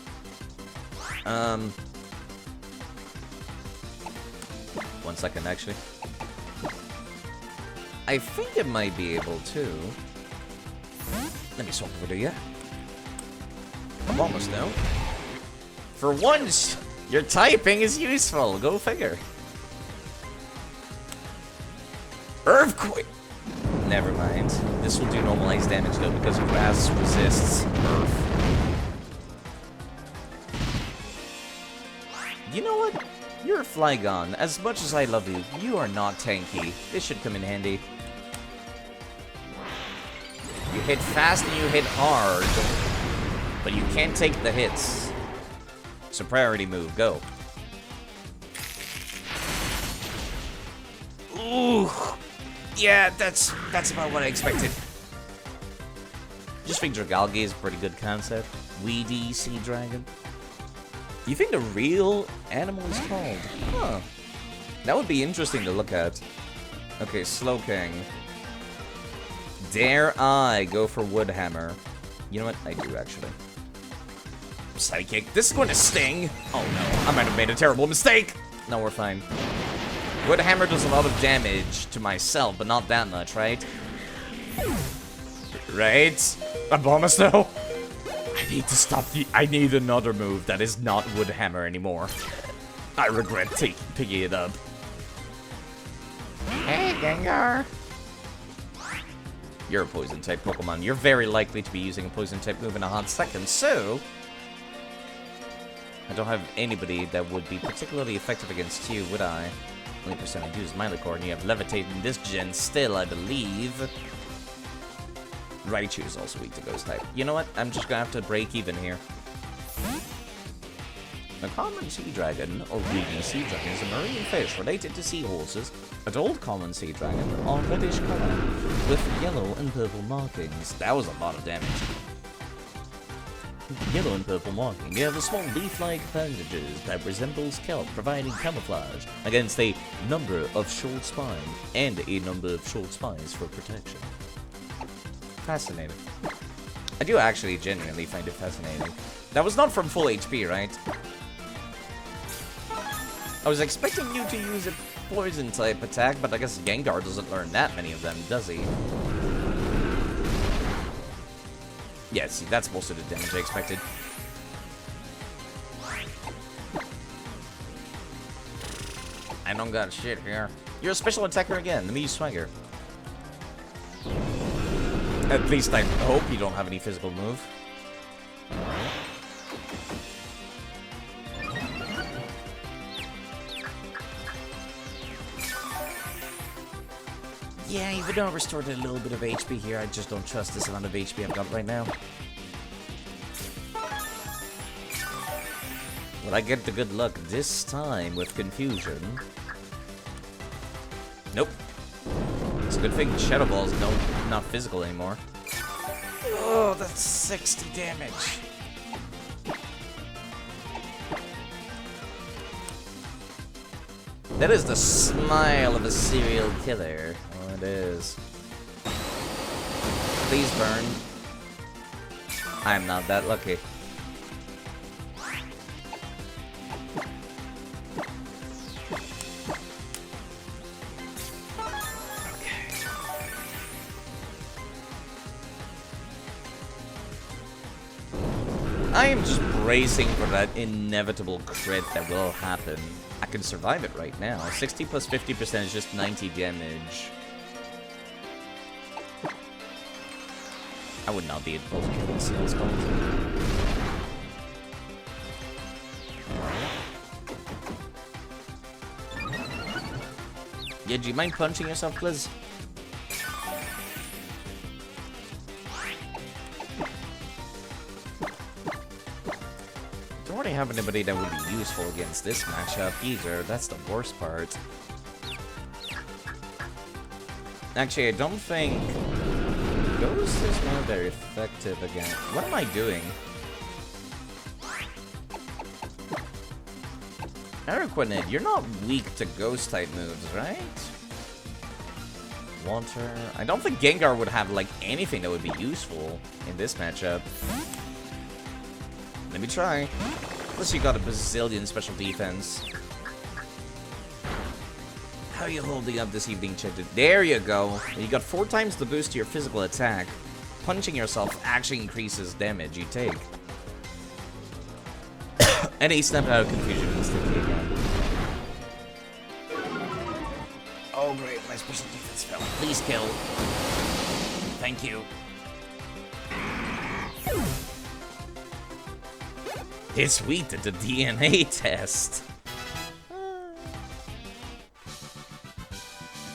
1 second, actually. I think it might be able to. Let me swap over to you. I'm almost now. For once, your typing is useful. Go figure. Earthquake! Never mind. This will do normalized damage though because grass resists earth. You know what? You're a Flygon. As much as I love you, you are not tanky. This should come in handy. You hit fast and you hit hard, but you can't take the hits. So priority move, go. Ooh. Yeah, that's about what I expected. Just think Dragalge is a pretty good concept. Weedy Sea Dragon. You think the real animal is called? Huh. That would be interesting to look at. Okay, Slowking. Dare I go for Woodhammer? You know what? I do, actually. Psychic. This is going to sting. Oh, no. I might have made a terrible mistake. No, we're fine. Woodhammer does a lot of damage to myself, but not that much, right? Right? Abomasto? I need to stop the... I need another move that is not Woodhammer anymore. I regret picking it up. Hey, Gengar. You're a poison-type Pokemon. You're very likely to be using a poison-type move in a hot second, so... I don't have anybody that would be particularly effective against you, would I? Only percent I do is Milocore, and you have Levitate in this gen still, I believe. Raichu is also weak to Ghost type. You know what? I'm just gonna have to break even here. A common sea dragon, or greedy sea dragon, is a marine fish related to seahorses. Adult common sea dragon are reddish color with yellow and purple markings. That was a lot of damage. Yellow and purple marking. You have a small leaf-like appendages that resembles kelp, providing camouflage against a number of short spines and a number of short spines for protection. Fascinating. I do actually genuinely find it fascinating. That was not from full HP, right? I was expecting you to use a poison-type attack, but I guess Gengar doesn't learn that many of them, does he? Yeah, see, that's most of the damage I expected. I don't got shit here. You're a special attacker again. Let me use Swagger. At least I hope you don't have any physical move. Yeah, even though I restored a little bit of HP here, I just don't trust this amount of HP I've got right now. Will I get the good luck this time with Confusion? Nope. It's a good thing Shadow Ball's not physical anymore. Oh, that's 60 damage. That is the smile of a serial killer. Oh, it is. Please burn. I'm not that lucky. I am just bracing for that inevitable crit that will happen. I can survive it right now. 60 plus 50% is just 90 damage. I would not be able to kill this Seal's Cult. Yeah, do you mind punching yourself, please? Don't really have anybody that would be useful against this matchup either. That's the worst part. Actually, I don't think Ghost is not very effective again. What am I doing? Araquanid, you're not weak to ghost-type moves, right? Water... I don't think Gengar would have, like, anything that would be useful in this matchup. Let me try. Plus you got a bazillion special defense. How are you holding up this evening, Chitin? There you go. You got 4 times the boost to your physical attack. Punching yourself actually increases damage you take. And he snapped out of confusion instantly again. Oh great, my special defense fell. Please kill. Thank you. It's we did the DNA test.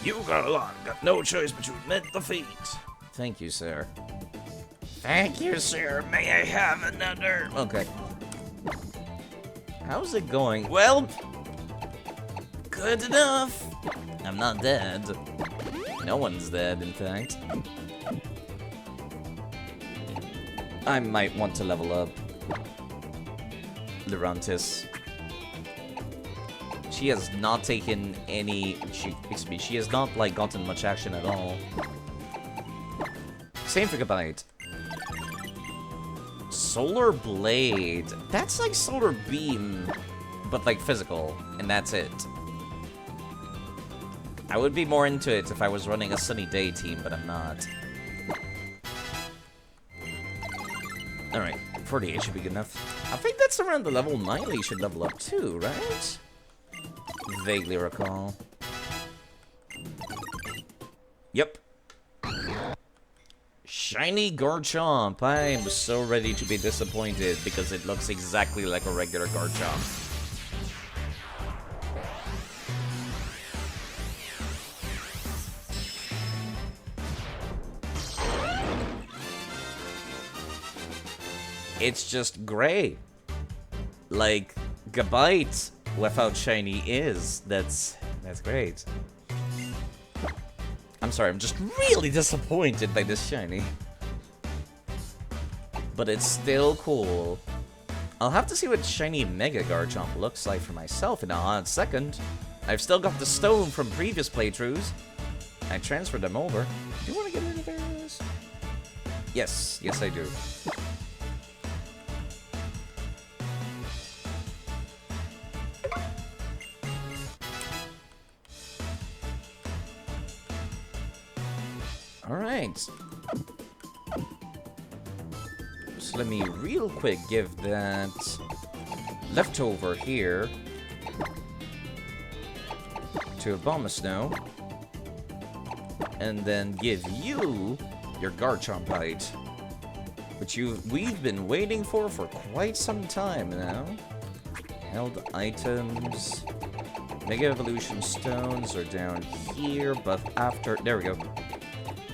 You got a lot. Got no choice but to admit defeat. Thank you, sir. Thank you, sir. May I have another? Okay. How's it going? Well, good enough. I'm not dead. No one's dead, in fact. I might want to level up Lurantis. She has not taken any... She has not, like, gotten much action at all. Same for Gabite. Solar Blade. That's like Solar Beam, but, like, physical. And that's it. I would be more into it if I was running a Sunny Day team, but I'm not. Alright, 48 should be good enough. I think that's around the level Miley should level up too, right? Vaguely recall. Yep. Shiny Garchomp. I'm so ready to be disappointed because it looks exactly like a regular Garchomp. It's just gray. Like Gabite without shiny is. That's great. I'm sorry, I'm just really disappointed by this shiny. But it's still cool. I'll have to see what shiny Mega Garchomp looks like for myself in a hot second. I've still got the stone from previous playthroughs. I transferred them over. Do you want to get rid of those? Yes, yes I do. Alright. So let me real quick give that leftover here to Abomasnow. And then give you your Garchomp height, which we've been waiting for quite some time now. Held items. Mega Evolution Stones are down here, but after... There we go.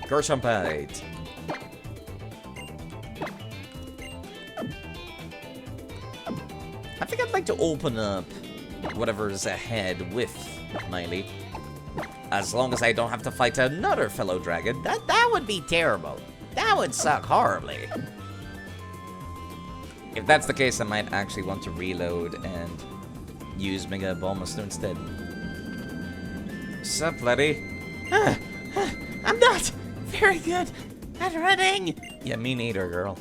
Garchomp height. I think I'd like to open up whatever's ahead with Miley. As long as I don't have to fight another fellow dragon. That would be terrible. That would suck horribly. If that's the case, I might actually want to reload and use Mega Abomasnow instead. Sup, laddie? I'm not very good at running. Yeah, me neither, girl.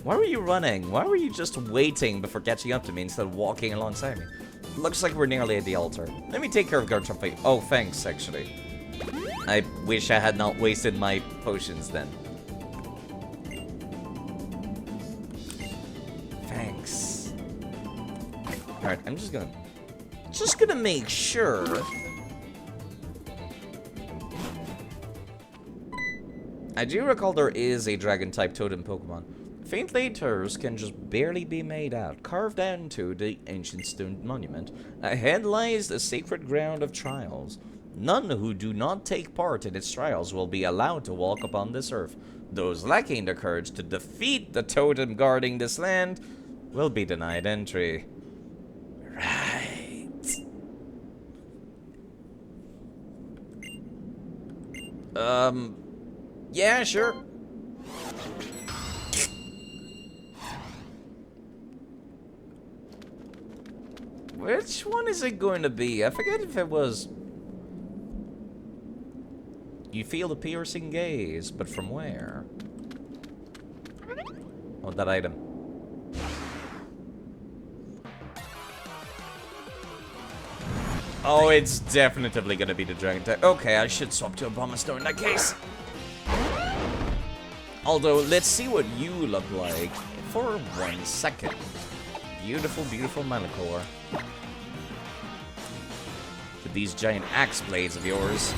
Why were you running? Why were you just waiting before catching up to me instead of walking alongside me? Looks like we're nearly at the altar. Let me take care of Garchomp. Oh, thanks, actually. I wish I had not wasted my potions then. Thanks. Alright, I'm just gonna make sure. I do recall there is a dragon-type totem Pokemon. Faint letters can just barely be made out. Carved into the ancient stone monument, ahead lies the sacred ground of trials. None who do not take part in its trials will be allowed to walk upon this earth. Those lacking the courage to defeat the totem guarding this land will be denied entry. Right. Yeah, sure. Which one is it going to be? I forget if it was... You feel the piercing gaze, but from where? Oh, that item. Oh, it's definitely gonna be the dragon type. Okay, I should swap to a bomber stone in that case. Although, let's see what you look like for 1 second. Beautiful, beautiful Manicore. With these giant axe blades of yours.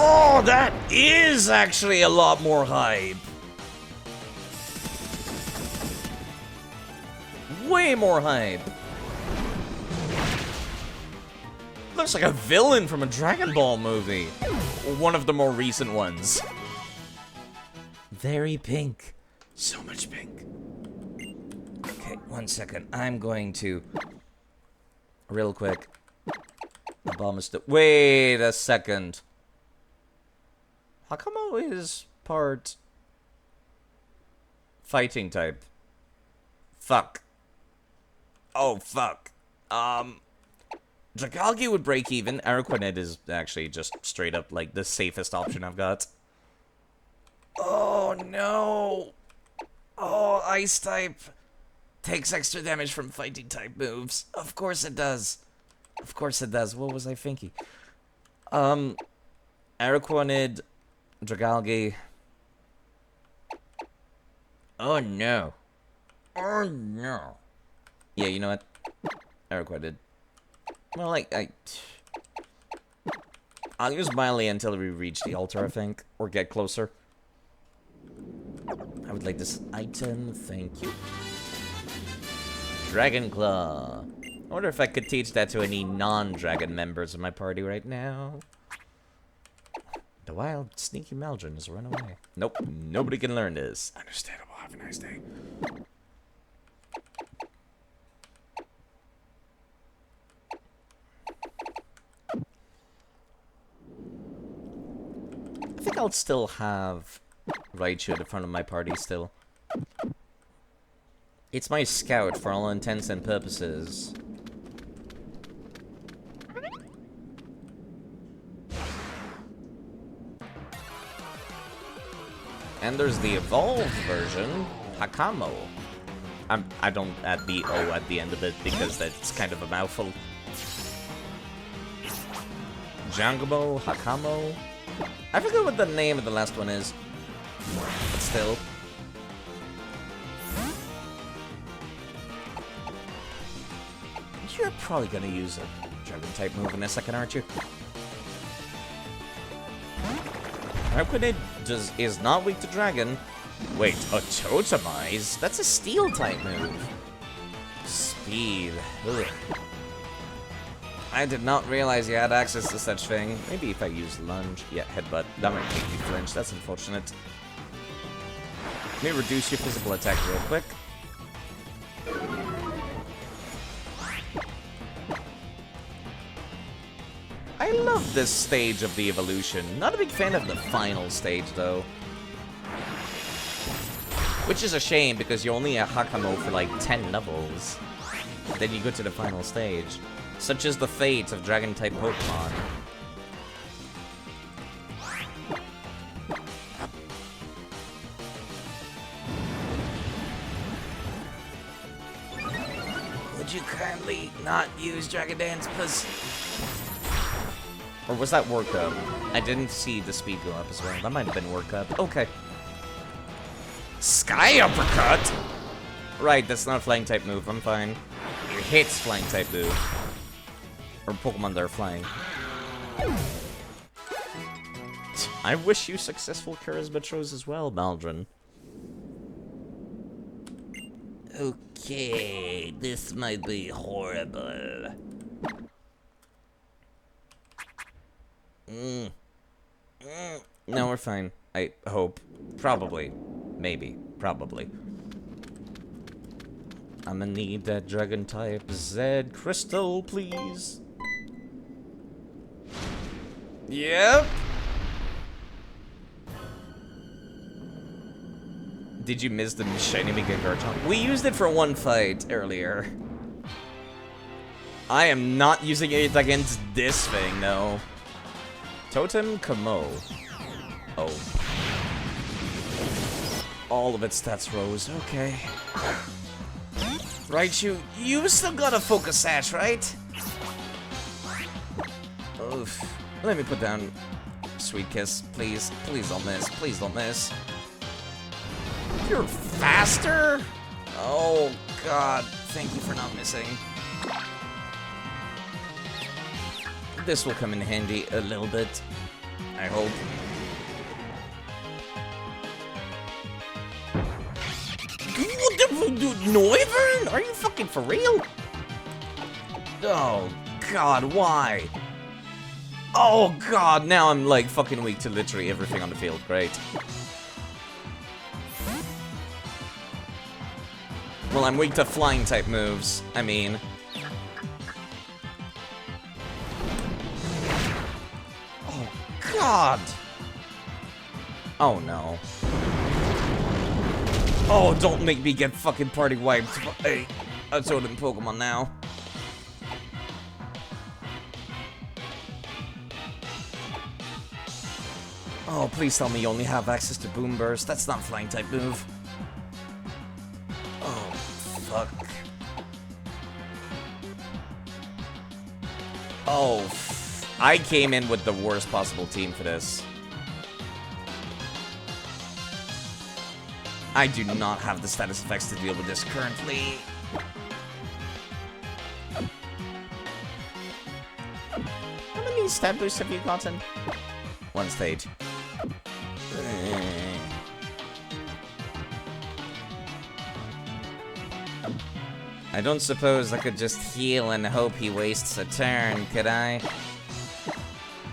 Oh, that is actually a lot more hype. Way more hype. Looks like a villain from a Dragon Ball movie. One of the more recent ones. Very pink. So much pink. Okay, 1 second. I'm going to... Real quick. Wait a second. Hakamo is part... fighting type. Fuck. Oh, fuck. Dragalge would break even. Araquanid is actually just straight up, like, the safest option I've got. Oh, no. Oh, Ice type. Takes extra damage from fighting type moves. Of course it does. Of course it does. What was I thinking? Araquanid, Dragalge. Oh, no. Oh, no. Yeah, you know what? Araquanid. Well, I'll use Miley until we reach the altar, I think. Or get closer. I would like this item, thank you. Dragon Claw. I wonder if I could teach that to any non-dragon members of my party right now. The wild, sneaky Maldron has run away. Nope, nobody can learn this. Understandable, have a nice day. I think I'll still have Raichu at the front of my party still. It's my scout for all intents and purposes. And there's the evolved version, Hakamo. I don't add the O at the end of it because that's kind of a mouthful. Jangomo, Hakamo. I forget what the name of the last one is. But still. You're probably gonna use a dragon type move in a second, aren't you? Araquanid is not weak to dragon. Wait, a totemize? That's a steel type move. Speed. Ugh. I did not realize you had access to such thing. Maybe if I use lunge. Yeah, headbutt. That might make me flinch. That's unfortunate. Let me reduce your physical attack real quick. I love this stage of the evolution. Not a big fan of the final stage, though. Which is a shame, because you're only at Hakamo for like 10 levels. Then you go to the final stage. Such is the fate of Dragon-type Pokemon. Would you kindly not use Dragon Dance, please? Or was that work up? I didn't see the speed go up as well. That might have been work up. Okay. Sky Uppercut? Right, that's not a flying type move. I'm fine. It hits flying type move. Or Pokemon that are flying. I wish you successful charisma throws as well, Maldron. Okay, this might be horrible. No, we're fine. I hope. Probably. Maybe. Probably. I'm gonna need that dragon type Z crystal, please. Yep. Did you miss the shiny Mega Garchomp? We used it for one fight earlier. I am not using it against this thing, no. Totem Kamo. Oh. All of its stats rose, okay. Raichu, you still got a Focus Sash, right? Oof. Let me put down Sweet Kiss, please. Please don't miss. Please don't miss. You're faster? Oh, God. Thank you for not missing. This will come in handy a little bit, I hope. Noivern? Are you fucking for real? Oh, God, why? Oh, God, now I'm, like, fucking weak to literally everything on the field. Great. Well, I'm weak to flying-type moves. I mean... Oh, God! Oh, no. Oh, don't make me get fucking party wiped. Hey, a totem Pokemon now. Oh, please tell me you only have access to Boom Burst. That's not a flying-type move. Oh, fuck. Oh, I came in with the worst possible team for this. I do not have the status effects to deal with this currently. How many stat boosts have you gotten? One stage. I don't suppose I could just heal and hope he wastes a turn, could I?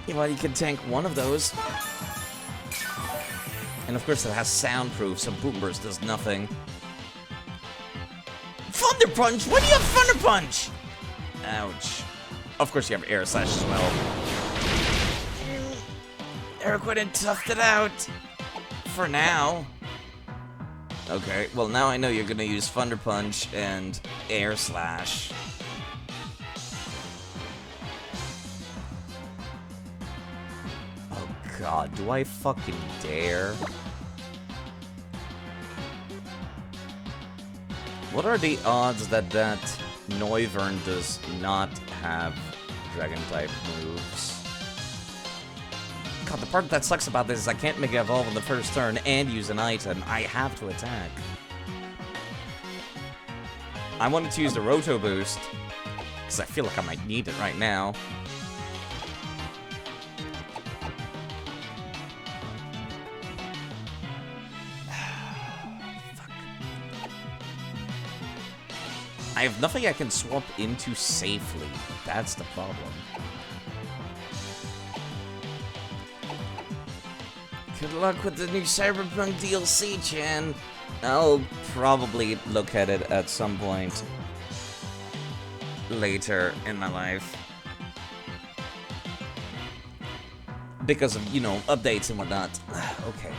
Yeah, well, you could tank one of those. And of course it has soundproof, so Boom Burst does nothing. Thunder Punch? Why do you have Thunder Punch? Ouch. Of course you have Air Slash as well. Eric went and toughed it out. For now. Okay, well now I know you're gonna use Thunder Punch and Air Slash. Oh God, do I fucking dare? What are the odds that that Noivern does not have Dragon-type moves? God, the part that sucks about this is I can't Mega Evolve on the first turn and use an item. I have to attack. I wanted to use the Roto Boost, because I feel like I might need it right now. Fuck. I have nothing I can swap into safely. That's the problem. Good luck with the new Cyberpunk DLC, Chan. I'll probably look at it at some point later in my life. Because of, you know, updates and whatnot. Okay.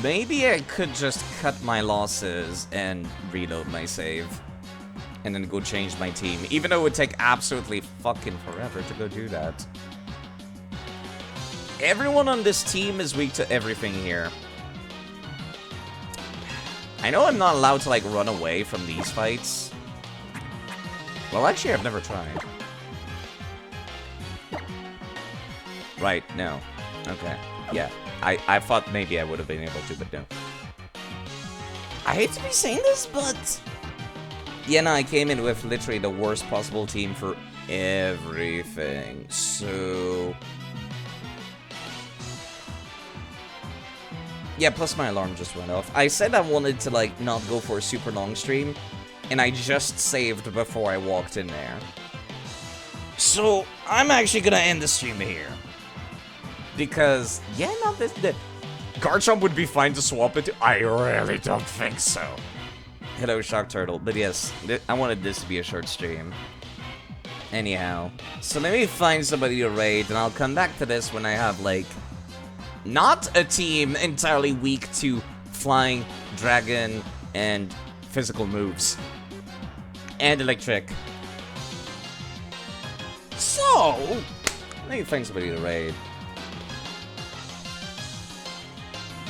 Maybe I could just cut my losses and reload my save. And then go change my team. Even though it would take absolutely fucking forever to go do that. Everyone on this team is weak to everything here. I know I'm not allowed to, like, run away from these fights. Well, actually, I've never tried. Right, no. Okay, yeah. I thought maybe I would have been able to, but no. I hate to be saying this, but... Yeah, no, I came in with literally the worst possible team for everything, so... Yeah, plus my alarm just went off. I said I wanted to, like, not go for a super long stream, and I just saved before I walked in there. So, I'm actually gonna end the stream here. Because, yeah, no, the Garchomp would be fine to swap it to. I really don't think so. Hello, Shock Turtle. But yes, I wanted this to be a short stream. Anyhow, so let me find somebody to raid, and I'll come back to this when I have, like, Not a team entirely weak to flying, dragon, and physical moves. And electric. So, let me find somebody to raid.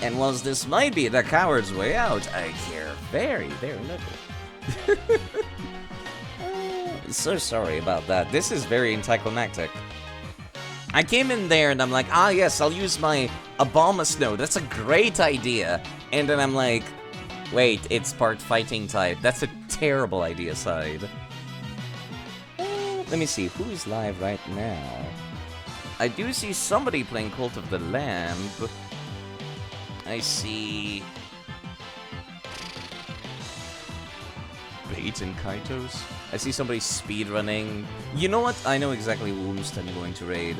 And whilst this might be the coward's way out, I care very, very little. So sorry about that. This is very anticlimactic. I came in there and I'm like, ah yes, I'll use my Obama Snow. That's a great idea. And then I'm like, wait, it's part fighting type. That's a terrible idea, side. Let me see, who's live right now? I do see somebody playing Cult of the Lamb. I see... Bait and Kaitos? I see somebody speedrunning. You know what? I know exactly whom I'm going to raid.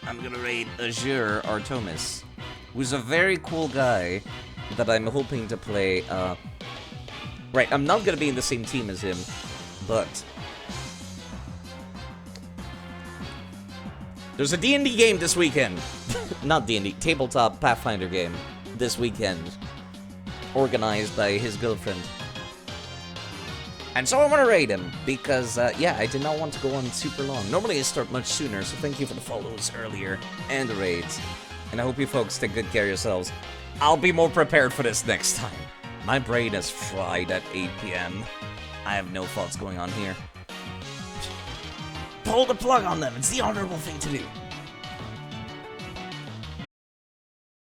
I'm gonna raid Azure Artemis, who's a very cool guy that I'm hoping to play, Right, I'm not gonna be in the same team as him, but... There's a D&D game this weekend. Not D&D, tabletop Pathfinder game this weekend. Organized by his girlfriend. And so I want to raid him, because, yeah, I did not want to go on super long. Normally I start much sooner, so thank you for the follows earlier and the raids. And I hope you folks take good care of yourselves. I'll be more prepared for this next time. My brain is fried at 8 PM. I have no thoughts going on here. Pull the plug on them, it's the honorable thing to do.